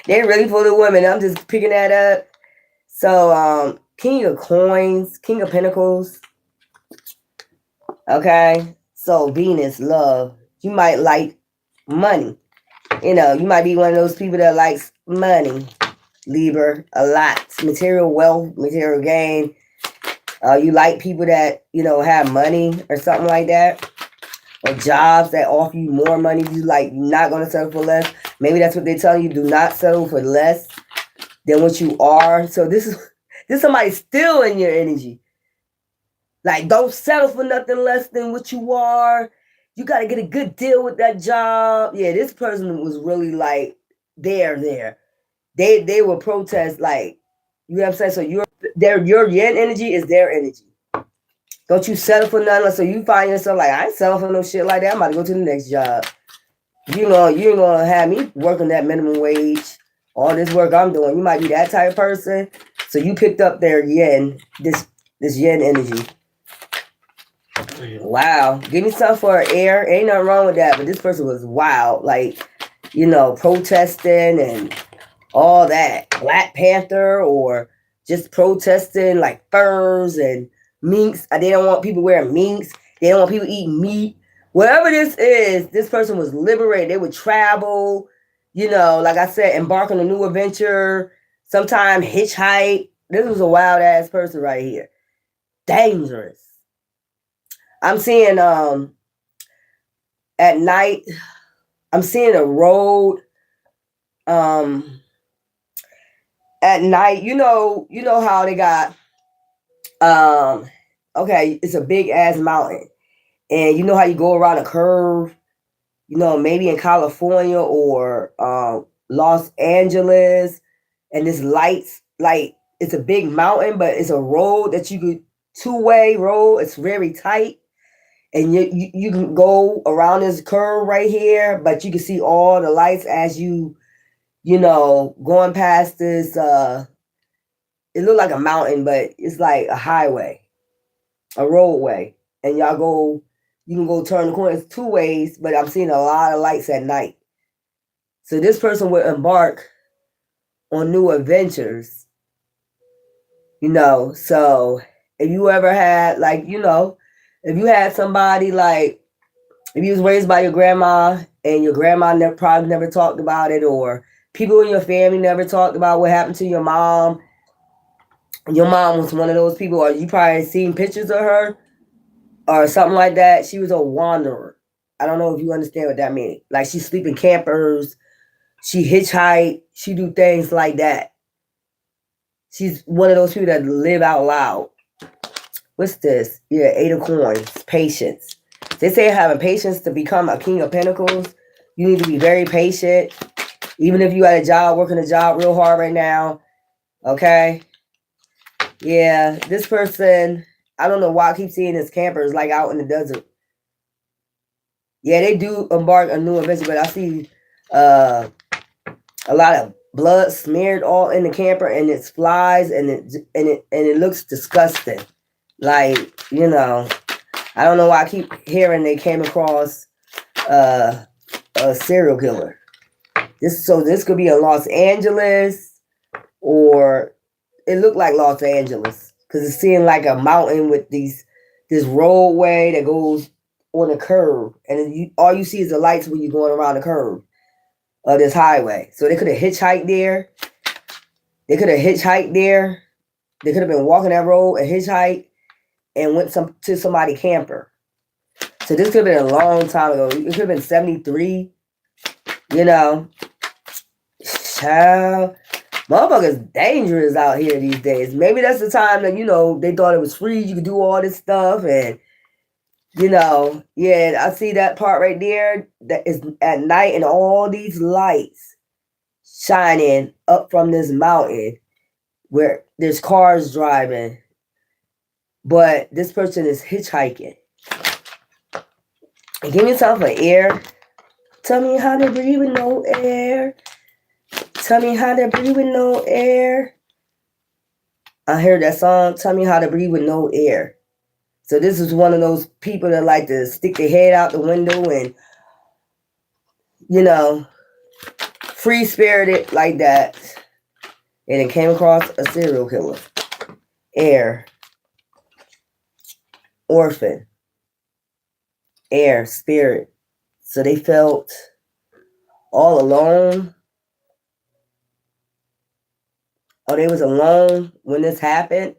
They're really for the women. I'm just picking that up. So, King of Coins, King of Pentacles. Okay. So, Venus, love. You might like money. You know, you might be one of those people that likes money. Libra, a lot. Material wealth, material gain. You like people that, you know, have money or something like that. Or jobs that offer you more money. You like, you're not going to settle for less. Maybe that's what they're telling you. Do not settle for less than what you are. So this is somebody stealing your energy. Like, don't settle for nothing less than what you are. You got to get a good deal with that job. Yeah, this person was really like, there. They will protest, like, you know what I'm saying? So your yin energy is their energy. Don't you settle for nothing. So you find yourself like, I ain't settle for no shit like that. I'm about to go to the next job. You know, you ain't gonna have me working that minimum wage. All this work I'm doing. You might be that type of person. So you picked up their yin, this yin energy. Wow. Give me something for air. Ain't nothing wrong with that. But this person was wild. Like, you know, protesting and all that. Black Panther, or just protesting like furs and minks. They don't want people wearing minks. They don't want people eating meat. Whatever this is, this person was liberated. They would travel, you know, like I said, embark on a new adventure, sometimes hitchhike. This was a wild ass person right here. Dangerous. I'm seeing at night, I'm seeing a road at night. You know how they got okay, it's a big ass mountain. And you know how you go around a curve, you know, maybe in California or Los Angeles, and this lights, like, it's a big mountain, but it's a road that you could, two-way road. It's very tight. And you can go around this curve right here, but you can see all the lights as you know, going past this, it looked like a mountain, but it's like a highway, a roadway. And y'all go, you can go turn the corner. It's two ways, but I'm seeing a lot of lights at night. So this person would embark on new adventures, you know. So if you ever had, like, you know, if you had somebody, like, if you was raised by your grandma and your grandma probably never talked about it, or people in your family never talked about what happened to your mom, your mom was one of those people, or you probably seen pictures of her or something like that. She was a wanderer. I don't know if you understand what that means. Like, she sleep in campers, she hitchhike, she do things like that. She's one of those people that live out loud. What's this? Yeah, 8 of Coins. Patience. They say having patience to become a King of Pentacles. You need to be very patient. Even if you at a job, working a job real hard right now. Okay? Yeah, this person, I don't know why I keep seeing this campers like out in the desert. Yeah, they do embark on new adventure, but I see a lot of blood smeared all in the camper, and it's flies, and it looks disgusting. Like, you know, I don't know why I keep hearing they came across a serial killer. This could be in Los Angeles, or it looked like Los Angeles, because it's seeing like a mountain with this roadway that goes on a curve, and all you see is the lights when you're going around the curve of this highway. So they could have hitchhiked there. They could have been walking that road and hitchhiked and went to somebody's camper. So this could have been a long time ago. It could have been 73. You know, child, motherfuckers dangerous out here these days. Maybe that's the time that, you know, they thought it was free. You could do all this stuff, and, you know, yeah, I see that part right there. That is at night, and all these lights. shining up from this mountain where there's cars driving, but this person is hitchhiking. And give me some for air. Tell me how to breathe with no air. Tell me how to breathe with no air. I heard that song, Tell Me How to Breathe with No Air. So this is one of those people that like to stick their head out the window and, you know, free-spirited like that. And it came across a serial killer. Air. Orphan. Air. Spirit. So they felt all alone. Oh, they was alone when this happened.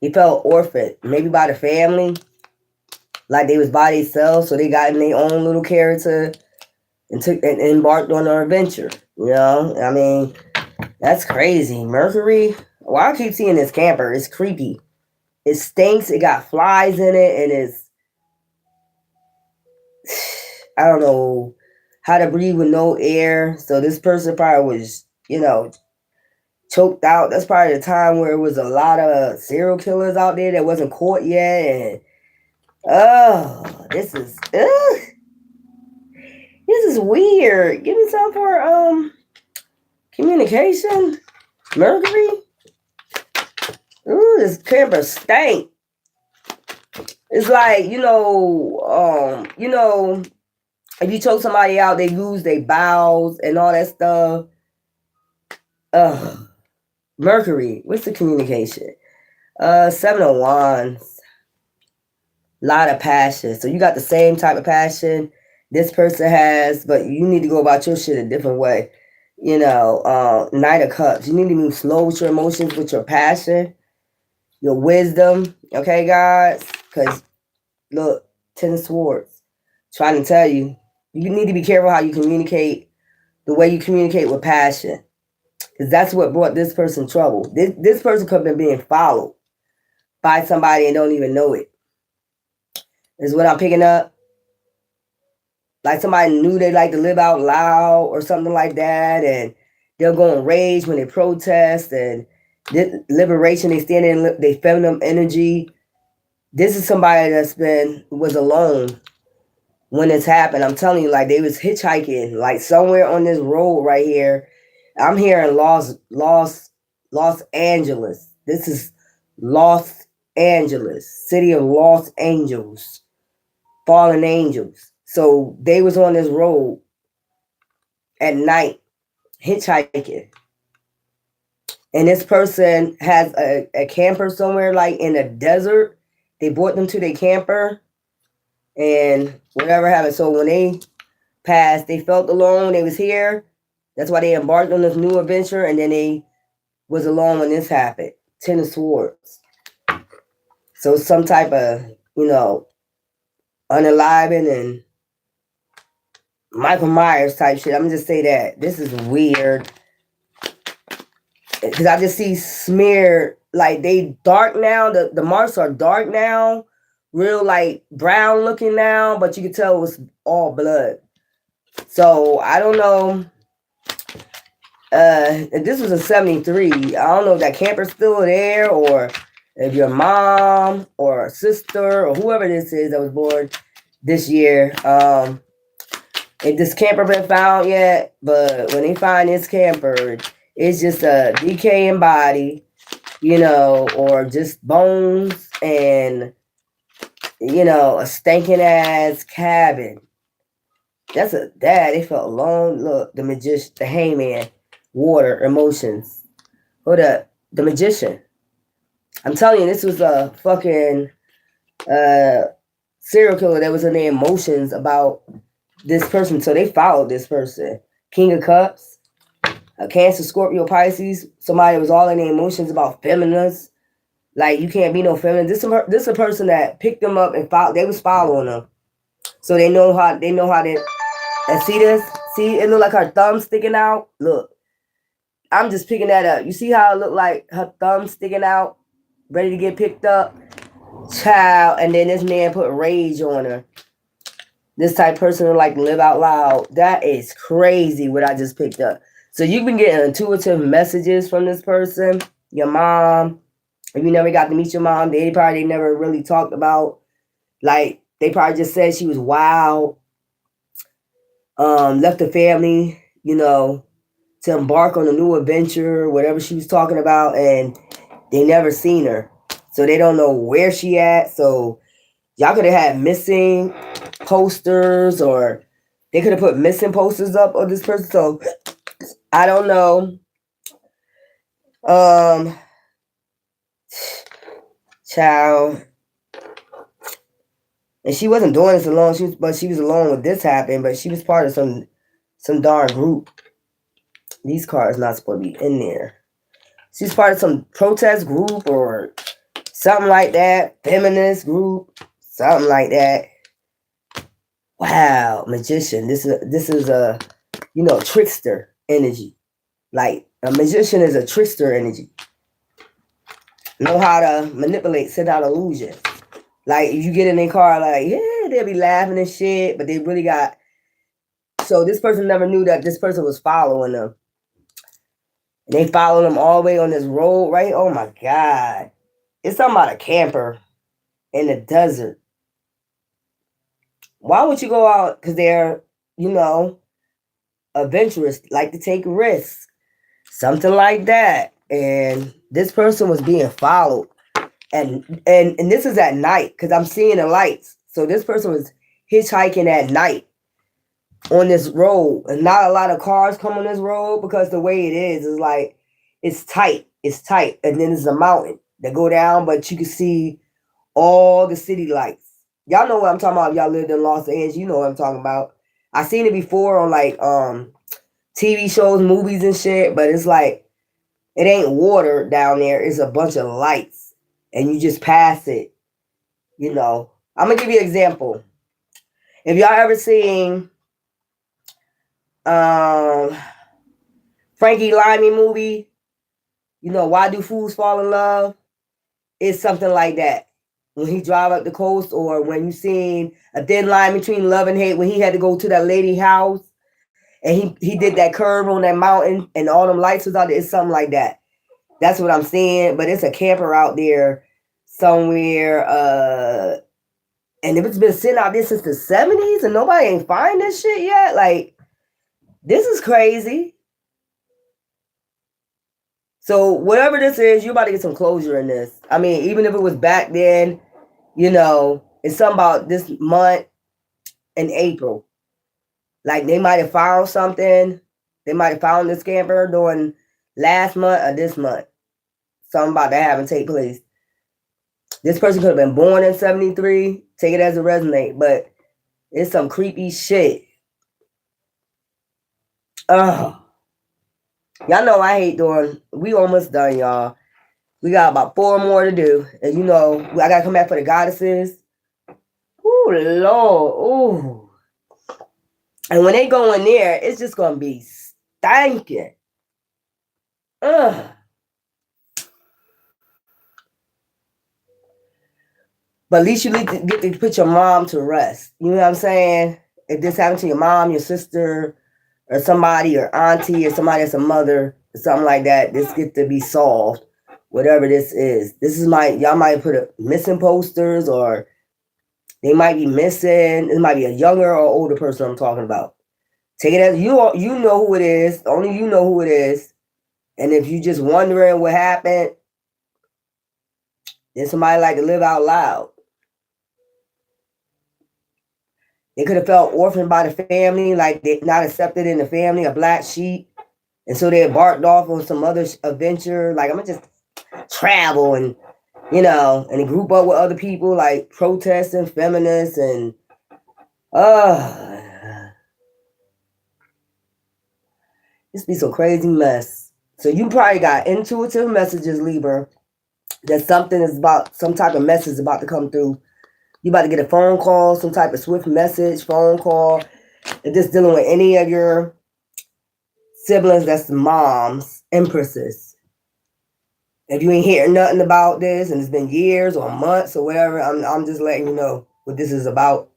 He felt orphaned, maybe by the family, like they was by themselves, so they got in their own little character and took and embarked on an adventure. You know, I mean, that's crazy. Mercury. Why I keep seeing this camper? It's creepy. It stinks. It got flies in it, and it's I don't know how to breathe with no air. So this person probably was, you know, choked out. That's probably the time where it was a lot of serial killers out there that wasn't caught yet. And this is weird. Give me some for communication. Mercury. Ooh, this camper stank. It's like, you know, if you choke somebody out, they lose their bowels and all that stuff. Mercury, what's the communication? 7 of Wands. Lot of passion. So you got the same type of passion this person has, but you need to go about your shit a different way. You know, Knight of Cups. You need to move slow with your emotions, with your passion, your wisdom. Okay, guys? Because, look, 10 of Swords. Trying to tell you, you need to be careful how you communicate, the way you communicate with passion. Because that's what brought this person trouble. This person could have been being followed by somebody and don't even know it. Is what I'm picking up. Like somebody knew they like to live out loud or something like that. And they'll go in rage when they protest. And this liberation, they stand in their feminine energy. This is somebody was alone when this happened. I'm telling you, like they was hitchhiking, like somewhere on this road right here. I'm here in Los Angeles. This is Los Angeles, city of Los Angeles, fallen angels. So they was on this road at night, hitchhiking. And this person has a camper somewhere like in the desert. They brought them to their camper and whatever happened. So when they passed, they felt alone. They was here. That's why they embarked on this new adventure, and then they was alone when this happened. 10 of Swords. So some type of, you know, unaliving and Michael Myers type shit. I'm gonna just say that. This is weird. Because I just see smeared, like they dark now. The marks are dark now. Real like brown looking now, but you can tell it was all blood. So I don't know. This was a 73. I don't know if that camper's still there or if your mom or sister or whoever this is that was born this year. If this camper been found yet, but when they find this camper, it's just a decaying body, you know, or just bones and, you know, a stinking ass cabin. That's they felt alone. Look, the magician, the hangman. Water, emotions. Hold up. The magician. I'm telling you, this was a fucking serial killer that was in their emotions about this person. So they followed this person. King of Cups. A Cancer, Scorpio, Pisces. Somebody was all in their emotions about feminists. Like, you can't be no feminist. This is a person that picked them up and they was following them. So they know how and see this? See, it look like her thumb sticking out. Look. I'm just picking that up. You see how it looked like her thumb sticking out, ready to get picked up? Child. And then this man put rage on her. This type of person would like to live out loud. That is crazy what I just picked up. So you've been getting intuitive messages from this person, your mom. If you never got to meet your mom, they probably never really talked about, like, they probably just said she was wild, left the family, you know, to embark on a new adventure, whatever she was talking about, and they never seen her. So they don't know where she at. So y'all could have had missing posters, or they could have put missing posters up of this person. So I don't know. Child. And she wasn't doing this alone. She was alone when this happened, but she was part of some darn group. These cards not supposed to be in there. She's part of some protest group or something like that. Feminist group. Something like that. Wow, magician. This is a, you know, trickster energy. Like, a magician is a trickster energy. Know how to manipulate, send out illusions. Like, you get in their car, like, yeah, they'll be laughing and shit, but they really got... So this person never knew that this person was following them. And they followed them all the way on this road, right? Oh, my God. It's something about a camper in the desert. Why would you go out? Because they're, you know, adventurous, like to take risks. Something like that. And this person was being followed. And this is at night, because I'm seeing the lights. So this person was hitchhiking at night on this road. And not a lot of cars come on this road, because the way it is like, it's tight. It's tight. And then there's a mountain that go down, but you can see all the city lights. Y'all know what I'm talking about. Y'all lived in Los Angeles. You know what I'm talking about. I seen it before on like TV shows, movies and shit, but it's like, it ain't water down there. It's a bunch of lights. And you just pass it. You know. I'm going to give you an example. If y'all ever seen Frankie Limey movie, you know, Why Do Fools Fall in Love? It's something like that. When he drive up the coast, or when you seen A Thin Line Between Love and Hate, when he had to go to that lady house and he did that curve on that mountain and all them lights was out there. It's something like that. That's what I'm saying. But it's a camper out there somewhere. And if it's been sitting out there since the 70s and nobody ain't find this shit yet, like, this is crazy. So whatever this is, you're about to get some closure in this. I mean, even if it was back then, you know, it's something about this month in April. Like, they might have found something. They might have found this camper during last month or this month. Something about that having take place. This person could have been born in 73. Take it as a resonate. But it's some creepy shit. Oh. Y'all know I hate doing... We almost done, y'all. We got about 4 more to do. And you know, I got to come back for the goddesses. Ooh, Lord. Ooh. And when they go in there, it's just going to be stanking. Ugh. But at least you need to get to put your mom to rest. You know what I'm saying? If this happened to your mom, your sister, or somebody, your auntie, or somebody that's a mother, or something like that, this gets to be solved. Whatever this is. This is y'all might put a missing posters, or they might be missing. It might be a younger or older person I'm talking about. Take it as you know who it is. Only you know who it is. And if you just wondering what happened, then somebody like to live out loud. They could have felt orphaned by the family, like they not accepted in the family, a black sheep. And so they embarked off on some other adventure. Like, I'm going to just travel and, you know, and group up with other people, like protesting, feminists, and, this be some crazy mess. So you probably got intuitive messages, Libra, that something is about, some type of message is about to come through. You about to get a phone call, some type of swift message, phone call. If this dealing with any of your siblings, that's moms, empresses. If you ain't hearing nothing about this, and it's been years or months or whatever, I'm just letting you know what this is about.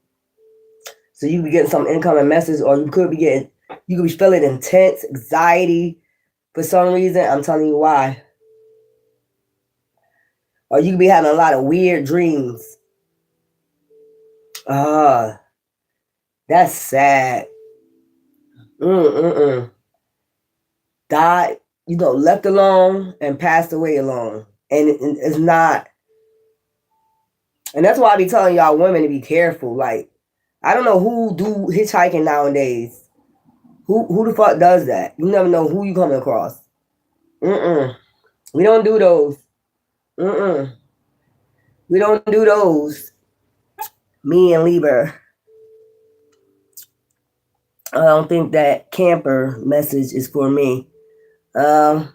So you could be getting some incoming message, or you could be feeling intense anxiety for some reason. I'm telling you why. Or you could be having a lot of weird dreams. That's sad. Died, left alone and passed away alone. And it's not. And that's why I be telling y'all women to be careful. Like, I don't know who do hitchhiking nowadays. Who the fuck does that? You never know who you coming across. We don't do those. We don't do those. Me and Libra. I don't think that camper message is for me. But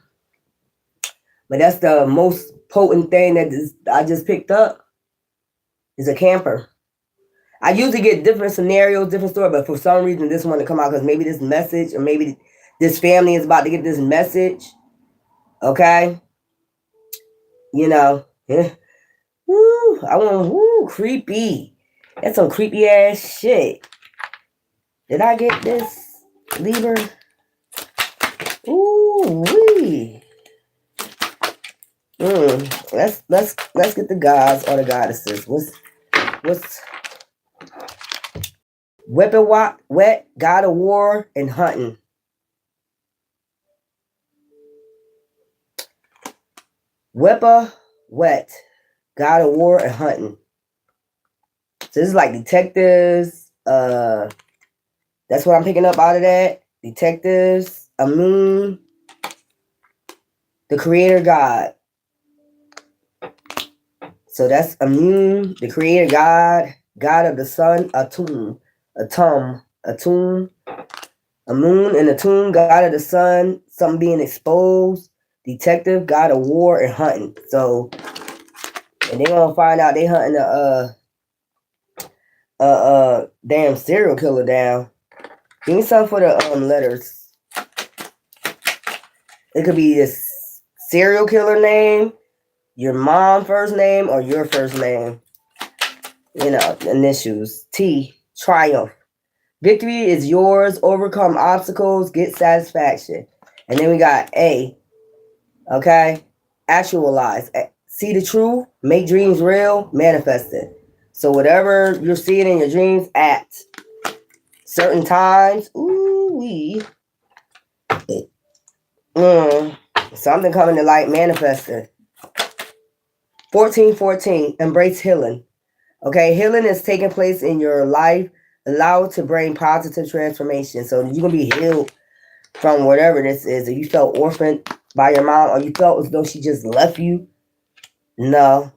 that's the most potent thing that I just picked up is a camper. I usually get different scenarios, different stories, but for some reason this one to come out because maybe this message or maybe this family is about to get this message. Okay? Yeah. Woo, creepy. That's some creepy ass shit. Did I get this, Libra? Ooh, wee. Let's get the gods or the goddesses. What's weapon wet, god of war, and hunting. Weapon wet, god of war, and hunting. So this is like detectives. That's what I'm picking up out of that. Detectives, a moon, the creator god. So that's a moon, the creator god, god of the sun, Atum, a moon and a tomb, god of the sun, something being exposed, detective, god of war, and hunting. So, and they're gonna find out they hunting a damn serial killer down. Give me something for the letters. It could be this serial killer name, your mom first name, or your first name. Initials. T, triumph. Victory is yours. Overcome obstacles. Get satisfaction. And then we got A. Okay? Actualize. See the truth. Make dreams real. Manifest it. So whatever you're seeing in your dreams at certain times. Ooh-wee. Something coming to light. Manifest it. 1414. Embrace healing. Okay? Healing is taking place in your life. Allow it to bring positive transformation. So you're going to be healed from whatever this is. If you felt orphaned by your mom or you felt as though she just left you. No.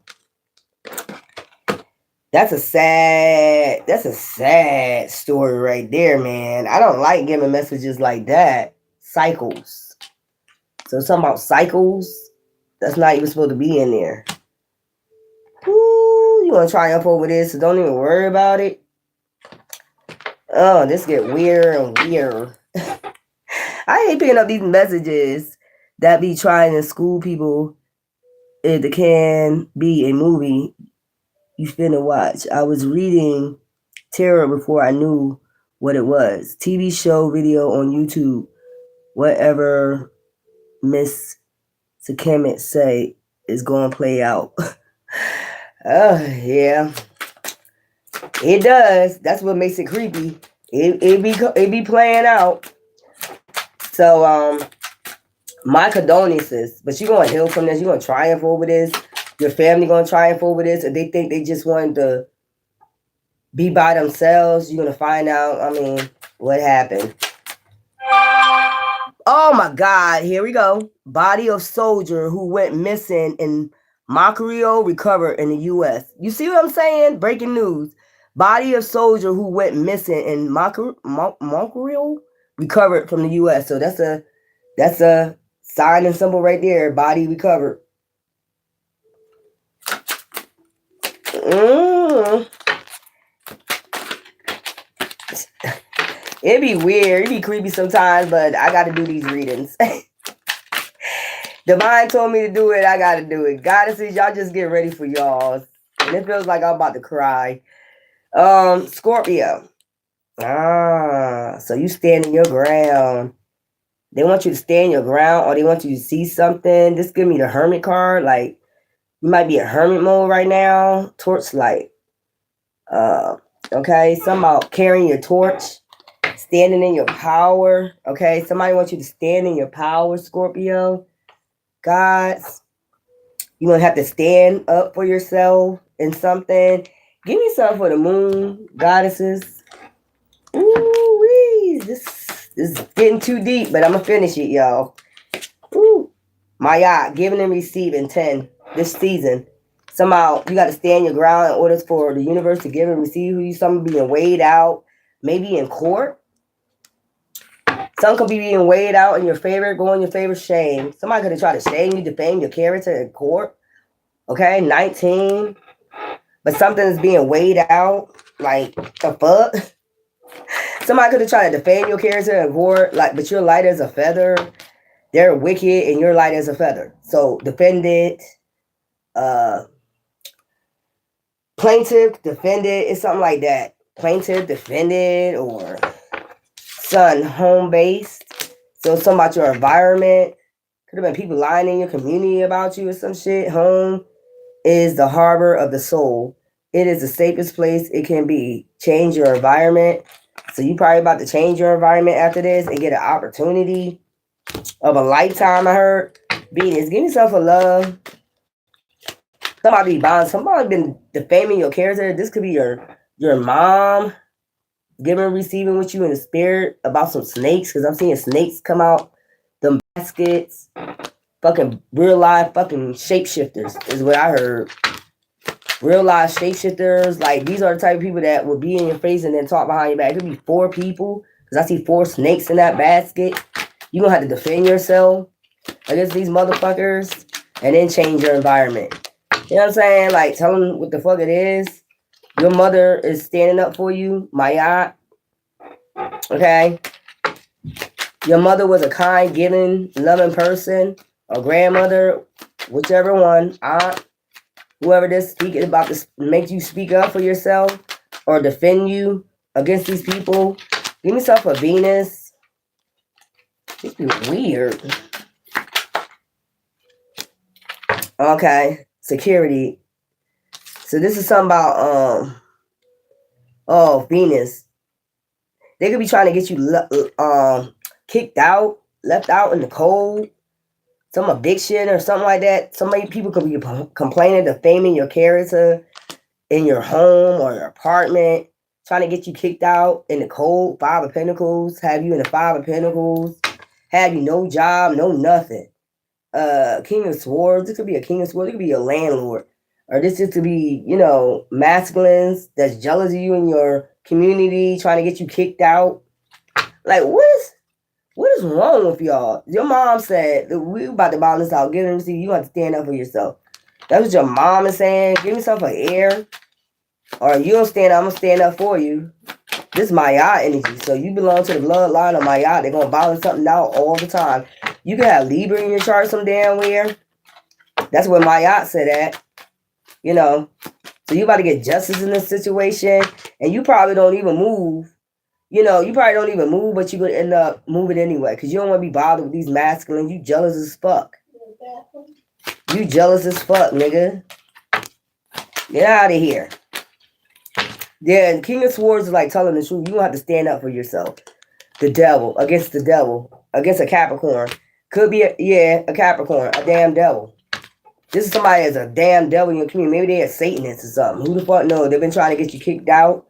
That's a sad story right there, man. I don't like giving messages like that. Cycles. So something about cycles. That's not even supposed to be in there. Ooh, you want to triumph over this, so don't even worry about it. Oh, this get weirder and weirder. I hate picking up these messages that be trying to school people if it can be a movie you finna watch. I was reading terror before I knew what it was. TV show, video on YouTube. Whatever Miss Sakemet say is going to play out. Oh, yeah. It does. That's what makes it creepy. It be playing out. So, my condolences. But you're going to heal from this. You're going to triumph over this. Your family going to triumph over this. If they think they just wanted to be by themselves, you're going to find out, what happened. Oh, my God. Here we go. Body of soldier who went missing in Montreal recovered in the U.S. You see what I'm saying? Breaking news. Body of soldier who went missing in Montreal recovered from the U.S. So that's a sign and symbol right there. Body recovered. It'd be weird. It'd be creepy sometimes, but I got to do these readings. Divine told me to do it. I got to do it. Goddesses, y'all just get ready for y'all. And it feels like I'm about to cry. Scorpio. So you standing your ground. They want you to stand your ground, or they want you to see something. This give me the hermit card. Like, you might be in hermit mode right now. Torch light. Okay, something about carrying your torch, standing in your power. Okay, somebody wants you to stand in your power, Scorpio. Gods, you're gonna have to stand up for yourself in something. Give me something for the moon, goddesses. Ooh, wee. This is getting too deep, but I'm gonna finish it, y'all. Ooh. Maya, giving and receiving 10 this season. Somehow you got to stand your ground in order for the universe to give and receive you. Some being weighed out, maybe in court. Some could be being weighed out in your favor, go in your favor, shame. Somebody could have tried to shame you, defame your character in court. Okay, 19. But something is being weighed out. Like, the fuck? Somebody could have tried to defame your character in court, like, but you're light as a feather. They're wicked and you're light as a feather. So defend it. Plaintiff, defended, it's something like that. Plaintiff, defended, or sun, home based. So it's something about your environment. Could have been people lying in your community about you or some shit. Home is the harbor of the soul. It is the safest place it can be. Change your environment. So you probably about to change your environment after this and get an opportunity of a lifetime, I heard. Venus, give yourself a love. Somebody bond. Somebody been defaming your character. This could be your mom giving and receiving with you in the spirit about some snakes, because I'm seeing snakes come out them baskets. Fucking real life fucking shapeshifters is what I heard. Real life shapeshifters. Like, these are the type of people that will be in your face and then talk behind your back. It could be 4 people, because I see 4 snakes in that basket. You're gonna have to defend yourself against these motherfuckers and then change your environment. You know what I'm saying? Like, tell them what the fuck it is. Your mother is standing up for you, Maya. Okay? Your mother was a kind, giving, loving person, or grandmother, whichever one, aunt, whoever this speaking about this, make you speak up for yourself or defend you against these people. Give me something for Venus. This be weird. Okay. Security. So this is something about Venus. They could be trying to get you kicked out, left out in the cold, some eviction or something like that. So many people could be complaining, defaming your character in your home or your apartment, trying to get you kicked out in the cold. 5 of Pentacles, have you in the 5 of Pentacles, have you no job, no nothing. King of Swords, this could be a King of Swords, it could be a landlord. Or this is to be, masculines that's jealous of you in your community, trying to get you kicked out. Like, what is wrong with y'all? Your mom said that we about to balance out, give and receive. You have to stand up for yourself. That's what your mom is saying. Give yourself an air. Or you don't stand up, I'm going to stand up for you. This is Maya energy. So you belong to the bloodline of Maya. They're going to balance something out all the time. You can have Libra in your chart some damn where. That's where Maya said at. So you about to get justice in this situation. And you probably don't even move. You probably don't even move, but you're going to end up moving anyway. Because you don't want to be bothered with these masculine. You jealous as fuck. You jealous as fuck, nigga. Get out of here. Yeah, King of Swords is like telling the truth. You don't have to stand up for yourself. The devil. Against a Capricorn. Could be, a Capricorn. A damn devil. This is somebody that's a damn devil in your community. Maybe they're a Satanist or something. Who the fuck knows? They've been trying to get you kicked out.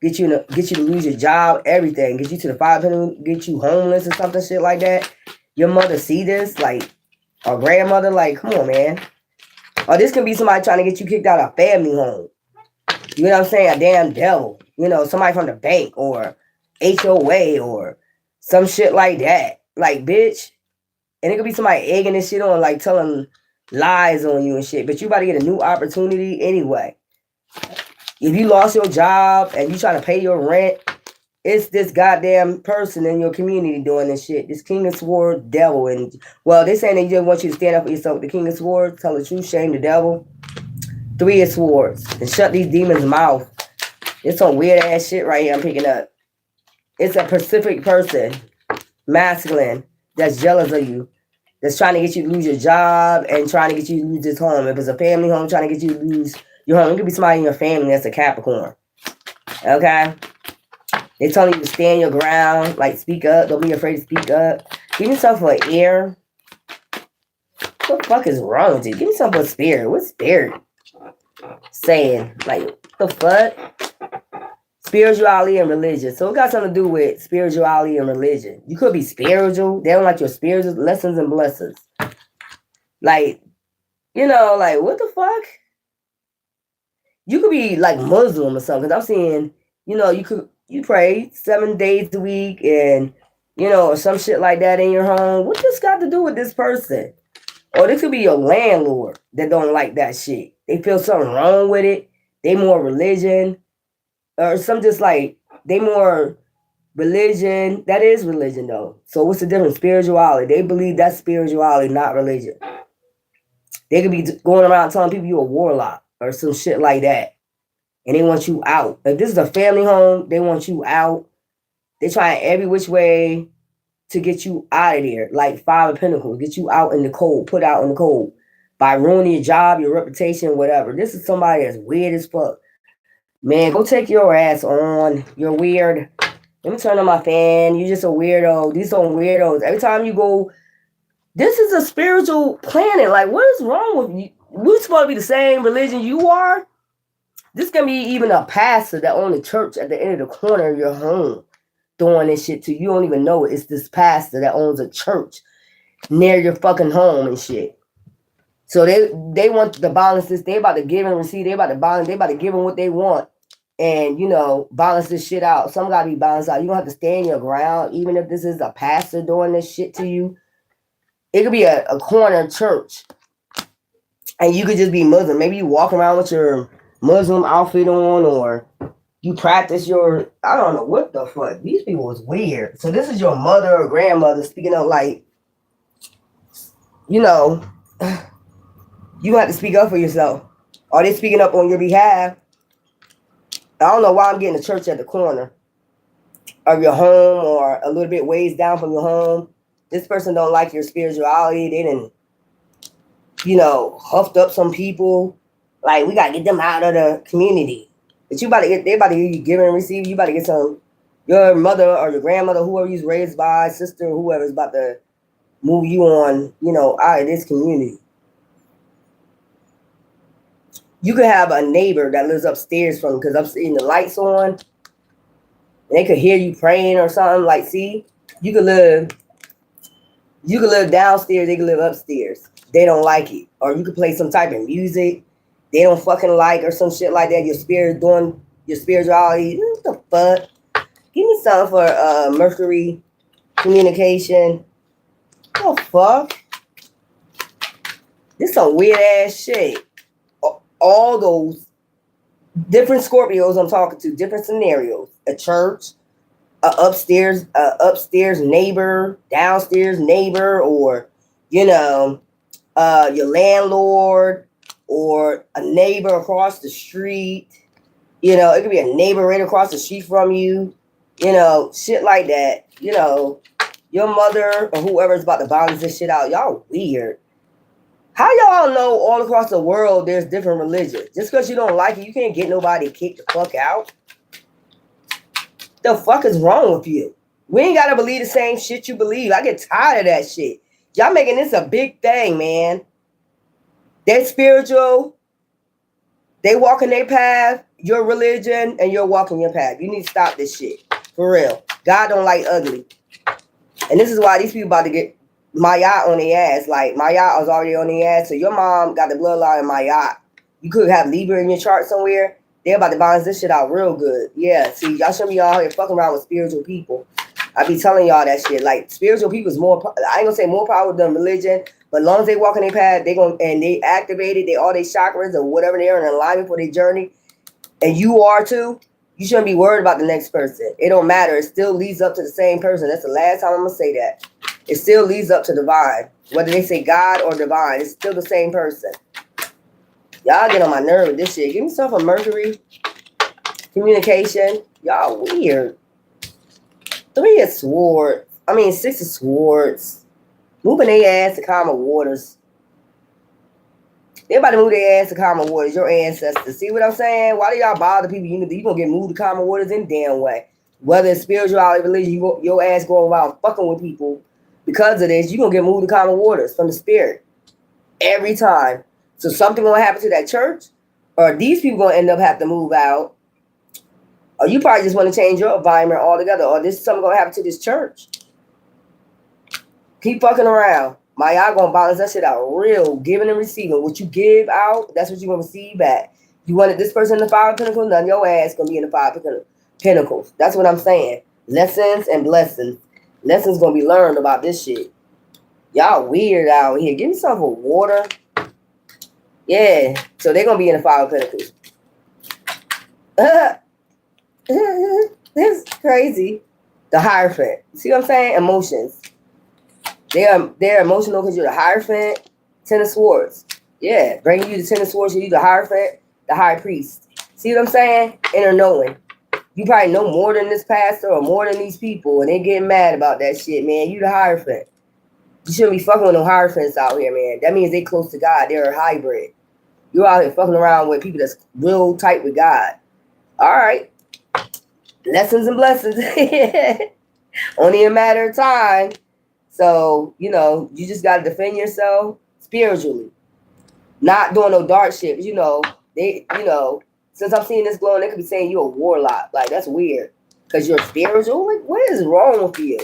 Get you to lose your job, everything. Get you to the 5 penalty, get you homeless or something, shit like that. Your mother see this, like, or grandmother, like, come on, man. Or this can be somebody trying to get you kicked out of a family home. You know what I'm saying? A damn devil. Somebody from the bank or HOA or some shit like that. Like, bitch. And it could be somebody egging this shit on, like, telling lies on you and shit. But you about to get a new opportunity anyway. If you lost your job and you trying to pay your rent, it's this goddamn person in your community doing this shit. This King of Swords devil. And, well, they're saying they just want you to stand up for yourself. The King of Swords, tell the truth, shame the devil. 3 of Swords. And shut these demons' mouth. It's some weird ass shit right here I'm picking up. it's a Pacific person, masculine, that's jealous of you, that's trying to get you to lose your job and trying to get you to lose this home. If it's a family home, trying to get you to lose your home. It could be somebody in your family that's a Capricorn. Okay? They're telling you to stand your ground, like speak up. Don't be afraid to speak up. Give yourself an ear. What the fuck is wrong with you? Give me something for spirit. What's spirit saying? Like, what the fuck? Spirituality and religion. So it got something to do with spirituality and religion. You could be spiritual. They don't like your spiritual lessons and blessings. Like, you know, like, what the fuck? You could be like Muslim or something. Because I'm seeing, you know, you pray 7 days a week and, you know, or some shit like that in your home. What this got to do with this person? Or this could be your landlord that don't like that shit. They feel something wrong with it. They more religion. Or some just like, they more religion. That is religion though. So what's the difference? Spirituality. They believe that's spirituality, not religion. They could be going around telling people you're a warlock or some shit like that. And they want you out. If this is a family home, they want you out. They try every which way to get you out of there, like Five of Pentacles, get you out in the cold, put out in the cold by ruining your job, your reputation, whatever. This is somebody that's weird as fuck. Man, go take your ass on. You're weird. Let me turn on my fan. You're just a weirdo. These are weirdos. Every time you go, this is a spiritual planet. Like, what is wrong with you? We're supposed to be the same religion you are. This can be even a pastor that owns a church at the end of the corner of your home. Doing this shit to you. You don't even know it. It's this pastor that owns a church near your fucking home and shit. So they want the balances. They about to give and receive. They about to balance. They about to give them what they want. And, you know, balance this shit out. Some got to be balanced out. You don't have to stand your ground. Even if this is a pastor doing this shit to you. It could be a corner church. And you could just be Muslim. Maybe you walk around with your Muslim outfit on, or you practice your, I don't know what the fuck. These people is weird. So this is your mother or grandmother speaking up like, you know, you have to speak up for yourself. Are they speaking up on your behalf? I don't know why I'm getting a church at the corner of your home or a little bit ways down from your home. This person don't like your spirituality. They didn't, you know, huffed up some people. Like, we got to get them out of the community. But you about to get, they about to get you give and receive. You about to get some, your mother or your grandmother, whoever you was raised by, sister, whoever is about to move you on, you know, out of this community. You could have a neighbor that lives upstairs from, because I'm seeing the lights on, and they could hear you praying or something. Like, see, you could live downstairs, they could live upstairs. They don't like it. Or you could play some type of music they don't fucking like or some shit like that. Your spirit doing your spirituality. What the fuck? Give me something for Mercury communication. What the fuck? This some weird ass shit. All those different Scorpios I'm talking to, different scenarios. A church, upstairs neighbor, downstairs neighbor, or, you know, your landlord, or a neighbor across the street. You know, it could be a neighbor right across the street from you. You know, shit like that. You know, your mother or whoever's about to balance this shit out. Y'all weird. How y'all know all across the world there's different religions? Just because you don't like it, you can't get nobody kicked the fuck out. The fuck is wrong with you? We ain't got to believe the same shit you believe. I get tired of that shit. Y'all making this a big thing, man. They're spiritual. They walking their path, your religion, and you're walking your path. You need to stop this shit. For real. God don't like ugly. And this is why these people about to get Maya on their ass. Like, Maya was already on their ass. So your mom got the bloodline of Maya. You could have Libra in your chart somewhere. They're about to balance this shit out real good. Yeah, see, y'all shouldn't be all here fucking around with spiritual people. I be telling y'all that shit. Like, spiritual people is more, I ain't gonna say more powerful than religion, but as long as they walk in their path, they gonna, and they activated, they all their chakras or whatever they are in alignment for their journey, and you are too, you shouldn't be worried about the next person. It don't matter. It still leads up to the same person. That's the last time I'm gonna say that. It still leads up to divine. Whether they say God or divine, it's still the same person. Y'all get on my nerve with this shit. Give me some for Mercury communication. Y'all weird. Three of Swords. I mean, Six of Swords. Moving their ass to calmer waters. Everybody move their ass to calmer waters. Your ancestors. See what I'm saying? Why do y'all bother people? You gonna get moved to calmer waters in damn way. Whether it's spirituality, religion, your ass going around fucking with people because of this, you gonna get moved to calmer waters from the spirit every time. So something gonna happen to that church, or these people gonna end up having to move out, or you probably just want to change your environment altogether, or this something gonna happen to this church. Keep fucking around. Y'all gonna balance that shit out real, giving and receiving. What you give out, that's what you're gonna receive back. You wanted this person in the Five of Pentacles, none of your ass gonna be in the Five of Pentacles. That's what I'm saying. Lessons and blessings. Lessons gonna be learned about this shit. Y'all weird out here. Give me some for water. Yeah. So they're gonna be in the Five of Pentacles. This is crazy. The Hierophant. See what I'm saying? Emotions. They're emotional because you're the Hierophant. Ten of Swords. Yeah, bringing you the Ten of Swords, you the Hierophant, the High Priest. See what I'm saying? Inner knowing. You probably know more than this pastor or more than these people, and they getting mad about that shit, man. You the Hierophant. You shouldn't be fucking with no Hierophants out here, man. That means they close to God. They're a hybrid. You're out here fucking around with people that's real tight with God. All right. Lessons and blessings. Only a matter of time. So, you just got to defend yourself spiritually. Not doing no dark shit. But, since I'm seeing this glowing, they could be saying you're a warlock. Like, that's weird. Because you're spiritual? Like, what is wrong with you?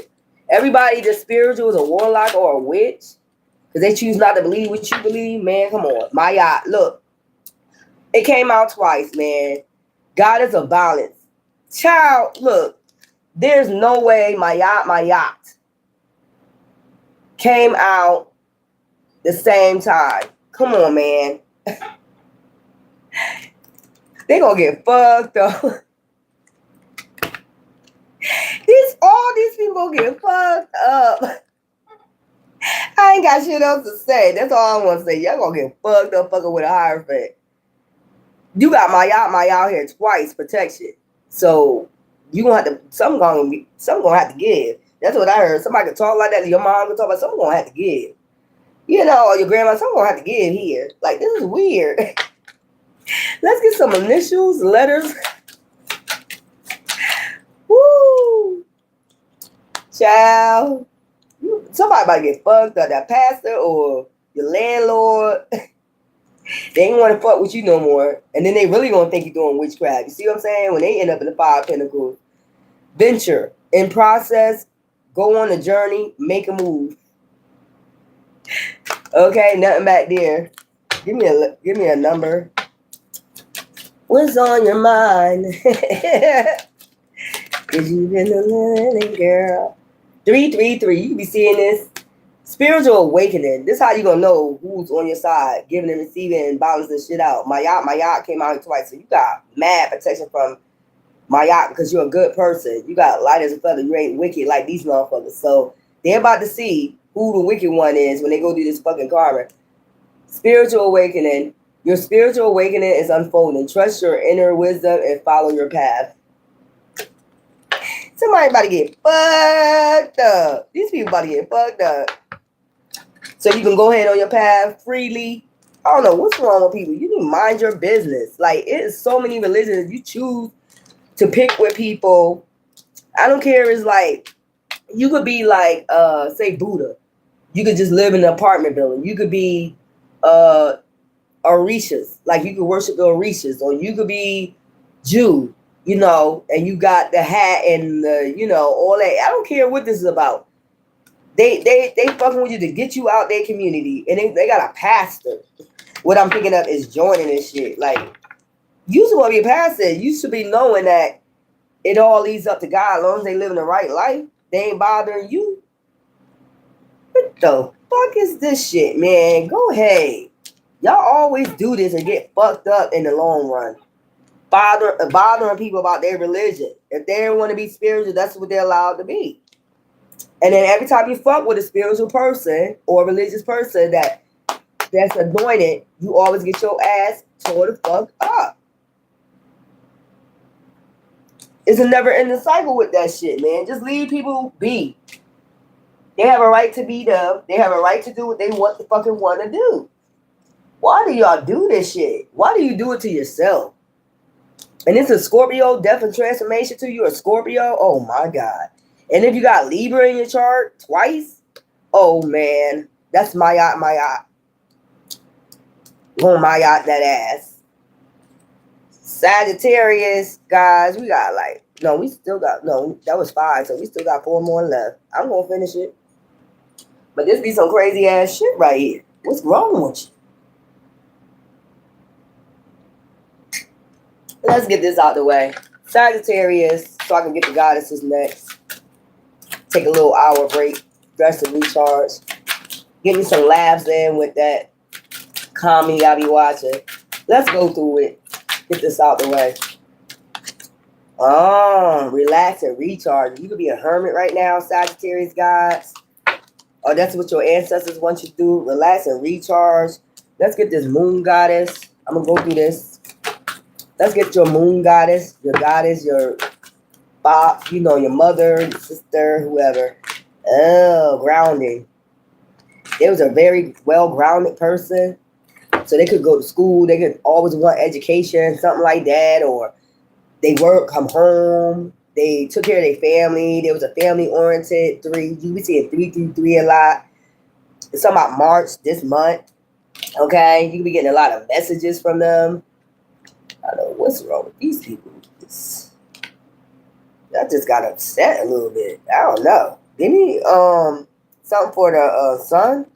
Everybody that's spiritual is a warlock or a witch. Because they choose not to believe what you believe. Man, come on. Maya, look. It came out twice, man. God is a balance. Child, look. There's no way my yacht came out the same time. Come on, man. They gonna get fucked up. All these people gonna get fucked up. I ain't got shit else to say. That's all I want to say. Y'all gonna get fucked up fucking with a Hierophant. You got my out here twice protection. So you gonna have to something gonna have to give. That's what I heard. Somebody can talk like that. Your mom can talk about something gonna have to give. Or your grandma, something gonna have to give here. Like, this is weird. Let's get some initials, letters. Woo! Child. Somebody about to get fucked up. That pastor or your landlord. They ain't want to fuck with you no more. And then they really gonna think you're doing witchcraft. You see what I'm saying? When they end up in the Five of Pentacles. Venture. In process. Go on a journey. Make a move. Okay, nothing back there. Give me a number. What's on your mind? Cause you've been a little girl. 333. You can be seeing this. Spiritual awakening. This is how you gonna know who's on your side, giving and receiving and balancing shit out. My yacht came out twice, so you got mad protection from my yacht because you're a good person. You got light as a feather. You ain't wicked like these motherfuckers. So they're about to see who the wicked one is when they go do this fucking karma. Spiritual awakening. Your spiritual awakening is unfolding. Trust your inner wisdom and follow your path. Somebody about to get fucked up. These people about to get fucked up. So you can go ahead on your path freely. I don't know what's wrong with people. You need to mind your business. Like, it is so many religions. You choose to pick with people. I don't care. It's like, you could be like, say Buddha. You could just live in an apartment building. You could be Orishas. Like, you could worship the Orishas. Or you could be Jew, and you got the hat and the, all that. I don't care what this is about. They fucking with you to get you out their community. And they got a pastor. What I'm picking up is joining this shit. Like, you supposed to be a pastor. You should be knowing that it all leads up to God. As long as they living the right life, they ain't bothering you. What the fuck is this shit, man? Go ahead. Y'all always do this and get fucked up in the long run. Bothering people about their religion. If they don't want to be spiritual, that's what they're allowed to be. And then every time you fuck with a spiritual person or a religious person that's anointed, you always get your ass tore the fuck up. It's a never-ending cycle with that shit, man. Just leave people be. They have a right to be them. They have a right to do what they want to fucking want to do. Why do y'all do this shit? Why do you do it to yourself? And it's a Scorpio, death and transformation to you, a Scorpio. Oh my God. And if you got Libra in your chart twice, oh man, that's my yacht. Oh my yacht, that ass. Sagittarius, guys, we got we still got, that was 5, so we still got 4 more left. I'm gonna finish it. But this be some crazy ass shit right here. What's wrong with you? Let's get this out the way. Sagittarius, so I can get the goddesses next. Take a little hour break, rest and recharge. Give me some laughs in with that comedy I be watching. Let's go through it. Get this out the way. Relax and recharge. You could be a hermit right now, Sagittarius guys. Oh, that's what your ancestors want you to do. Relax and recharge. Let's get this moon goddess. I'm going to go through this. Let's get your moon goddess, your Bob, your mother, your sister, whoever. Oh, grounding. They was a very well-grounded person. So they could go to school. They could always want education, something like that. Or they work, come home. They took care of their family. There was a family-oriented 3. You be seeing 333 a lot. It's talking about March this month. Okay? You can be getting a lot of messages from them. I don't know what's wrong with these people. I just got upset a little bit. I don't know. Give me something for the sun.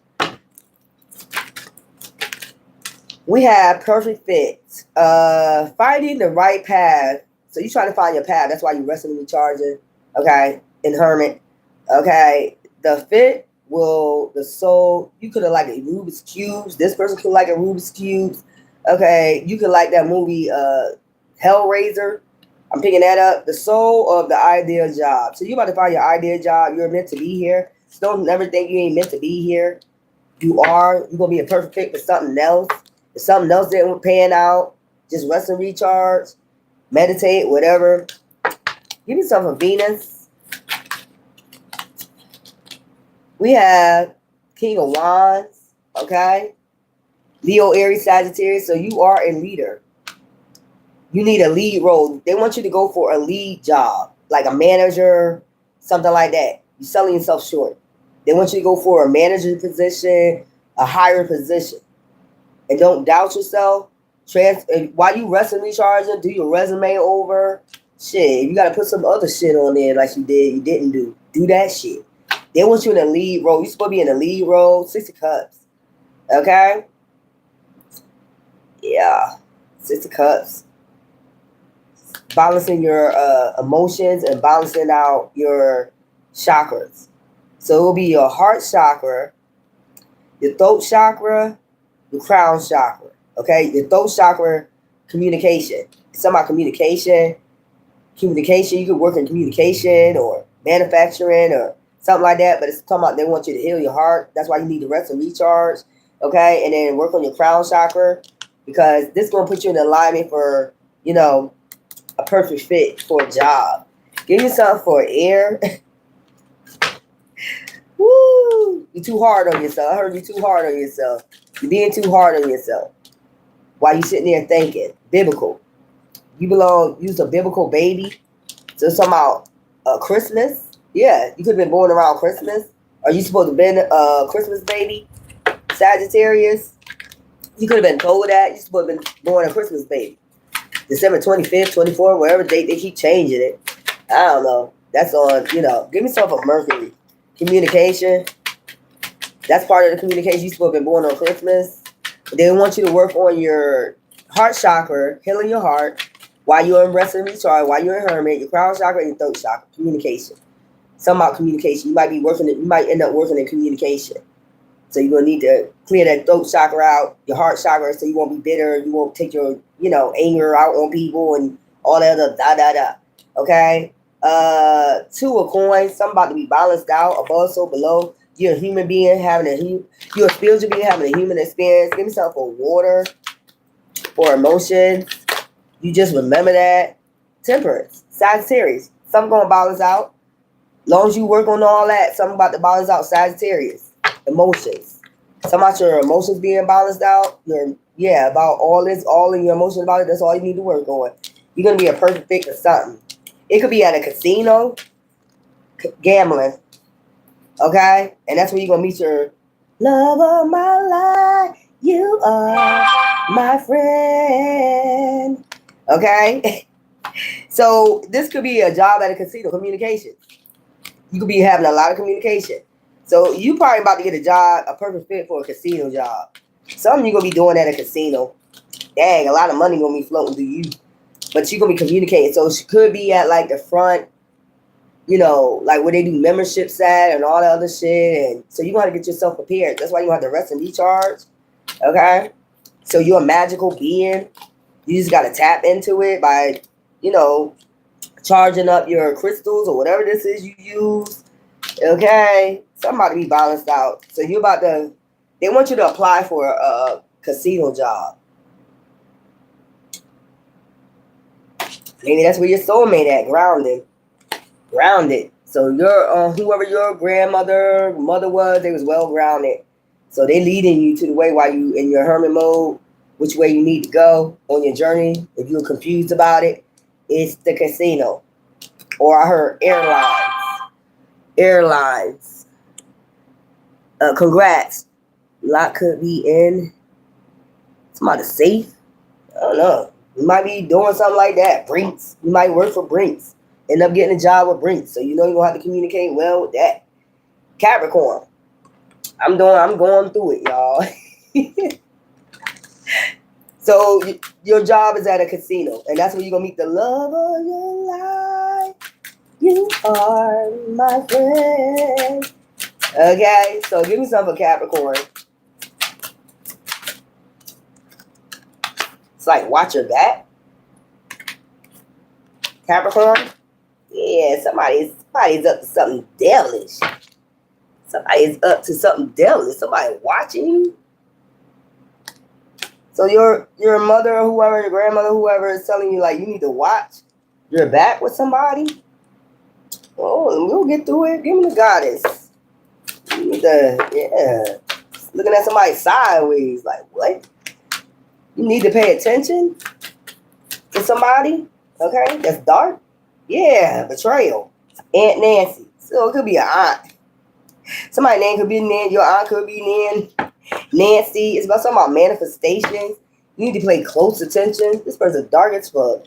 We have perfect fit. Finding the right path. So you're trying to find your path. That's why you're resting and recharging. Okay. In hermit. Okay. The fit the soul. You could have like a Rubik's Cubes. This person could like a Rubik's Cubes. Okay, you could like that movie Hellraiser. I'm picking that up. The soul of the ideal job. So you're about to find your ideal job. You're meant to be here. So don't never think you ain't meant to be here. You are. You're going to be a perfect fit for something else. If something else didn't pan out, just rest and recharge. Meditate, whatever. Give me some for Venus. We have King of Wands. Okay. Leo, Aries, Sagittarius, so you are a leader. You need a lead role. They want you to go for a lead job, like a manager, something like that. You're selling yourself short. They want you to go for a manager position, a higher position. And don't doubt yourself. While you rest and recharging, do your resume over. Shit, you got to put some other shit on there like you didn't do. Do that shit. They want you in a lead role. You're supposed to be in a lead role. 6 of Cups. Okay? Yeah, 6 of Cups. Balancing your emotions and balancing out your chakras. So it will be your heart chakra, your throat chakra, your crown chakra. Okay, your throat chakra, communication. It's about communication. Communication. You could work in communication or manufacturing or something like that. But it's talking about they want you to heal your heart. That's why you need to rest and recharge. Okay, and then work on your crown chakra. Because this is going to put you in alignment for, a perfect fit for a job. Give you something for air. Woo! You're too hard on yourself. I heard you're too hard on yourself. You're being too hard on yourself. While you sitting there thinking. Biblical. You's a biblical baby. So it's talking about Christmas. Yeah, you could have been born around Christmas. Are you supposed to have been a Christmas baby? Sagittarius. You could have been told that. You're supposed to have been born a Christmas baby. December 25th, 24th, whatever date, they keep changing it. I don't know. That's on, give me something for Mercury. Communication. That's part of the communication. You're supposed to have been born on Christmas. They want you to work on your heart chakra, healing your heart, while you're in rest and recharge, while you're in hermit, your crown chakra and your throat chakra. Communication. Something about communication. You might end up working in communication. So you're going to need to clear that throat chakra out, your heart chakra, so you won't be bitter. You won't take your, anger out on people and all that other da-da-da. Okay? 2 of coins. Something about to be balanced out, above, so below. You're a human being you're a spiritual being having a human experience. Give me something for water, for emotion. You just remember that. Temperance, Sagittarius. Something going to balance out. Long as you work on all that, something about to balance out. Sagittarius, emotions. Something about your emotions being balanced out. About all this, all in your emotions about it. That's all you need to work on. You're going to be a perfect fit for something. It could be at a casino, gambling. Okay? And that's where you're going to meet your love of my life. You are my friend. Okay? So this could be a job at a casino, communication. You could be having a lot of communication. So you probably about to get a job, a perfect fit for a casino job. Something you're going to be doing at a casino. Dang, a lot of money going to be floating through you. But you're going to be communicating. So she could be at like the front, you know, like where they do memberships at and all the other shit. And so you got to get yourself prepared. That's why you have to rest and recharge. Okay? So you're a magical being. You just got to tap into it by, you know, charging up your crystals or whatever this is you use. Okay? Somebody be balanced out. So you about to, they want you to apply for a casino job. Maybe that's where your soulmate at, grounded. So your whoever your mother was, they was well grounded. So they leading you to the way while you in your hermit mode, which way you need to go on your journey. If you're confused about it, it's the casino. Or I heard airlines. Congrats. Lot could be in somebody safe. I don't know. You might be doing something like that. Brinks. You might work for Brinks. End up getting a job with Brinks. So you know you're gonna have to communicate well with that. Capricorn. I'm going through it, y'all. So your job is at a casino, and that's where you're gonna meet the love of your life. You are my friend. Okay, so give me some for Capricorn. It's like watch your back. Capricorn. Yeah, somebody's up to something devilish. Somebody's up to something devilish. Somebody watching you. So your mother or whoever, your grandmother, whoever is telling you like you need to watch your back with somebody. Oh, we'll get through it. Give me the goddess. You need to, looking at somebody sideways, like what? You need to pay attention to somebody, okay? That's dark. Yeah, betrayal. Aunt Nancy. So it could be an aunt. Somebody's name could be Nan. Your aunt could be Nancy. It's about something about manifestations. You need to pay close attention. This person's dark as fuck.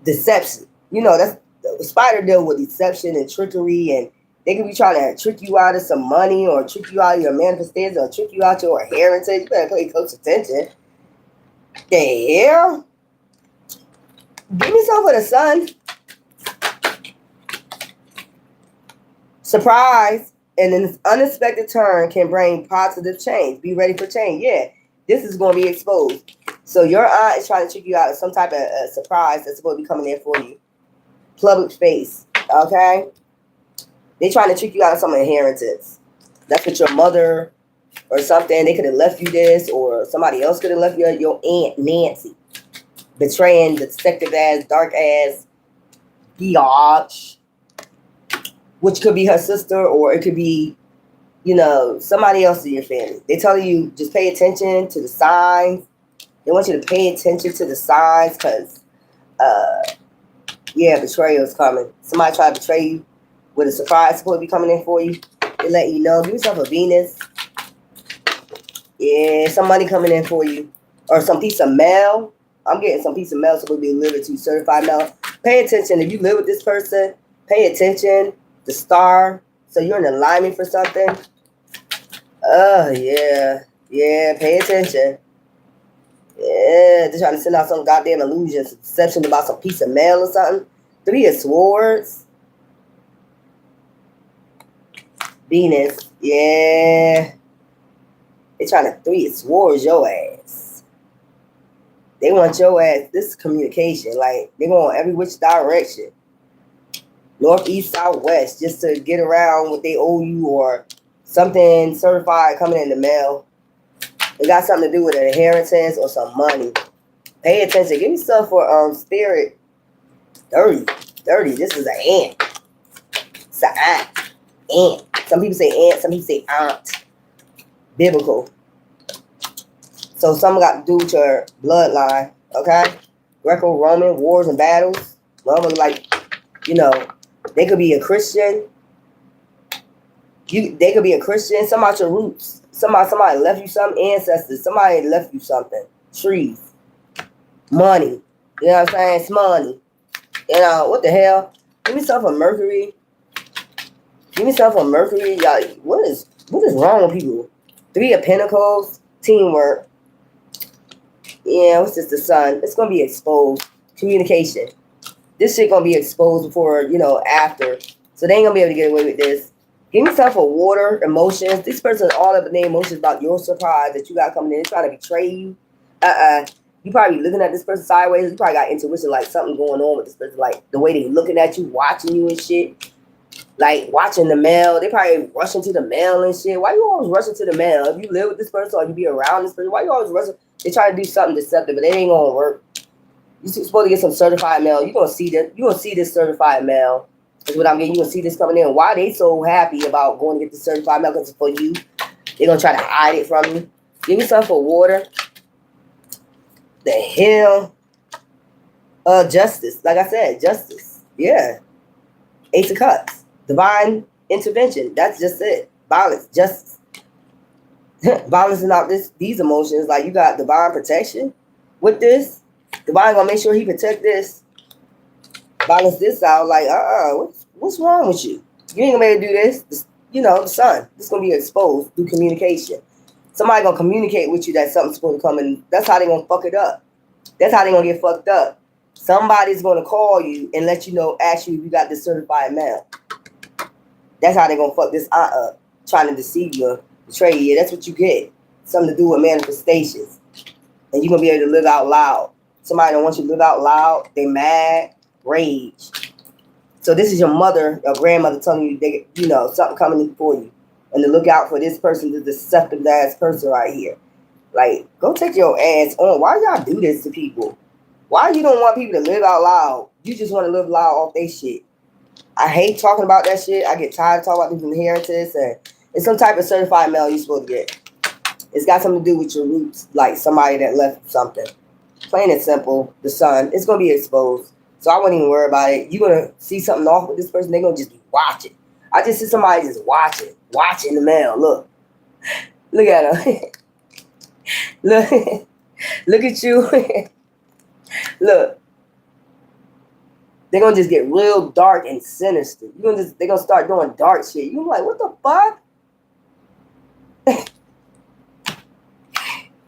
Deception. You know, that's the spider deal with deception and trickery, and they could be trying to trick you out of some money or trick you out of your manifestations or trick you out your inheritance. You better pay close attention. The hell? Give me some for the sun. Surprise and an unexpected turn can bring positive change. Be ready for change. Yeah, this is going to be exposed. So your aunt is trying to trick you out of some type of surprise that's supposed to be coming in for you. Public space. Okay? They trying to trick you out of some inheritance. That's what your mother or something. They could have left you this, or somebody else could have left you your Aunt Nancy. Betraying, deceptive ass, dark ass, biatch. Which could be her sister, or it could be, you know, somebody else in your family. They're telling you just pay attention to the signs. They want you to pay attention to the signs because, betrayal is coming. Somebody try to betray you with a surprise supposed to be coming in for you. They let you know. Give yourself a Venus. Yeah, some money coming in for you. Or some piece of mail. I'm getting some piece of mail supposed to be delivered to certified mail. Pay attention. If you live with this person, pay attention. The star, so you're in alignment for something. Yeah, pay attention. Yeah, they're trying to send out some goddamn illusions, deception about some piece of mail or something. 3 of Swords. Venus, yeah. They're trying to 3 of Swords your ass. They want your ass, this is communication, like, they're going every which direction. North, east, south, west, just to get around what they owe you or something certified coming in the mail. It got something to do with an inheritance or some money. Pay attention. Give me stuff for spirit. 30. 30. This is an ant. It's an ant. Ant. Some people say ant, some people say aunt. Biblical. So something got to do with your bloodline, okay? Greco-Roman wars and battles. Mother, like, you know, they could be a Christian. They could be a Christian. Some out your roots. Somebody left you some ancestors. Somebody left you something. Trees. Money. You know what I'm saying? It's money. You know, what the hell? Give me something for Mercury. Give me something for Mercury. Y'all, what is wrong with people? 3 of Pentacles. Teamwork. Yeah, what's this? The Sun. It's going to be exposed. Communication. This shit going to be exposed before, you know, after. So they ain't going to be able to get away with this. Give me something for water, emotions. This person all up in their emotions about your surprise that you got coming in. They're trying to betray you. You probably looking at this person sideways. You probably got intuition, like something going on with this person. Like the way they looking at you, watching you and shit. Like watching the mail. They probably rushing to the mail and shit. Why you always rushing to the mail? If you live with this person or you be around this person, why you always rushing? They try to do something deceptive, but it ain't gonna work. You're supposed to get some certified mail. You're gonna see that. You're gonna see this certified mail. Is what I'm getting. You're gonna see this coming in. Why they so happy about going to get the certified mail? Because it's for you. They're gonna try to hide it from you. Give me something for water. The hell? Justice. Like I said, justice. Yeah. Ace of Cups. Divine intervention. That's just it. Balance. Justice. Balancing out these emotions. Like you got divine protection with this. Divine gonna make sure he protect this. Balance this out. Like, what's wrong with you? You ain't gonna be able to do this. You know, the Sun. This gonna be exposed through communication. Somebody gonna communicate with you that something's supposed to come in. That's how they gonna fuck it up. That's how they gonna get fucked up. Somebody's gonna call you and let you know, actually, you got this certified mail. That's how they gonna fuck this up. Trying to deceive you, betray you. That's what you get. Something to do with manifestations. And you're gonna be able to live out loud. Somebody don't want you to live out loud. They mad, rage. So this is your mother, your grandmother telling you, they, you know, something coming in for you. And to look out for this person, this deceptive ass person right here. Like, go take your ass on. Why y'all do this to people? Why you don't want people to live out loud? You just want to live loud off their shit. I hate talking about that shit. I get tired of talking about these inheritance. And it's some type of certified mail you're supposed to get. It's got something to do with your roots. Like somebody that left something. Plain and simple. The Sun. It's going to be exposed. So I wouldn't even worry about it. You're going to see something off with this person. They're going to just be watching. I just see somebody just watching the mail. Look. Look at her. Look at you. Look. They're going to just get real dark and sinister. They're going to start doing dark shit. You're like, what the fuck?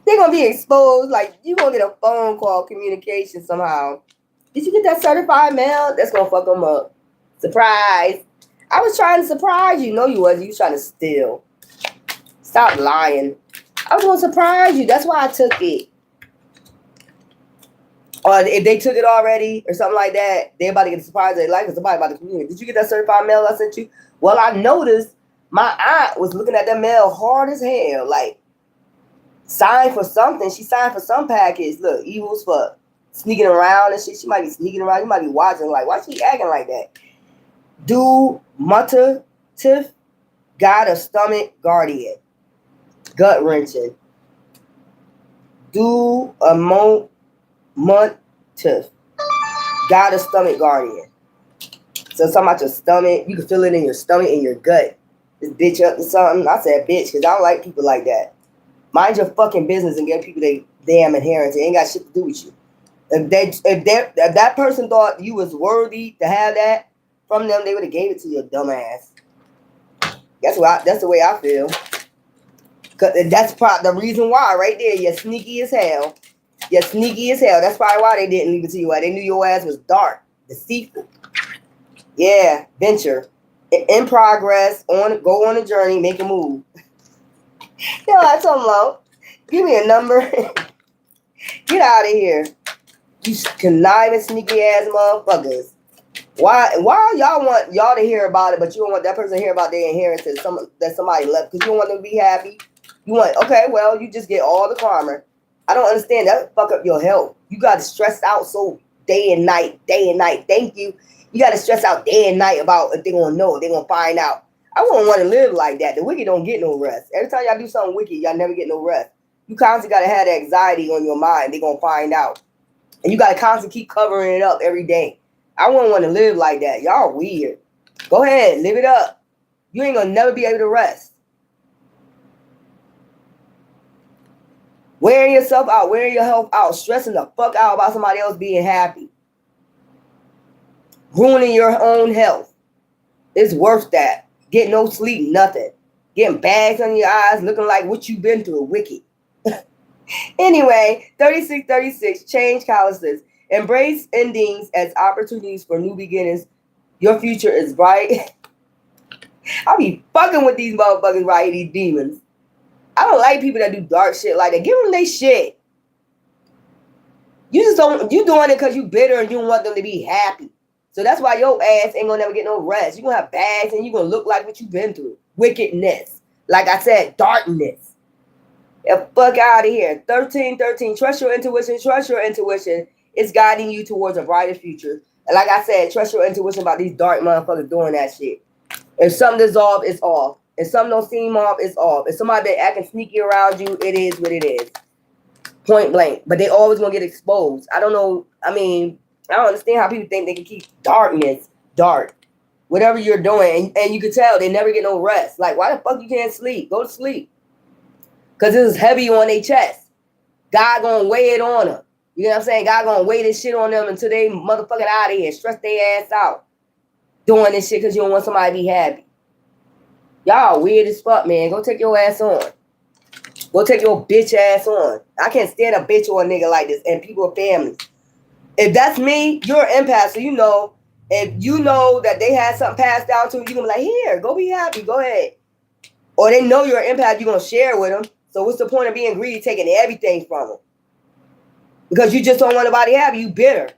They're going to be exposed. Like, you're going to get a phone call communication somehow. Did you get that certified mail? That's going to fuck them up. Surprise. I was trying to surprise you. No, you wasn't. You was trying to steal. Stop lying. I was going to surprise you. That's why I took it. Or if they took it already or something like that, they're about to get a surprise they like. Somebody about to communicate. Did you get that certified mail I sent you? Well, I noticed my aunt was looking at that mail hard as hell. Like, signed for something. She signed for some package. Look, evil's fuck. Sneaking around and shit. She might be sneaking around. You might be watching like, why she acting like that? Do mutative, god of stomach guardian. Gut wrenching. Do a mutative, god of stomach guardian. So something about your stomach. You can feel it in your stomach and your gut. This bitch up to something. I said bitch because I don't like people like that. Mind your fucking business and get people they damn inheritance. It ain't got shit to do with you. If that person thought you was worthy to have that from them, they would have gave it to your dumb ass. That's the way I feel. Cause that's probably the reason why right there. You're sneaky as hell. You're sneaky as hell. That's probably why they didn't leave it to you. Why they knew your ass was dark, deceitful. Yeah, venture in progress. Go on a journey, make a move. Yo, I told him, low. Give me a number. Get out of here. You conniving, sneaky ass motherfuckers. Why y'all want y'all to hear about it, but you don't want that person to hear about their inheritance that somebody left because you don't want them to be happy? You want, okay, well, you just get all the karma. I don't understand. That fuck up your health. You got to stress out so day and night. Thank you. You got to stress out day and night about if they're going to know, they're going to find out. I wouldn't want to live like that. The wicked don't get no rest. Every time y'all do something wicked, y'all never get no rest. You constantly got to have that anxiety on your mind. They're going to find out. And you got to constantly keep covering it up every day. I wouldn't want to live like that. Y'all weird. Go ahead. Live it up. You ain't going to never be able to rest. Wearing yourself out, wearing your health out, stressing the fuck out about somebody else being happy. Ruining your own health. It's worth that. Get no sleep, nothing. Getting bags on your eyes, looking like what you've been through, wicked. Anyway, 3636, change calluses. Embrace endings as opportunities for new beginnings. Your future is bright. I be fucking with these motherfuckers right here, these demons. I don't like people that do dark shit like that. Give them their shit. You just don't, you doing it because you bitter and you don't want them to be happy. So that's why your ass ain't gonna never get no rest. You're gonna have bags and you're gonna look like what you've been through. Wickedness. Like I said, darkness. The fuck out of here. 1313. Trust your intuition. Trust your intuition. It's guiding you towards a brighter future. And like I said, trust your intuition about these dark motherfuckers doing that shit. If something is off, it's off. If something don't seem off, it's off. If somebody been acting sneaky around you, it is what it is. Point blank. But they always gonna get exposed. I don't know. I mean, I don't understand how people think they can keep darkness dark. Whatever you're doing, and you can tell they never get no rest. Like, why the fuck you can't sleep? Go to sleep. Because this is heavy on their chest. God gonna weigh it on them. You know what I'm saying? God gonna weigh this shit on them until they motherfucking out of here. Stress their ass out. Doing this shit because you don't want somebody to be happy. Y'all weird as fuck, man. Go take your ass on. Go take your bitch ass on. I can't stand a bitch or a nigga like this. And people are families. If that's me, you're an empath. So you know, if you know that they had something passed down to you, you're going to be like, here, go be happy. Go ahead. Or they know you're an empath, you're going to share with them. So what's the point of being greedy, taking everything from them? Because you just don't want nobody happy. You bitter.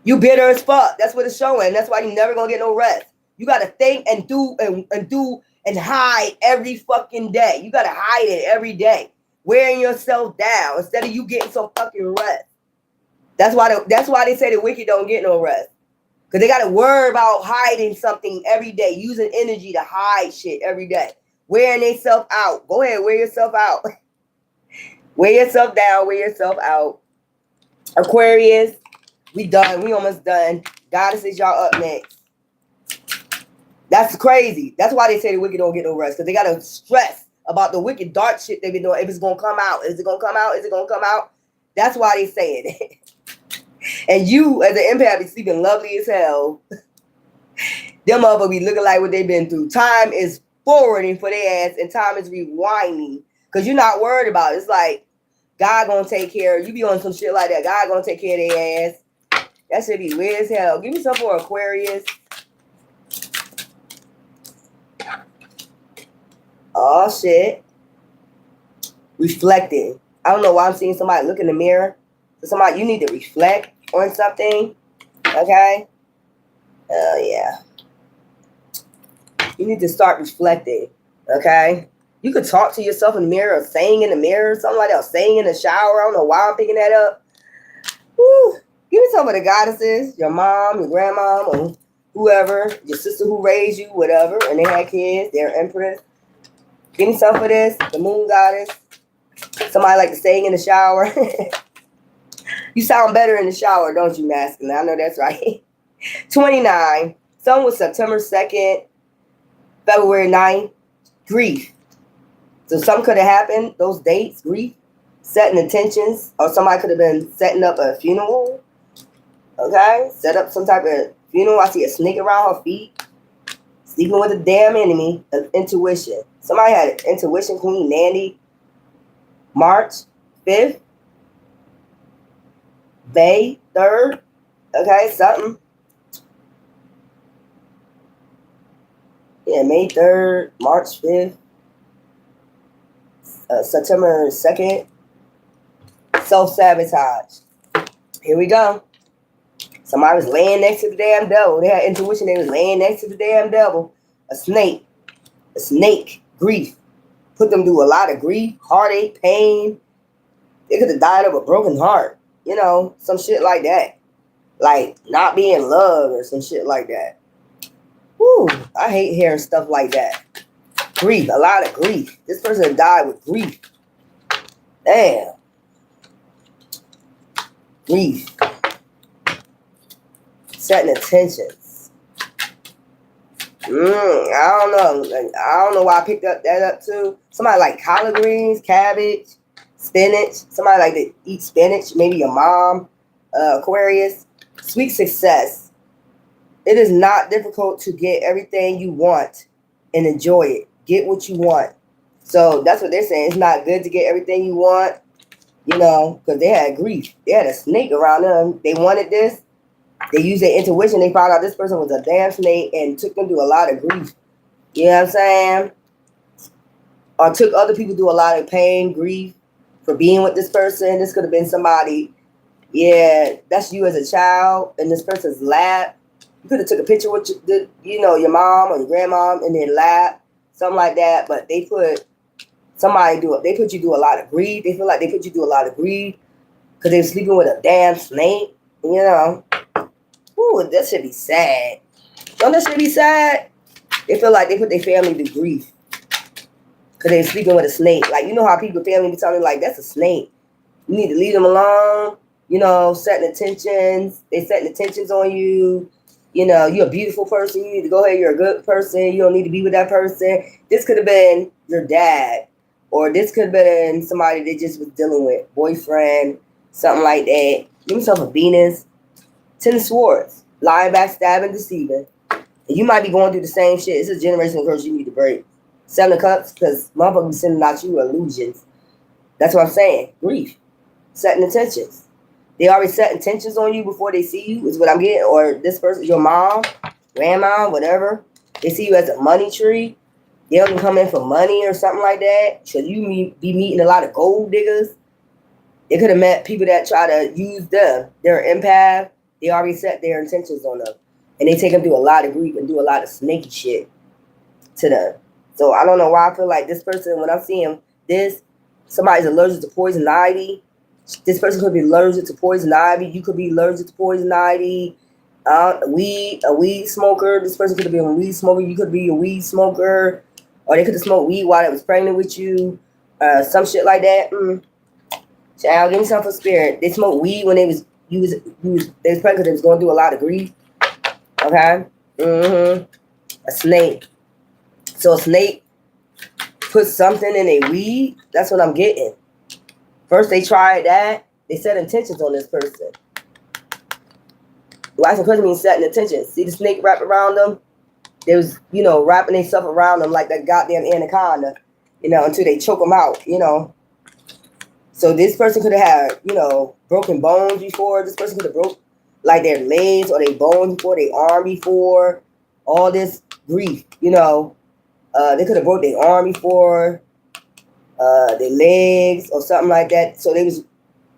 You bitter as fuck. That's what it's showing. That's why you never going to get no rest. You got to think and do and hide every fucking day. You got to hide it every day. Wearing yourself down instead of you getting some fucking rest. That's why they say the wicked don't get no rest. Because they got to worry about hiding something every day. Using energy to hide shit every day. Wearing themselves out. Go ahead, wear yourself out. Wear yourself down. Wear yourself out. Aquarius, we done. We almost done. Goddesses, y'all up next. That's crazy. That's why they say the wicked don't get no rest. Because they got to stress about the wicked dark shit they've been doing. If it's going to come out. Is it going to come out? Is it going to come out? That's why they saying it. And you, as an empath, be sleeping lovely as hell. Them motherfuckers be looking like what they've been through. Time is forwarding for their ass, and time is rewinding. Because you're not worried about it. It's like, God gonna take care of you. Be on some shit like that. God gonna take care of their ass. That should be weird as hell. Give me some for Aquarius. Oh, shit. Reflecting. I don't know why I'm seeing somebody look in the mirror. Somebody, you need to reflect on something. Okay? Yeah. You need to start reflecting. Okay? You could talk to yourself in the mirror or sing in the mirror, something like that, or sing in the shower. I don't know why I'm picking that up. Woo. Give me some of the goddesses, your mom, your grandma, or whoever, your sister who raised you, whatever, and they had kids, they're empress. Give me some for this, the moon goddess. Somebody like to sing in the shower. You sound better in the shower, don't you, masculine? I know that's right. 29. Some was September 2nd, February 9th. Grief. So something could have happened, those dates, grief, setting intentions, or somebody could have been setting up a funeral. Okay? Set up some type of funeral. I see a snake around her feet. Sleeping with a damn enemy of intuition. Somebody had intuition, Queen Nandy. March 5th. May 3rd. Okay, something. Yeah, May 3rd, March 5th. September 2nd. Self-sabotage. Here we go. Somebody was laying next to the damn devil. They had intuition. They was laying next to the damn devil. A snake. Grief. Put them through a lot of grief, heartache, pain. They could have died of a broken heart. You know, some shit like that. Like not being loved or some shit like that. Whew, I hate hearing stuff like that. Grief, a lot of grief. This person died with grief. Damn. Grief. Setting intentions. I don't know. I don't know why I picked that up too. Somebody like collard greens, cabbage, spinach. Somebody like to eat spinach. Maybe your mom, Aquarius. Sweet success. It is not difficult to get everything you want and enjoy it. Get what you want. So that's what they're saying. It's not good to get everything you want, you know, because they had grief. They had a snake around them. They wanted this. They used their intuition. They found out this person was a damn snake and took them through a lot of grief. You know what I'm saying? Or took other people through a lot of pain, grief for being with this person. This could have been somebody, yeah, that's you as a child in this person's lap. You could have took a picture with your mom or your grandmom in their lap, something like that. But they put you through a lot of grief. They feel like they put you through a lot of grief because they were sleeping with a damn snake. You know, ooh, that should be sad. Don't that should be sad? They feel like they put their family to grief because they're sleeping with a snake. Like, you know how people family be telling me like that's a snake. You need to leave them alone. You know, setting intentions. They setting intentions on you. You know, you're a beautiful person. You need to go ahead. You're a good person. You don't need to be with that person. This could have been your dad. Or this could have been somebody that just was dealing with. Boyfriend, something like that. Give yourself a Venus. 10 of Swords. Lying, backstabbing, deceiving. And you might be going through the same shit. It's a generational curse you need to break. 7 of Cups, because motherfuckers be sending out you illusions. That's what I'm saying. Grief. Setting intentions. They already set intentions on you before they see you, is what I'm getting. Or this person, your mom, grandma, whatever. They see you as a money tree. They don't come in for money or something like that. Should you be meeting a lot of gold diggers? They could have met people that try to use them. They're an empath. They already set their intentions on them. And they take them through a lot of grief and do a lot of snaky shit to them. So I don't know why I feel like this person, when I'm seeing this, somebody's allergic to poison ivy. This person could be allergic to poison ivy. You could be allergic to poison ivy. A weed smoker. This person could have been a weed smoker. You could be a weed smoker. Or they could have smoked weed while they was pregnant with you. Some shit like that. Child, give me something for spirit. They smoked weed when they was pregnant because they was going through a lot of grief. Okay? A snake. So a snake put something in a weed. That's what I'm getting. First they tried that. They set intentions on this person. Why some person means setting intentions? See the snake wrap around them? They was, wrapping themselves around them like that goddamn anaconda, until they choke them out, So this person could have had, broken bones before. This person could have broke like their legs or their bones before, their arm before. All this grief, they could have broke their arm before, their legs or something like that. So they was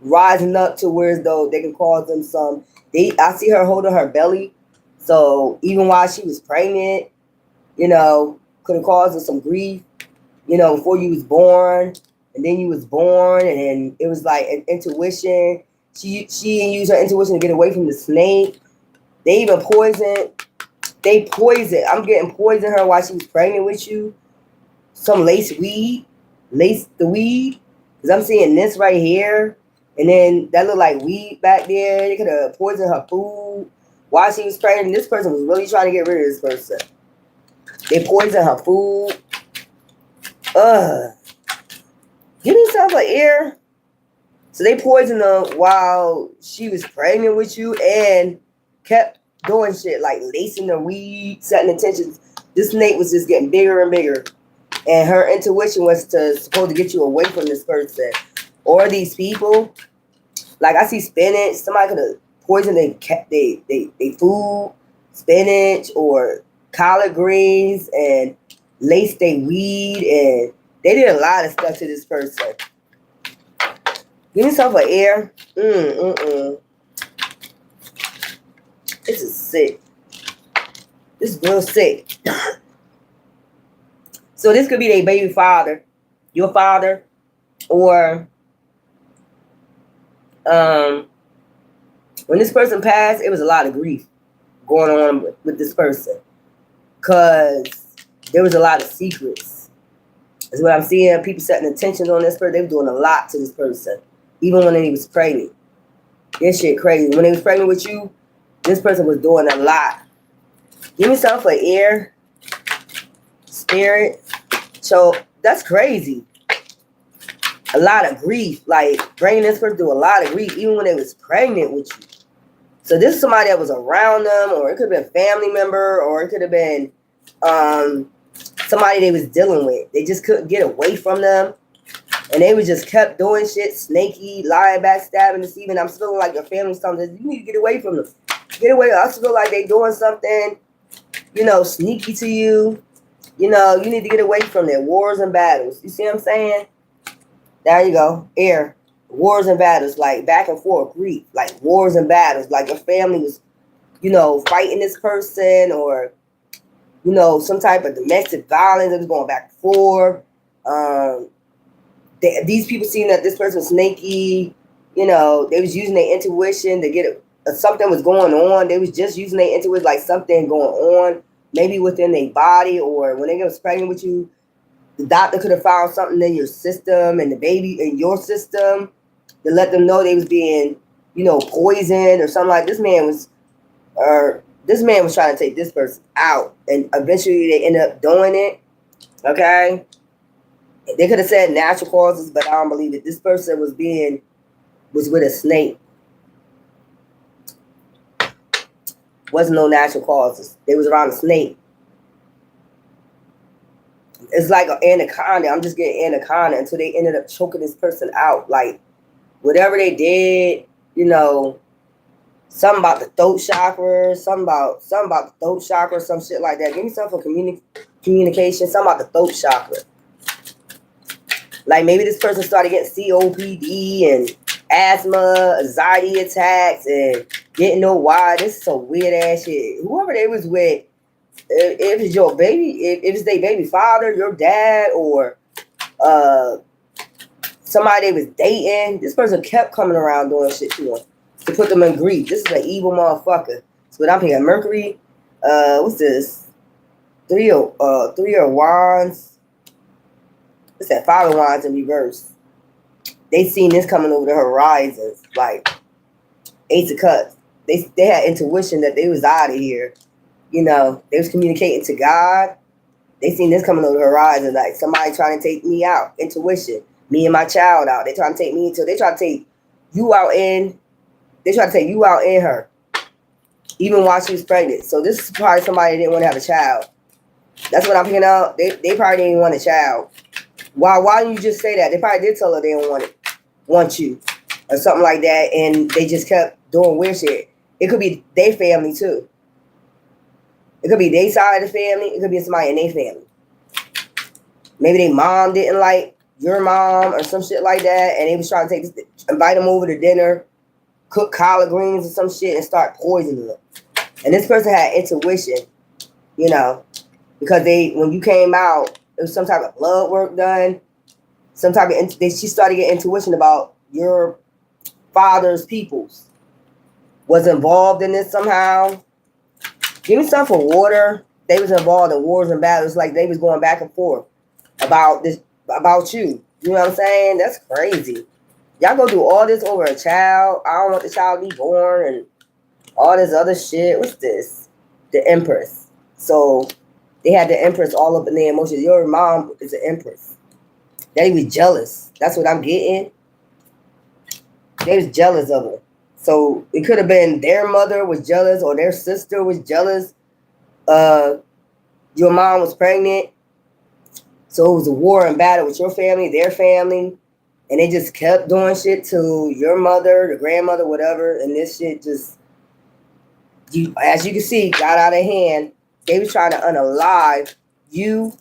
rising up to where as though they can cause them some. I see her holding her belly. So even while she was pregnant, could have caused her some grief, before you was born. And then you was born, and then it was like an intuition. She didn't use her intuition to get away from the snake. They even poisoned. I'm getting poisoned her while she was pregnant with you. Some lace the weed. Because I'm seeing this right here. And then that looked like weed back there. They could have poisoned her food while she was pregnant. This person was really trying to get rid of this person. They poisoned her food. Give me yourself an ear. So they poisoned her while she was pregnant with you and kept doing shit like lacing the weed, setting intentions. This snake was just getting bigger and bigger. And her intuition was supposed to get you away from this person or these people. Like I see spinach. Somebody could have poisoned they food, spinach or collard greens and laced their weed, and they did a lot of stuff to this person. Give yourself an ear. This is sick. This is real sick. So this could be their baby father, your father, or When this person passed, it was a lot of grief going on with this person. Because there was a lot of secrets. That's what I'm seeing. People setting attention on this person. They were doing a lot to this person. Even when he was pregnant. This shit crazy. When they was pregnant with you, this person was doing a lot. Give me something for air. Spirit. So that's crazy. A lot of grief. Like bringing this person through a lot of grief. Even when they was pregnant with you. So this is somebody that was around them. Or it could have been a family member. Or it could have been somebody they was dealing with. They just couldn't get away from them. And they was just kept doing shit, snaky, lying, backstabbing, deceiving. I'm feeling like your family something. You need to get away from them. Get away. I feel like they doing something, you know, sneaky to you. You know, you need to get away from their wars and battles. You see what I'm saying? There you go. Air. Wars and battles, like back and forth, grief, like wars and battles. Like your family was, you know, fighting this person or, you know, some type of domestic violence that was going back and forth. These people seeing that this person was snaky, you know, they was using their intuition to get it. Something was going on. They was just using their intuition like something going on, maybe within their body or when they was pregnant with you, the doctor could have found something in your system and the baby in your system to let them know they was being, you know, poisoned or something like this man was trying to take this person out and eventually they ended up doing it. Okay. They could have said natural causes, but I don't believe it. This person was with a snake. Wasn't no natural causes. They was around a snake. It's like an anaconda. I'm just getting anaconda until they ended up choking this person out. Like whatever they did, you know, something about the throat chakra, something about the throat chakra, some shit like that. Give me something for communication, something about the throat chakra. Like maybe this person started getting COPD and asthma, anxiety attacks, and didn't know why. This is some weird ass shit. Whoever they was with, if it's your baby, if it's their baby father, your dad, or somebody they was dating, this person kept coming around doing shit to them to put them in grief. This is an evil motherfucker. So what I'm thinking, Mercury, what's this? Three of Wands. It's that 5 of Wands in reverse. They seen this coming over the horizons, like Ace of Cups. They had intuition that they was out of here. You know, they was communicating to God. They seen this coming over the horizon, like somebody trying to take me out. Intuition. Me and my child out. They trying to take me into. They try to take you out in. They try to take you out in her, even while she was pregnant. So this is probably somebody that didn't want to have a child. That's what I'm picking out. They probably didn't want a child. Why didn't you just say that? They probably did tell her they don't want you, or something like that, and they just kept doing weird shit. It could be their family too. It could be their side of the family. It could be somebody in their family. Maybe their mom didn't like your mom or some shit like that, and they was trying to invite them over to dinner, cook collard greens or some shit, and start poisoning them. And this person had intuition, you know, because when you came out, there was some type of blood work done. Some type of she started getting intuition about your father's peoples. Was involved in this somehow. Give me something for water. They was involved in wars and battles, like they was going back and forth about this, about you. You know what I'm saying? That's crazy. Y'all go do all this over a child. I don't want the child to be born and all this other shit. What's this? The Empress. So they had the Empress all up in their emotions. Your mom is an Empress. They was jealous. That's what I'm getting. They was jealous of her. So it could have been their mother was jealous or their sister was jealous. Your mom was pregnant. So it was a war and battle with your family, their family. And they just kept doing shit to your mother, the grandmother, whatever. And this shit just, as you can see, got out of hand. They was trying to unalive you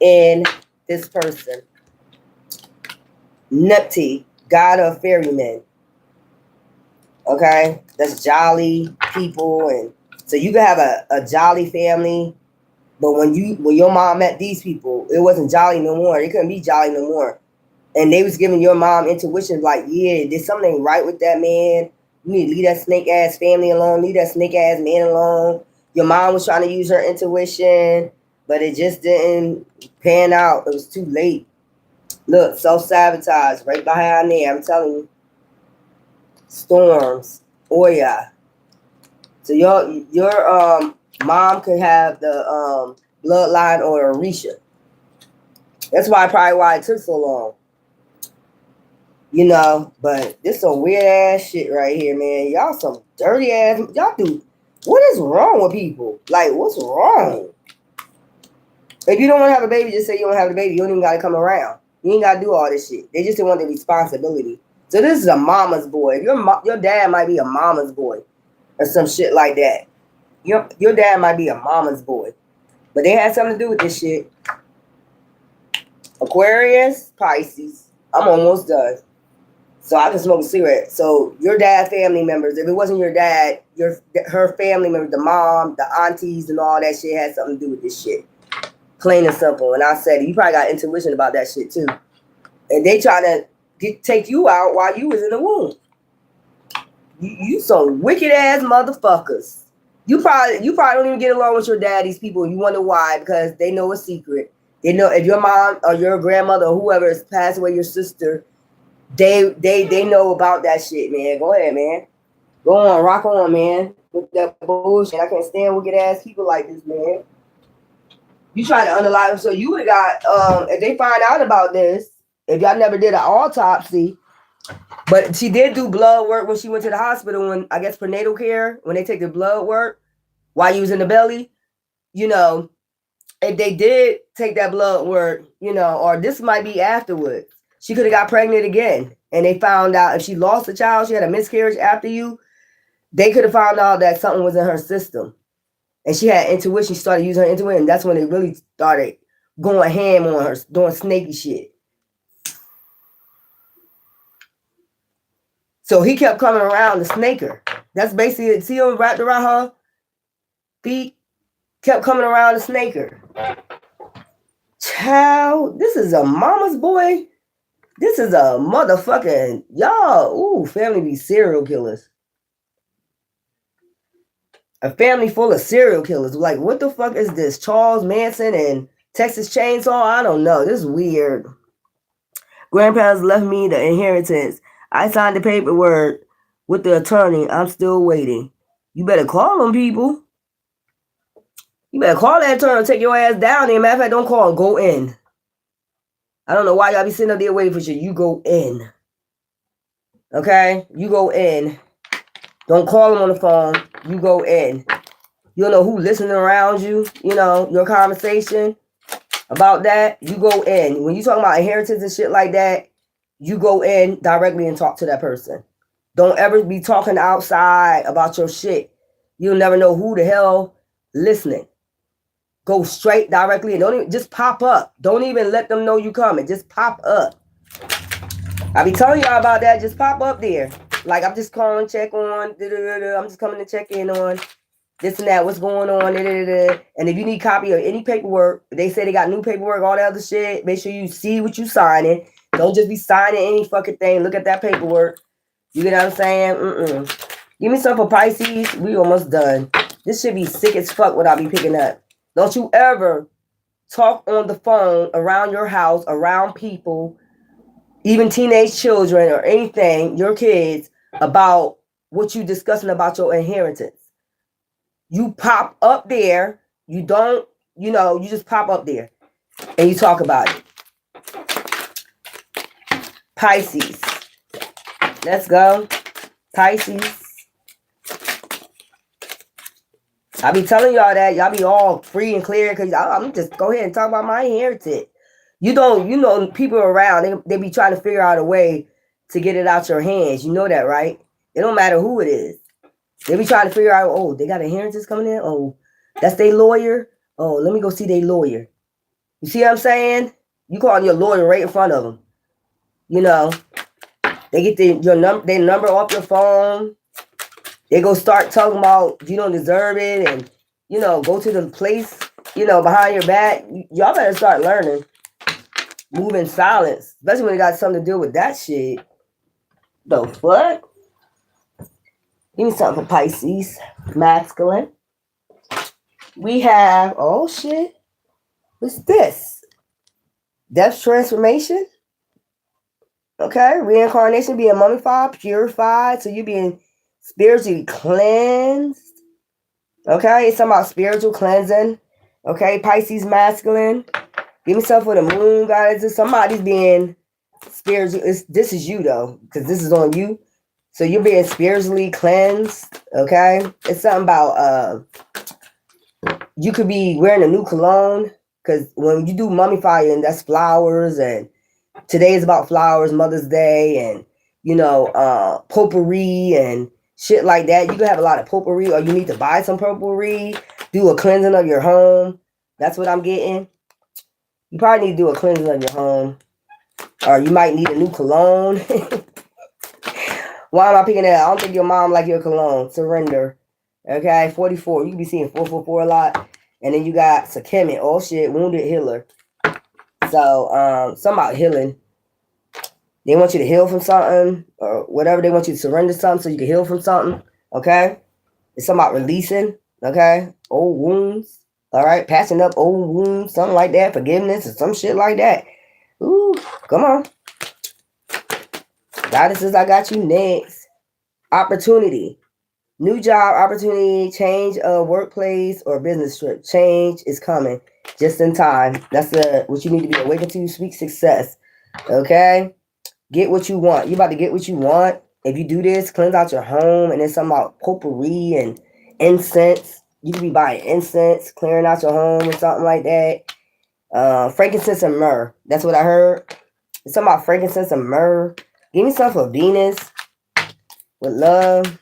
and this person. Nepti, god of fairymen. Okay? That's jolly people. And so you can have a jolly family. But when your mom met these people, it wasn't jolly no more. It couldn't be jolly no more. And they was giving your mom intuition like, yeah, there's something right with that man. You need to leave that snake ass family alone. Leave that snake ass man alone. Your mom was trying to use her intuition, but it just didn't pan out. It was too late. Look, self-sabotage right behind there. I'm telling you. Storms. Oh yeah. So your mom could have the bloodline or Orisha. That's probably why it took so long. You know, but this some weird ass shit right here, man. Y'all some dirty ass. Y'all do. What is wrong with people? Like, what's wrong? If you don't want to have a baby, just say you don't have a baby. You don't even got to come around. You ain't got to do all this shit. They just didn't want the responsibility. So this is a mama's boy. Your dad might be a mama's boy or some shit like that. Your dad might be a mama's boy. But they had something to do with this shit. Aquarius, Pisces. I'm almost done. So I can smoke a cigarette. So your dad family members, if it wasn't your dad, her family members, the mom, the aunties, and all that shit had something to do with this shit. Plain and simple. And I said, you probably got intuition about that shit too. And they trying to take you out while you was in the womb. You some wicked ass motherfuckers. You probably don't even get along with your daddy's people. You wonder why? Because they know a secret. They know if your mom or your grandmother or whoever has passed away, your sister, they know about that shit, man. Go ahead, man. Go on, rock on, man. With that bullshit. I can't stand wicked ass people like this, man. You try to unalive them, so you would have got if they find out about this, if y'all never did an autopsy, but she did do blood work when she went to the hospital, when I guess prenatal care, when they take the blood work while you was in the belly, you know, if they did take that blood work, you know, or this might be afterwards, she could have got pregnant again. And they found out if she lost a child, she had a miscarriage after you, they could have found out that something was in her system. And she had intuition. She started using her intuition. And that's when they really started going ham on her, doing snaky shit. So he kept coming around to snake her. That's basically it. See him wrapped around her feet? Kept coming around to snake her. Child, this is a mama's boy. This is a motherfucking, y'all, ooh, family be serial killers. A family full of serial killers. Like, what the fuck is this? Charles Manson and Texas Chainsaw? I don't know. This is weird. Grandparents left me the inheritance. I signed the paperwork with the attorney. I'm still waiting. You better call them, people. You better call that attorney and take your ass down there. Matter of fact, don't call him. Go in. I don't know why y'all be sitting up there waiting for shit. You go in. Okay? You go in. Don't call them on the phone. You go in. You don't know who listening around you. You know, your conversation about that. You go in. When you talking about inheritance and shit like that, you go in directly and talk to that person. Don't ever be talking outside about your shit. You'll never know who the hell listening. Go straight directly and don't even just pop up. Don't even let them know you coming. Just pop up. I be telling y'all about that. Just pop up there. Like, I'm just calling, check on. I'm just coming to check in on this and that. What's going on? And if you need a copy of any paperwork, they say they got new paperwork, all that other shit. Make sure you see what you signing. Don't just be signing any fucking thing. Look at that paperwork. You get what I'm saying? Give me some for Pisces. We almost done. This should be sick as fuck what I'll be picking up. Don't you ever talk on the phone around your house, around people, even teenage children or anything, your kids, about what you discussing about your inheritance. You pop up there. You don't, you know, you just pop up there and you talk about it. Pisces. Let's go. Pisces. I be telling y'all that. Y'all be all free and clear because I'm just go ahead and talk about my inheritance. You don't, you know, people around, they be trying to figure out a way to get it out your hands. You know that, right? It don't matter who it is. They be trying to figure out, oh, they got inheritance coming in? Oh, that's their lawyer? Oh, let me go see their lawyer. You see what I'm saying? You calling your lawyer right in front of them. You know, they get their number off your phone. They go start talking about you don't deserve it and, you know, go to the place, you know, behind your back. Y'all better start learning. Move in silence, especially when it got something to do with that shit. The fuck? Give me something for Pisces, masculine. We have, oh shit, what's this? Death transformation. Okay, reincarnation, being mummified, purified, so you being spiritually cleansed. Okay, it's about spiritual cleansing. Okay, Pisces masculine. Give me something for the moon, guys. Somebody's being spiritual. This is you though, because this is on you. So you're being spiritually cleansed. Okay, it's something about you could be wearing a new cologne, because when you do mummifying, that's flowers, and today is about flowers, Mother's Day, and potpourri and shit like that. You can have a lot of potpourri, or you need to buy some potpourri, do a cleansing of your home. That's what I'm getting. You probably need to do a cleansing of your home, or you might need a new cologne. Why am I picking that? I don't think your mom like your cologne. Surrender. Okay, 44. You can be seeing 444 a lot. And then you got Sakemit. Oh shit, wounded healer. So, something about healing. They want you to heal from something, or whatever. They want you to surrender something so you can heal from something. Okay? It's something about releasing. Okay? Old wounds. All right? Patching up old wounds. Something like that. Forgiveness or some shit like that. Ooh, come on. Goddesses, I got you next. Opportunity. New job opportunity, change of workplace or business trip. Change is coming just in time. That's what you need to be awakened to. Speak success. Okay? Get what you want. You about to get what you want. If you do this, cleanse out your home, and then something about potpourri and incense. You could be buying incense, clearing out your home or something like that. Frankincense and myrrh. That's what I heard. It's something about frankincense and myrrh. Give me something for Venus with love.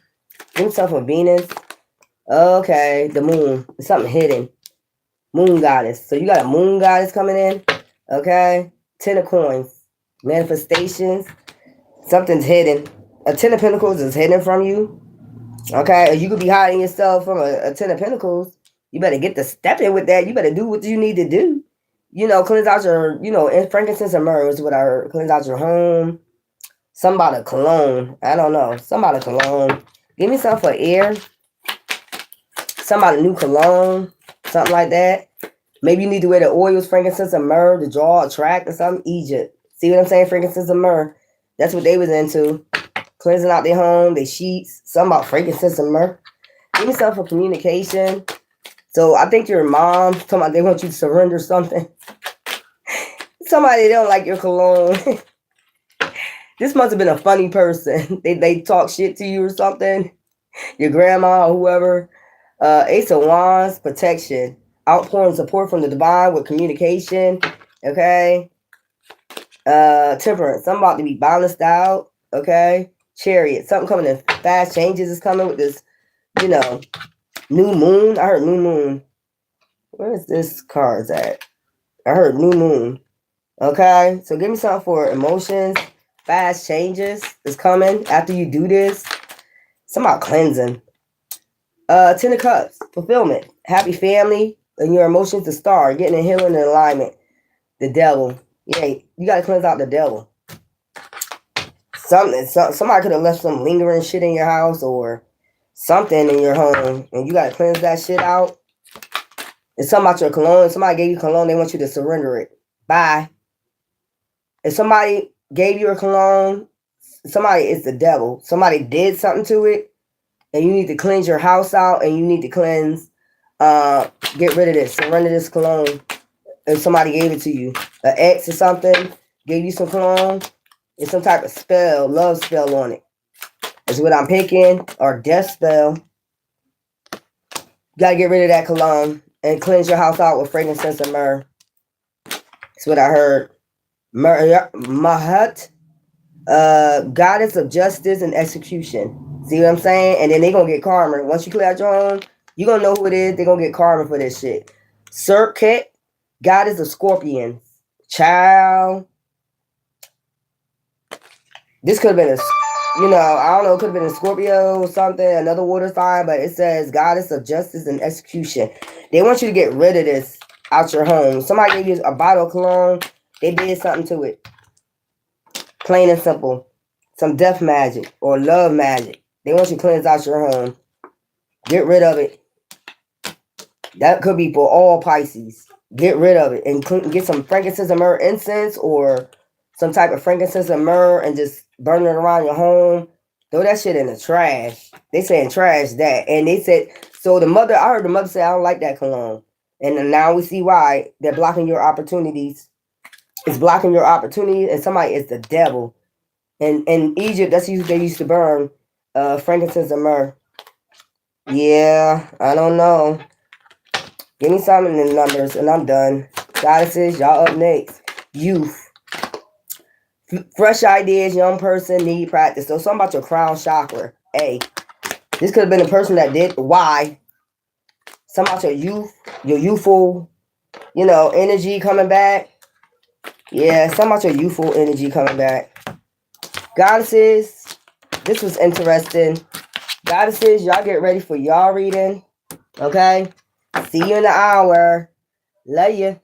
Give me something for Venus. Okay, the moon. It's something hidden. Moon goddess. So you got a moon goddess coming in. Okay. 10 of coins. Manifestations. Something's hidden. A 10 of pentacles is hidden from you. Okay. Or you could be hiding yourself from a 10 of pentacles. You better get to step in with that. You better do what you need to do. Cleanse out your, frankincense and myrrh is what I heard. Cleanse out your home. Something about a cologne. I don't know. Something about a cologne. Give me something for air. Something about a new cologne. Something like that. Maybe you need to wear the oils, frankincense and myrrh to draw, attract, or something. Egypt. See what I'm saying? Frankincense and myrrh. That's what they was into. Cleansing out their home, their sheets. Something about frankincense and myrrh. Give me something for communication. So I think your mom, talking about they want you to surrender something. Somebody don't like your cologne. This must have been a funny person. They talk shit to you or something. Your grandma or whoever. Ace of Wands, protection. Outpouring support from the divine with communication. Okay. Temperance. Something about to be balanced out. Okay. Chariot. Something coming in fast changes is coming with this, new moon. I heard new moon. Where's this cards at? I heard new moon. Okay. So give me something for emotions. Fast changes is coming after you do this. Something about cleansing. 10 of Cups. Fulfillment. Happy family and your emotions to start. Getting in healing and alignment. The devil. Yeah, you got to cleanse out the devil. Somebody could have left some lingering shit in your house or something in your home, and you got to cleanse that shit out. It's something about your cologne. Somebody gave you cologne. They want you to surrender it. Bye. If somebody gave you a cologne, somebody is the devil. Somebody did something to it, and you need to cleanse your house out, and you need to cleanse, get rid of this, surrender this cologne. If somebody gave it to you, an ex or something, gave you some cologne, it's some type of spell, love spell on it. Is what I'm picking, or death spell. You gotta get rid of that cologne and cleanse your house out with frankincense and myrrh. That's what I heard. Mahat, goddess of justice and execution. See what I'm saying? And then they gonna get karma. Once you clear out your own, you gonna know who it is. They gonna get karma for this shit. Circuit, goddess of scorpions. Child. This could have been I don't know, it could have been a Scorpio or something, another water sign, but it says goddess of justice and execution. They want you to get rid of this out your home. Somebody gave you a bottle of cologne. They did something to it. Plain and simple. Some death magic or love magic. They want you to cleanse out your home. Get rid of it. That could be for all Pisces. Get rid of it and get some frankincense and myrrh incense or some type of frankincense and myrrh and just burn it around your home. Throw that shit in the trash. They saying trash that. And they said, so the mother, I heard the mother say, I don't like that cologne. And now we see why. They're blocking your opportunities. It's blocking your opportunities. And somebody is the devil. And in Egypt, that's usually they used to burn frankincense and myrrh. Yeah, I don't know. Give me some in the numbers and I'm done. Goddesses, y'all up next. Youth. Fresh ideas, young person, need practice. So something about your crown chakra. A. This could have been a person that did. Y. Something about your youth, your youthful, energy coming back. Yeah, something about your youthful energy coming back. Goddesses, this was interesting. Goddesses, y'all get ready for y'all reading. Okay? See you in the hour. Love you.